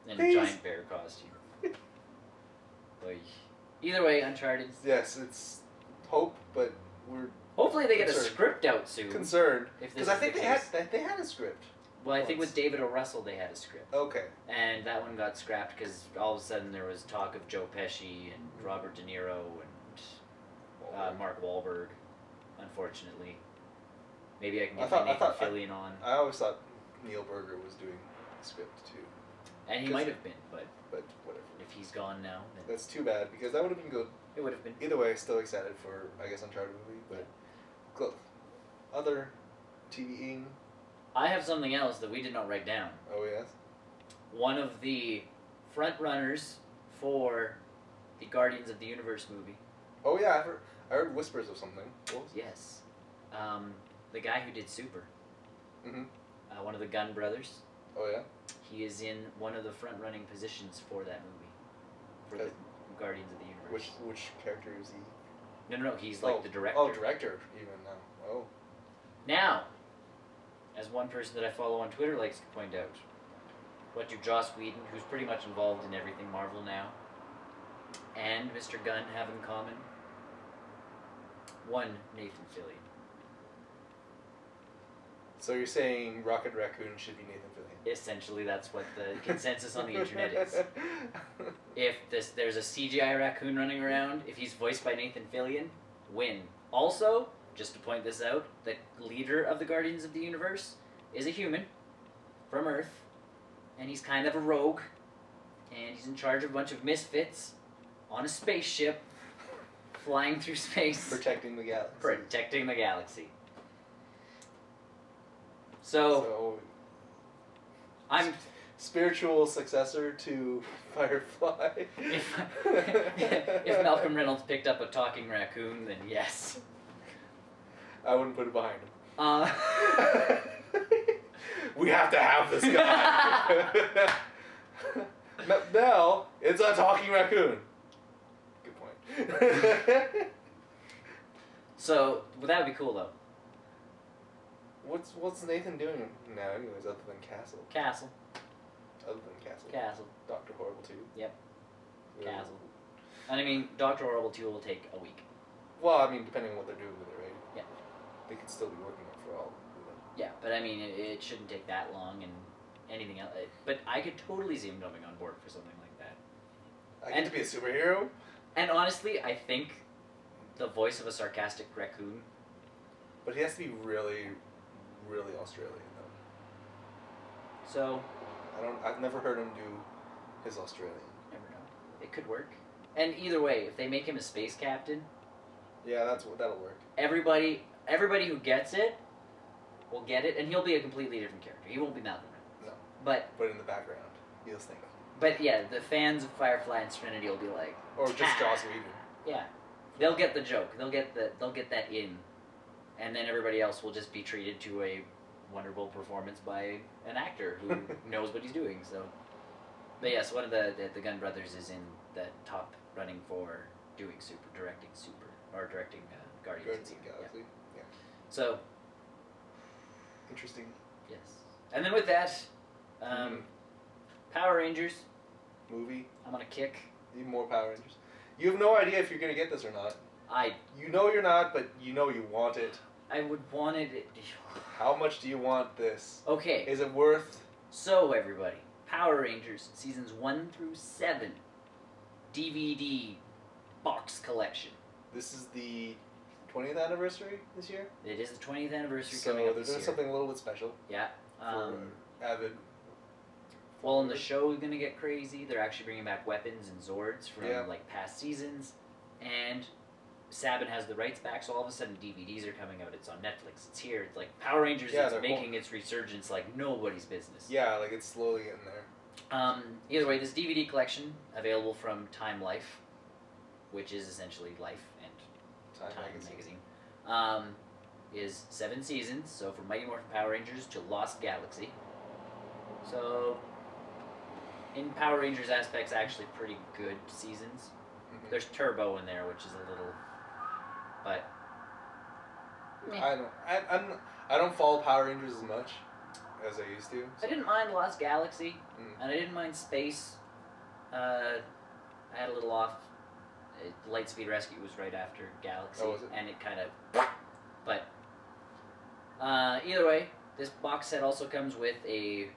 S1: In a giant bear costume. Either way, Uncharted.
S2: Yes, it's hope, but we're.
S1: Hopefully they get a script out soon.
S2: Concerned. Because I think they had a script.
S1: Well, I think with David O. Russell they had a script.
S2: Okay.
S1: And that one got scrapped because all of a sudden there was talk of Joe Pesci and Robert De Niro and Mark Wahlberg, unfortunately. Maybe I can get Nathan Fillion on.
S2: I always thought Neil Burger was doing the script too.
S1: And he might have been, but
S2: whatever.
S1: If he's gone now, then...
S2: That's too bad, because that would have been good.
S1: It would have been.
S2: Either way, still excited for, I guess, Uncharted movie, but... Other TVing...
S1: I have something else that we did not write down.
S2: Oh, yes?
S1: One of the front runners for the Guardians of the Universe movie.
S2: Oh, yeah, I heard whispers of something.
S1: Yes. The guy who did Super.
S2: Mm-hmm.
S1: One of the Gunn brothers.
S2: Oh, yeah?
S1: He is in one of the front-running positions for that movie. For the Guardians of the Universe.
S2: Which character is he?
S1: No, he's like the director.
S2: Oh, director, even now. Oh.
S1: Now, as one person that I follow on Twitter likes to point out, what do Joss Whedon, who's pretty much involved in everything Marvel now, and Mr. Gunn have in common? One Nathan Fillion.
S2: So you're saying Rocket Raccoon should be Nathan Fillion?
S1: Essentially, that's what the consensus on the internet is. If there's a CGI raccoon running around, if he's voiced by Nathan Fillion, win. Also, just to point this out, the leader of the Guardians of the Universe is a human from Earth, and he's kind of a rogue, and he's in charge of a bunch of misfits on a spaceship, flying through space.
S2: Protecting the galaxy.
S1: Protecting the galaxy. So I'm...
S2: Spiritual successor to Firefly.
S1: If Malcolm Reynolds picked up a talking raccoon, then yes.
S2: I wouldn't put it behind him. We have to have this guy. Now, it's a talking raccoon. Good point.
S1: So, well, that would be cool, though.
S2: What's Nathan doing now, anyways, other than Castle?
S1: Castle.
S2: Other than Castle.
S1: Castle.
S2: Dr. Horrible 2.
S1: Yep. Castle. And I mean, Dr. Horrible 2 will take a week.
S2: Well, I mean, depending on what they're doing with it, right?
S1: Yeah.
S2: They could still be working on it for all.
S1: Yeah, but I mean, it shouldn't take that long and anything else. But I could totally see him coming on board for something like that.
S2: I get to be a superhero?
S1: And honestly, I think the voice of a sarcastic raccoon.
S2: But he has to be really, really Australian, though.
S1: So...
S2: I've never heard him do his Australian.
S1: Never know. It could work. And either way, if they make him a space captain...
S2: Yeah, that'll work.
S1: Everybody who gets it will get it, and he'll be a completely different character. He won't be Malcolm Reynolds.
S2: No. But in the background, he'll think.
S1: But yeah, the fans of Firefly and Serenity will be like...
S2: Or just Joss Whedon.
S1: Yeah. They'll get the joke. They'll get that in. And then everybody else will just be treated to a wonderful performance by an actor who knows what he's doing. So, but yes, one of the Gunn brothers is in the top running for directing Guardians of the Galaxy. Yeah. So,
S2: interesting.
S1: Yes, and then with that, Power Rangers
S2: movie.
S1: I'm on a kick.
S2: Even more Power Rangers. You have no idea if you're gonna get this or not. You know you're not, but you know you want it.
S1: I would want it.
S2: How much do you want this?
S1: Okay.
S2: Is it worth?
S1: So everybody, Power Rangers seasons 1 through 7, DVD box collection.
S2: This is the 20th anniversary this year?
S1: It is the 20th anniversary coming up this year.
S2: So they're doing something a little bit special.
S1: Yeah.
S2: For avid.
S1: Well, and the show is going to get crazy. They're actually bringing back weapons and Zords from like past seasons. And Saban has the rights back, so all of a sudden DVDs are coming out. It's on Netflix. It's here. It's like Power Rangers is making its resurgence like nobody's business.
S2: Yeah, like it's slowly getting there.
S1: Either way, this DVD collection, available from Time Life, which is essentially Life and Time Magazine, is 7 seasons. So from Mighty Morphin Power Rangers to Lost Galaxy. So in Power Rangers aspects, actually pretty good seasons. Mm-hmm. There's Turbo in there, which is a little, but
S2: I don't follow Power Rangers as much as I used to.
S1: So. I didn't mind Lost Galaxy, and I didn't mind Space. I had a little off. Lightspeed Rescue was right after Galaxy, and it kind of, but either way, this box set also comes with a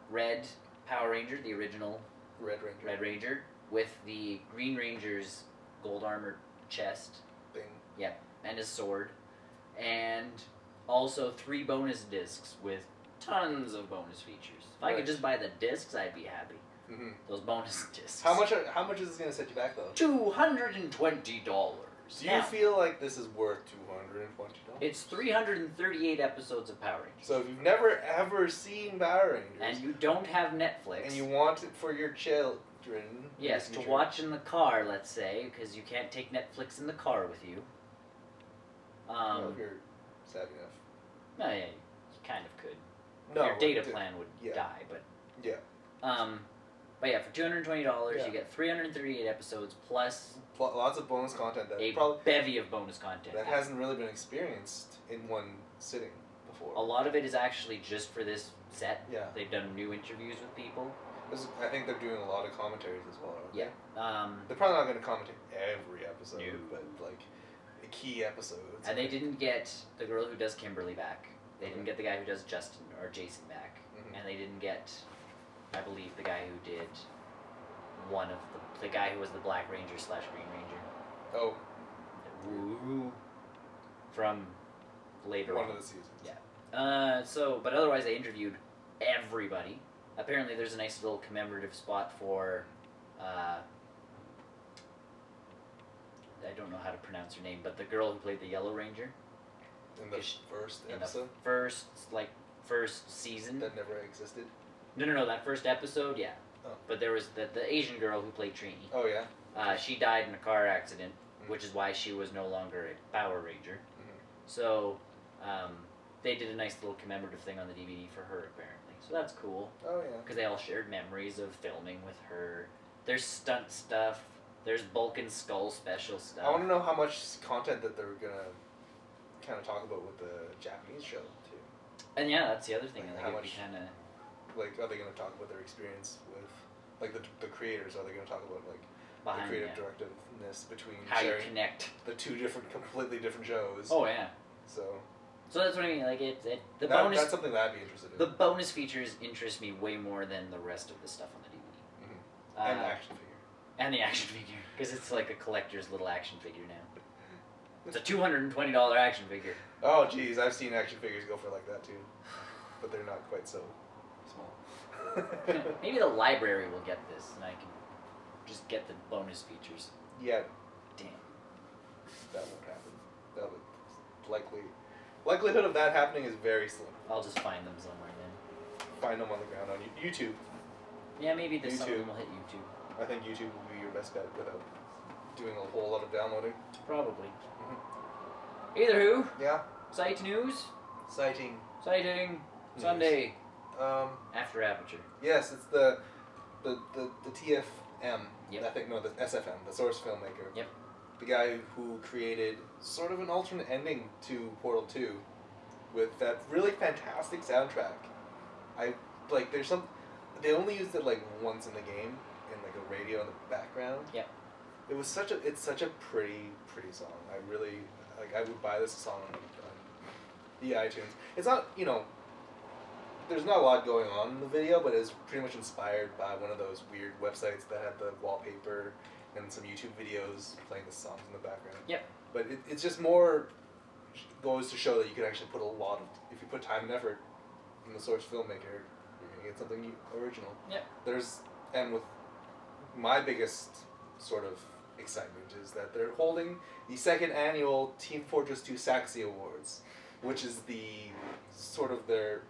S1: red Power Ranger, the original
S2: Red
S1: Ranger, with the Green Ranger's gold armored chest
S2: thing.
S1: Yep, and his sword, and also 3 bonus discs with tons of bonus features. If I could just buy the discs, I'd be happy. Mm-hmm. Those bonus discs.
S2: How much is this going to set you back though?
S1: $220.
S2: Do you feel like this is worth $220?
S1: It's 338 episodes of Power Rangers.
S2: So if you've never ever seen Power Rangers,
S1: and you don't have Netflix,
S2: and you want it for your children,
S1: yes, to watch in the car, let's say, because you can't take Netflix in the car with you.
S2: Well, if you're savvy enough.
S1: No, yeah, you kind of could.
S2: No,
S1: your data plan would die, but but yeah, for $220, you get 338 episodes plus
S2: lots of bonus content.
S1: Bevy of bonus content
S2: that hasn't really been experienced in one sitting before.
S1: A lot of it is actually just for this set.
S2: Yeah,
S1: they've done new interviews with people.
S2: I think they're doing a lot of commentaries as well.
S1: Yeah,
S2: they're probably not going to commentate every episode, but like the key episodes.
S1: And they didn't get the girl who does Kimberly back. They didn't get the guy who does Justin or Jason back, and they didn't get, I believe, the guy who did one of the guy who was the Black Ranger / Green Ranger.
S2: Oh.
S1: From later
S2: one of the seasons.
S1: Yeah. But otherwise they interviewed everybody. Apparently there's a nice little commemorative spot for I don't know how to pronounce her name, but the girl who played the Yellow Ranger.
S2: In the first episode?
S1: In the first season.
S2: That never existed?
S1: No, that first episode, yeah.
S2: Oh.
S1: But there was the Asian girl who played Trini.
S2: Oh, yeah?
S1: She died in a car accident, which is why she was no longer a Power Ranger. So, they did a nice little commemorative thing on the DVD for her, apparently. So that's cool.
S2: Oh, yeah.
S1: Because they all shared memories of filming with her. There's stunt stuff. There's Bulk and Skull special stuff.
S2: I want to know how much content that they're going to kind of talk about with the Japanese show, too.
S1: And yeah, that's the other thing.
S2: Like
S1: how
S2: much,
S1: kind of...
S2: Like, are they going to talk about their experience with... Like, the creators, are they going to talk about, like...
S1: Behind,
S2: the creative directiveness between
S1: how you connect
S2: the two completely different shows.
S1: Oh yeah.
S2: So
S1: that's what I mean. Like bonus.
S2: That's something that I'd be interested in.
S1: The bonus features interest me way more than the rest of the stuff on the DVD.
S2: And the action figure.
S1: And the action figure, because it's like a collector's little action figure now. It's a $220 action figure.
S2: Oh geez, I've seen action figures go for like that too, but they're not quite so small.
S1: Maybe the library will get this, and I can just get the bonus features.
S2: Yeah.
S1: Damn.
S2: That won't happen. That would likelihood of that happening is very slim.
S1: I'll just find them somewhere then.
S2: Find them on the ground on YouTube.
S1: Yeah, maybe some of them will hit YouTube.
S2: I think YouTube will be your best bet without doing a whole lot of downloading.
S1: Probably. Either who?
S2: Yeah.
S1: Site news.
S2: Sighting.
S1: News. Sunday. After Aperture.
S2: Yes, it's the TFM.
S1: Yep.
S2: I think the SFM, the Source Filmmaker.
S1: Yep.
S2: The guy who created sort of an alternate ending to Portal 2 with that really fantastic soundtrack. There's some... They only used it like once in the game in like a radio in the background.
S1: Yep.
S2: It's such a pretty song. I really I would buy this song on the iTunes. It's not, there's not a lot going on in the video, but it's pretty much inspired by one of those weird websites that had the wallpaper and some YouTube videos playing the songs in the background.
S1: Yep.
S2: But it's just more goes to show that you can actually put a lot of, if you put time and effort in the Source Filmmaker, you're going to get something original.
S1: Yep.
S2: And with my biggest sort of excitement is that they're holding the second annual Team Fortress 2 Saxy Awards, which is the sort of their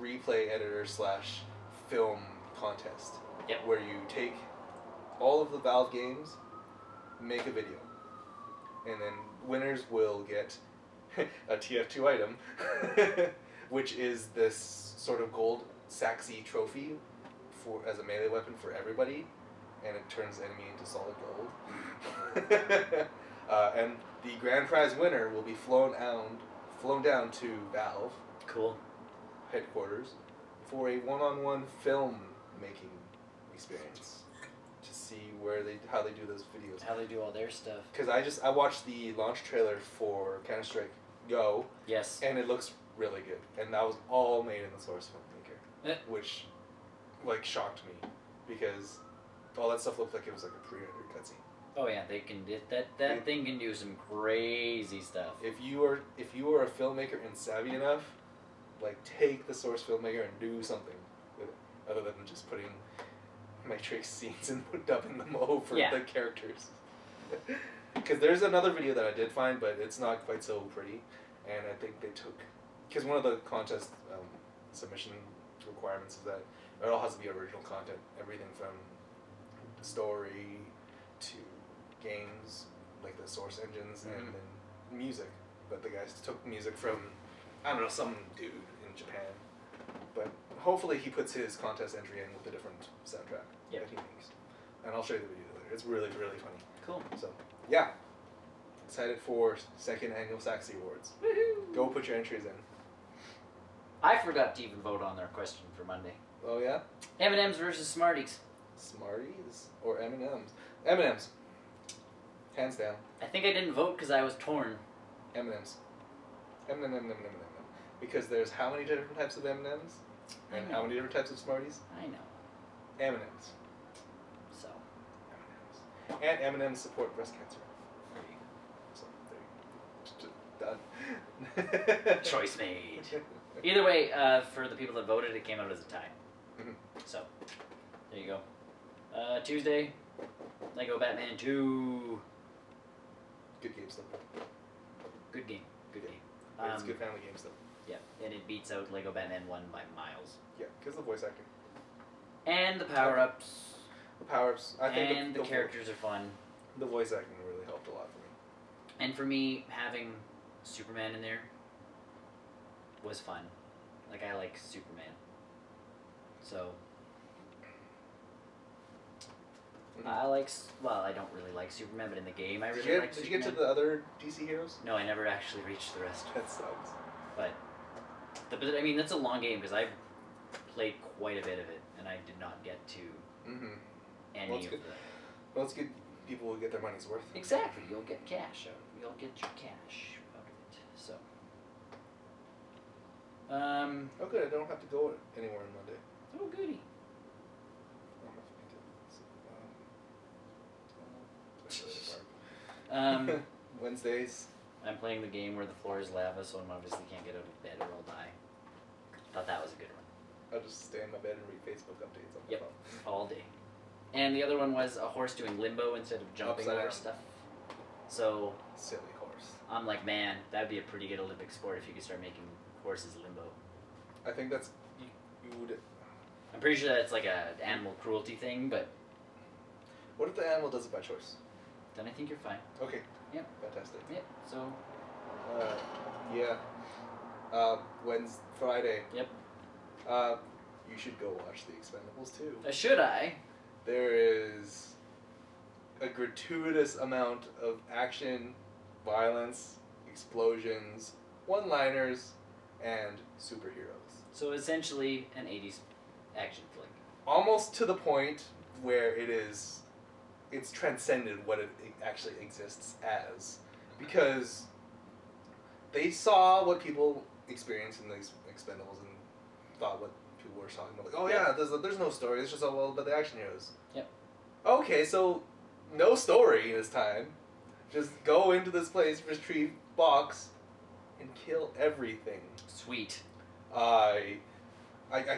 S2: replay editor / film contest.
S1: Yep.
S2: Where you take all of the Valve games, make a video, and then winners will get a TF2 item, which is this sort of gold Saxy trophy as a melee weapon for everybody, and it turns enemy into solid gold. And the grand prize winner will be flown down to Valve.
S1: Cool.
S2: Headquarters for a one-on-one film making experience to see how they do those videos.
S1: How they do all their stuff.
S2: Because I watched the launch trailer for Counter-Strike Go.
S1: Yes.
S2: And it looks really good, and that was all made in the Source Filmmaker, which shocked me because all that stuff looked like it was like a pre-rendered cutscene.
S1: Oh yeah, they can. That thing can do some crazy stuff.
S2: If you are a filmmaker and savvy enough, take the Source Filmmaker and do something with it, other than just putting Matrix scenes and dubbing them over the characters. Because there's another video that I did find, but it's not quite so pretty, and I think they took, because one of the contest submission requirements is that it all has to be original content, everything from story to games, like the source engines, and then music. But the guys took music from, I don't know, some dude in Japan. But hopefully he puts his contest entry in with a different soundtrack that he makes. And I'll show you the video later. It's really, really funny.
S1: Cool.
S2: So, yeah. Excited for second annual Saxy Awards.
S1: Woohoo!
S2: Go put your entries in.
S1: I forgot to even vote on their question for Monday.
S2: Oh, yeah?
S1: M&M's versus Smarties.
S2: Smarties or M&M's? M&M's. Hands down.
S1: I think I didn't vote because I was torn.
S2: M&M's. M&M. Because there's how many different types of M&M's? And how many different types of Smarties?
S1: I know.
S2: M&M's.
S1: So.
S2: M&M's. And M&M's support breast cancer. There you go. So, there you go. Done.
S1: Choice made. Either way, for the people that voted, it came out as a tie. So, there you go. Tuesday, Lego Batman 2.
S2: Good game still.
S1: Good game. Good game.
S2: It's a good family game still.
S1: Yeah, and it beats out Lego Batman 1 by miles.
S2: Yeah, because of the voice acting.
S1: And the power-ups.
S2: The power-ups. I think
S1: the characters are fun.
S2: The voice acting really helped a lot for me.
S1: And for me, having Superman in there was fun. Like, I like Superman. So... I don't really like Superman, but in the game I really like Superman.
S2: Did you get to the other DC heroes?
S1: No, I never actually reached the rest.
S2: That sucks.
S1: But I mean, that's a long game, because I've played quite a bit of it, and I did not get to any of the...
S2: Well, it's good people will get their money's worth.
S1: Exactly. You'll get cash out. You'll get your cash out of it. So...
S2: oh, good. I don't have to go anywhere on Monday.
S1: Oh, goody.
S2: Wednesdays.
S1: I'm playing the game where the floor is lava, so I obviously can't get out of bed or I'll die. Thought that was a good one.
S2: I'll just stay in my bed and read Facebook updates on my phone.
S1: All day. And the other one was a horse doing limbo instead of jumping over stuff. So
S2: silly horse.
S1: I'm like, man, that'd be a pretty good Olympic sport if you could start making horses limbo.
S2: I think that's you would.
S1: I'm pretty sure that's like a animal cruelty thing, but
S2: what if the animal does it by choice?
S1: Then I think you're fine.
S2: Okay.
S1: Yep.
S2: Fantastic.
S1: Yep. So.
S2: Yeah. Friday.
S1: Yep.
S2: You should go watch The Expendables too.
S1: Should I?
S2: There is a gratuitous amount of action, violence, explosions, one-liners, and superheroes.
S1: So essentially an 80s action flick.
S2: Almost to the point where it's transcended what it actually exists as. Because they saw what people experienced in the Expendables and thought what people were talking about. Like, oh yeah, there's no story, it's just all about the action heroes.
S1: Yep.
S2: Okay, so no story this time. Just go into this place, retrieve box, and kill everything.
S1: Sweet.
S2: I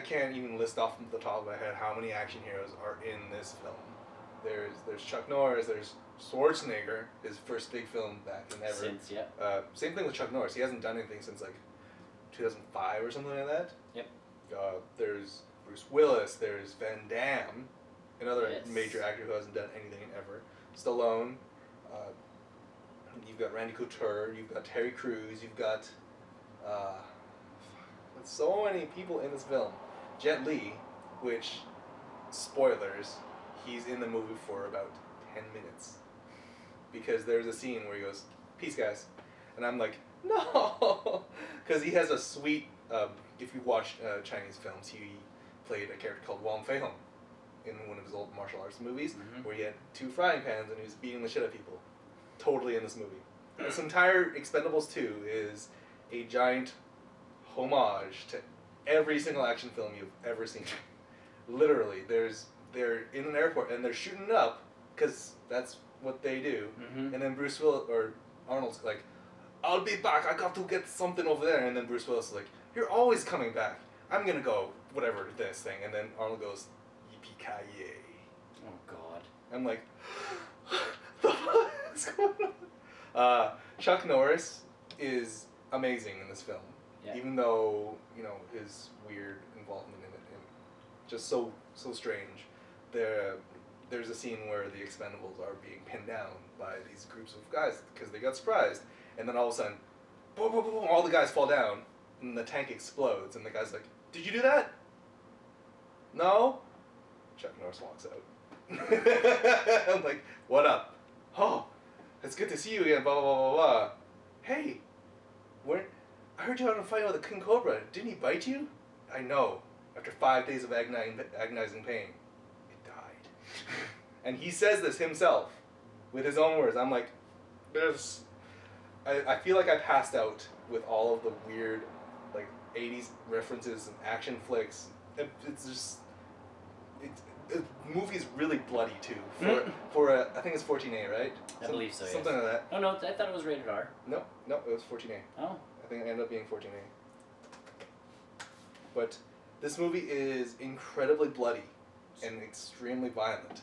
S2: can't even list off the top of my head how many action heroes are in this film. There's Chuck Norris, there's Schwarzenegger, his first big film back in ever.
S1: Since, yeah.
S2: Same thing with Chuck Norris. He hasn't done anything since like 2005 or something like that.
S1: Yep.
S2: There's Bruce Willis, there's Van Damme, another major actor who hasn't done anything ever. Stallone. You've got Randy Couture, you've got Terry Crews, you've got so many people in this film. Jet Li, which, spoilers, he's in the movie for about 10 minutes. Because there's a scene where he goes, "Peace, guys." And I'm like, no! Because he has a sweet, if you watch Chinese films, he played a character called Wong Fei-hung in one of his old martial arts movies, where he had 2 frying pans and he was beating the shit out of people. Totally in this movie. This entire Expendables 2 is a giant homage to every single action film you've ever seen. Literally, they're in an airport and they're shooting it up because that's what they do. And then Bruce Willis or Arnold's like, "I'll be back. I got to get something over there." And then Bruce Willis is like, "You're always coming back. I'm gonna go whatever this thing." And then Arnold goes, "Yippee-ki-yay."
S1: Oh God.
S2: I'm like, the fuck is going on? Chuck Norris is amazing in this film. Yeah. Even though, his weird involvement in it, and just so strange. There's a scene where the Expendables are being pinned down by these groups of guys because they got surprised, and then all of a sudden, boom, boom, boom, boom, all the guys fall down, and the tank explodes, and the guy's like, "Did you do that?" "No." Chuck Norris walks out. I'm like, "What up?" "Oh, it's good to see you again, blah, blah, blah, blah. Hey, I heard you had a fight with a King Cobra. Didn't he bite you?" "I know. After 5 days of agonizing pain, it died." And he says this himself, with his own words. I'm like, I feel like I passed out with all of the weird, 80s references and action flicks. It's just, the movie's really bloody too. For I think it's 14A, right?
S1: I believe so.
S2: Something like that.
S1: Oh no, I thought it was rated R.
S2: No, it was 14A.
S1: Oh.
S2: I think it ended up being 14A. But this movie is incredibly bloody and extremely violent.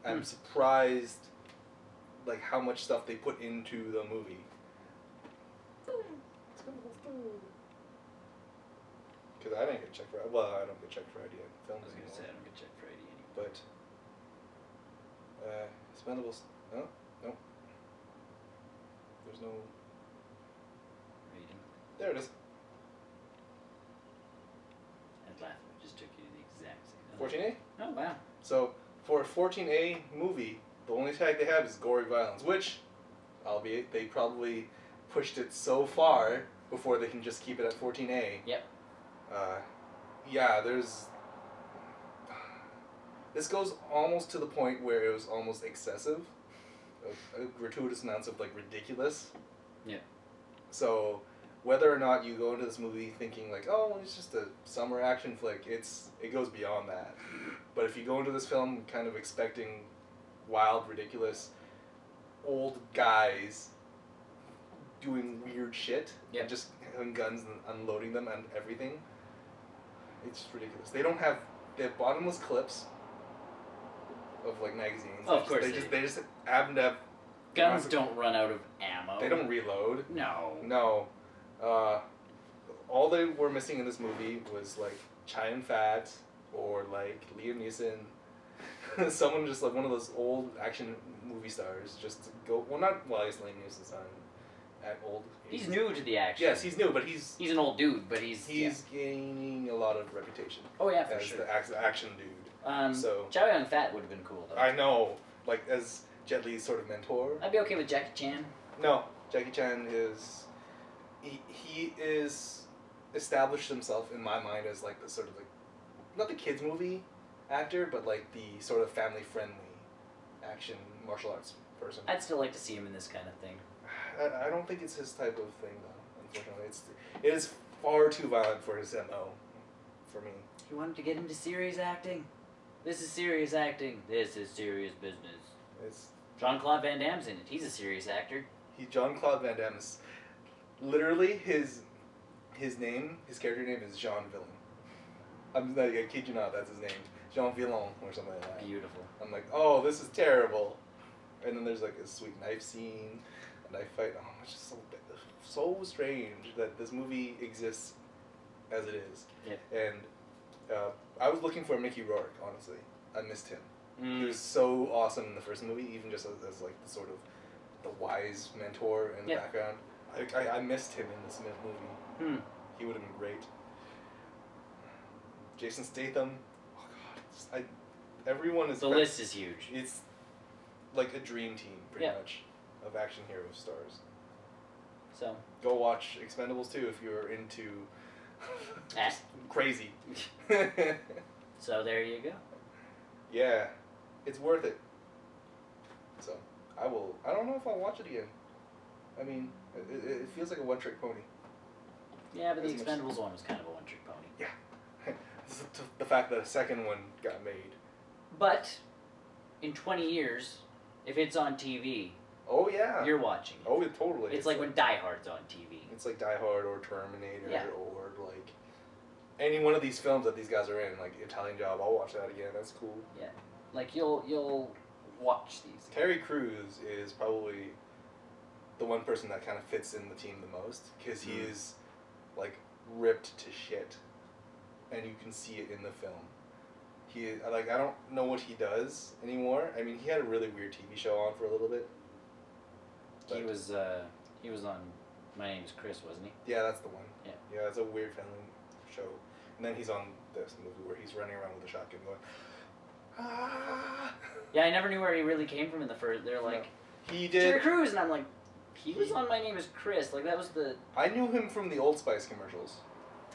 S2: I'm surprised like how much stuff they put into the movie. Because I didn't get checked for. Well, I don't get checked for ID in films.
S1: I was gonna say I don't get checked for ID anymore.
S2: But Expendables. No, no. There's no
S1: rating.
S2: There it is.
S1: I'd laugh if it just took you to the exact same.
S2: 14A.
S1: Oh wow.
S2: So for a 14A movie, the only tag they have is gory violence, which, albeit they probably pushed it so far before they can just keep it at 14A.
S1: Yep.
S2: Yeah, there's. This goes almost to the point where it was almost excessive, a gratuitous amounts of like ridiculous.
S1: Yeah.
S2: So, whether or not you go into this movie thinking like, oh, it's just a summer action flick, it goes beyond that. But if you go into this film kind of expecting wild, ridiculous, old guys doing weird shit, and just having guns and unloading them and everything, it's just ridiculous. They have bottomless clips of like magazines.
S1: Oh, of course
S2: they just happen to have
S1: guns don't run out of ammo.
S2: They don't reload.
S1: No.
S2: All they were missing in this movie was like Chai Fat or like Liam Neeson. Someone just like one of those old action movie stars just to go. Well, I guess Liam Neeson's not at old.
S1: He's new to the action.
S2: Yes, he's new, but he's
S1: an old dude, but he's
S2: gaining a lot of reputation.
S1: Oh yeah, for
S2: as
S1: sure.
S2: the action dude. So
S1: Chow Yun-Fat would have been cool though.
S2: I know, like as Jet Li's sort of mentor.
S1: I'd be okay with Jackie Chan.
S2: No, Jackie Chan is he is established himself in my mind as like the sort of like not the kids movie actor, but like the sort of family friendly action martial arts person.
S1: I'd still like to see him in this kind of thing.
S2: I don't think it's his type of thing though. Unfortunately, it is far too violent for his MO. For me.
S1: He wanted to get into serious acting. This is serious acting. This is serious business.
S2: It's
S1: Jean-Claude Van Damme's in it. He's a serious actor.
S2: Jean-Claude Van Damme is literally his name. His character name is Jean Villain. I kid you not. That's his name. Jean Villain or something like that.
S1: Beautiful.
S2: I'm like, oh, this is terrible. And then there's like a sweet knife scene, a knife fight. Oh, it's just so strange that this movie exists as it is.
S1: Yep.
S2: And I was looking for Mickey Rourke, honestly. I missed him. He was so awesome in the first movie, even just as like the sort of the wise mentor in the background. I missed him in this movie. He would have been great. Jason Statham. Oh God, everyone is.
S1: The list is huge.
S2: It's like a dream team, pretty much, of action hero stars.
S1: So
S2: go watch Expendables 2 if you're into crazy.
S1: So there you go.
S2: Yeah, it's worth it. So I will. I don't know if I'll watch it again. I mean, it feels like a one-trick pony.
S1: Yeah, but the Expendables one was kind of a one-trick pony.
S2: Yeah. The fact that a second one got made.
S1: But in 20 years, if it's on TV,
S2: oh yeah,
S1: you're watching it.
S2: Oh, it totally.
S1: It's like when Die Hard's on TV.
S2: It's like Die Hard or Terminator or like any one of these films that these guys are in, like Italian Job. I'll watch that again. That's cool.
S1: Yeah, like you'll watch these.
S2: Terry Crews is probably the one person that kind of fits in the team the most because he is like ripped to shit, and you can see it in the film. He like I don't know what he does anymore. I mean, he had a really weird TV show on for a little bit.
S1: He was on My Name is Chris, wasn't he?
S2: Yeah, that's the one.
S1: Yeah.
S2: Yeah, it's a weird family show. And then he's on this movie where he's running around with a shotgun going, ah!
S1: Yeah, I never knew where he really came from in the first. They're like,
S2: he did
S1: Terry Crews, and I'm like, he was on My Name is Chris. Like that was the.
S2: I knew him from the Old Spice commercials.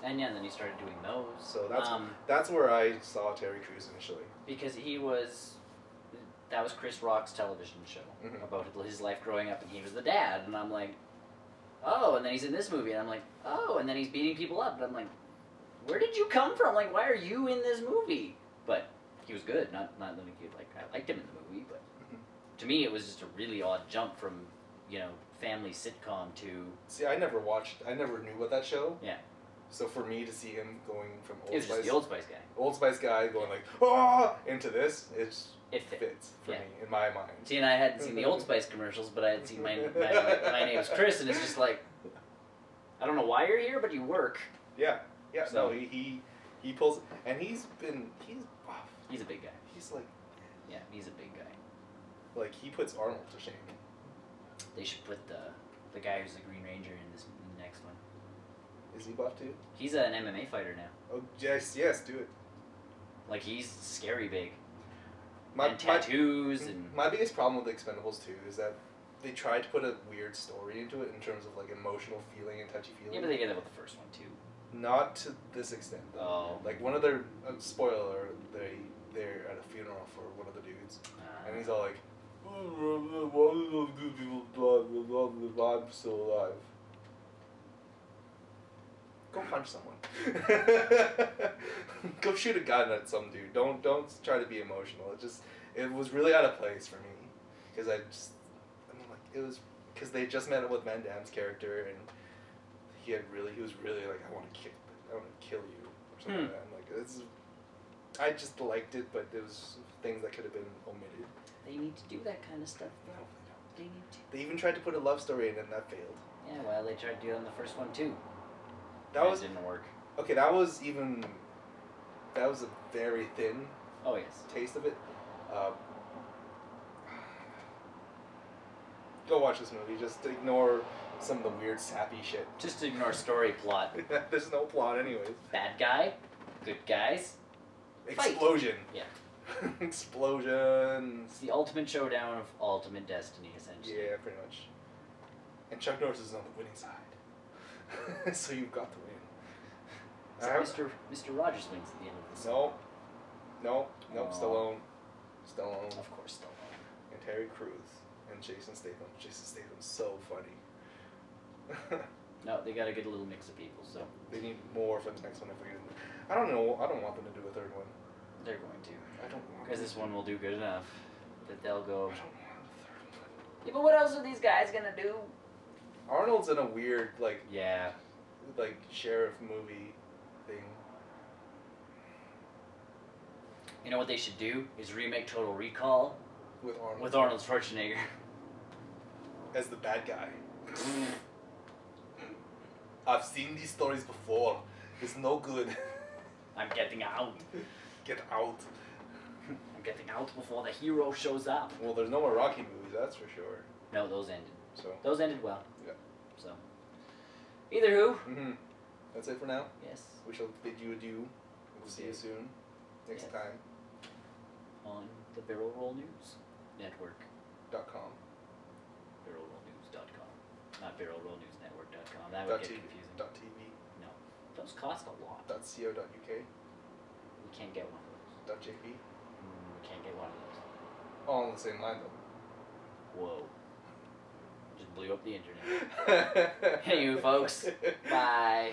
S1: And yeah, then he started doing those.
S2: So that's where I saw Terry Crews initially.
S1: Because that was Chris Rock's television show about his life growing up, and he was the dad, and I'm like, oh, and then he's in this movie, and I'm like, oh, and then he's beating people up, and I'm like, where did you come from? Like, why are you in this movie? But he was good, not like I liked him in the movie, but to me it was just a really odd jump from, family sitcom to.
S2: See, I never knew about that show.
S1: Yeah.
S2: So for me to see him going from
S1: Old Spice, just the Old Spice guy.
S2: Old Spice guy going like into this, it fits for me in my mind.
S1: See, and I hadn't seen the Old Spice commercials, but I had seen my name's Chris, and it's just like, I don't know why you're here, but you work.
S2: Yeah. So no, he pulls, and he's buff.
S1: He's a big guy.
S2: He's like,
S1: yeah, he's a big guy.
S2: Like he puts Arnold to shame.
S1: They should put the guy who's the Green Ranger in the next one.
S2: Is he buff too?
S1: He's an MMA fighter now.
S2: Oh yes, do it.
S1: Like he's scary big. And tattoos and.
S2: My biggest problem with the Expendables 2 is that they tried to put a weird story into it in terms of like emotional feeling and touchy feeling.
S1: Yeah, but they did that with the first one too.
S2: Not to this extent though.
S1: Oh.
S2: Like one of their spoiler, they're at a funeral for one of the dudes, and he's all like, "Why do those good people die? I'm still alive." Go punch someone. Go shoot a gun at some dude. Don't try to be emotional. It was really out of place for me because it was because they just met with Van Damme's character and he was really like, I want to kill you or something like that. And I just liked it, but there was things that could have been omitted.
S1: They need to do that kind of stuff though.
S2: No, they don't.
S1: They need to.
S2: They even tried to put a love story in and that failed.
S1: Yeah, well, they tried to do it on the first one too.
S2: That
S1: didn't work.
S2: Okay, that was a very thin taste of it. Go watch this movie. Just ignore some of the weird sappy shit.
S1: Just ignore story plot.
S2: There's no plot anyways.
S1: Bad guy, good guys.
S2: Explosion.
S1: Fight. Yeah.
S2: Explosion.
S1: It's the ultimate showdown of ultimate destiny, essentially.
S2: Yeah, pretty much. And Chuck Norris is on the winning side. So you've got to win.
S1: So Mr. Rogers wins at the end of this.
S2: No, Stallone.
S1: Of course, Stallone.
S2: And Terry Crews and Jason Statham. Jason Statham's so funny.
S1: No, they got to get a little mix of people. So
S2: they need more for the next one. I don't know. I don't want them to do a third one.
S1: They're going to.
S2: I don't want.
S1: Because this one will do good enough that they'll go.
S2: I don't want a third one.
S1: Yeah, but what else are these guys gonna do?
S2: Arnold's in a weird
S1: Yeah.
S2: Sheriff movie thing.
S1: You know what they should do is remake Total Recall
S2: with
S1: Arnold Schwarzenegger
S2: as the bad guy. I've seen these stories before. It's no good.
S1: I'm getting out.
S2: Get out.
S1: I'm getting out before the hero shows up.
S2: Well, there's no more Rocky movies, that's for sure.
S1: No, those ended.
S2: So
S1: those ended well.
S2: Yeah.
S1: So. Either who.
S2: Mm-hmm. That's it for now.
S1: Yes.
S2: We shall bid you adieu. We'll see you soon. Next time.
S1: On the Barrel Roll News Network.
S2: .com.
S1: BarrelRollNews.com. Not BarrelRollNewsNetwork.com. That would get confusing.
S2: .tv.
S1: No. Those cost a lot.
S2: .co.uk.
S1: We can't get one of those.
S2: .jp.
S1: We can't get one of those.
S2: All on the same line though.
S1: Whoa. Just blew up the internet. Hey you folks. Bye.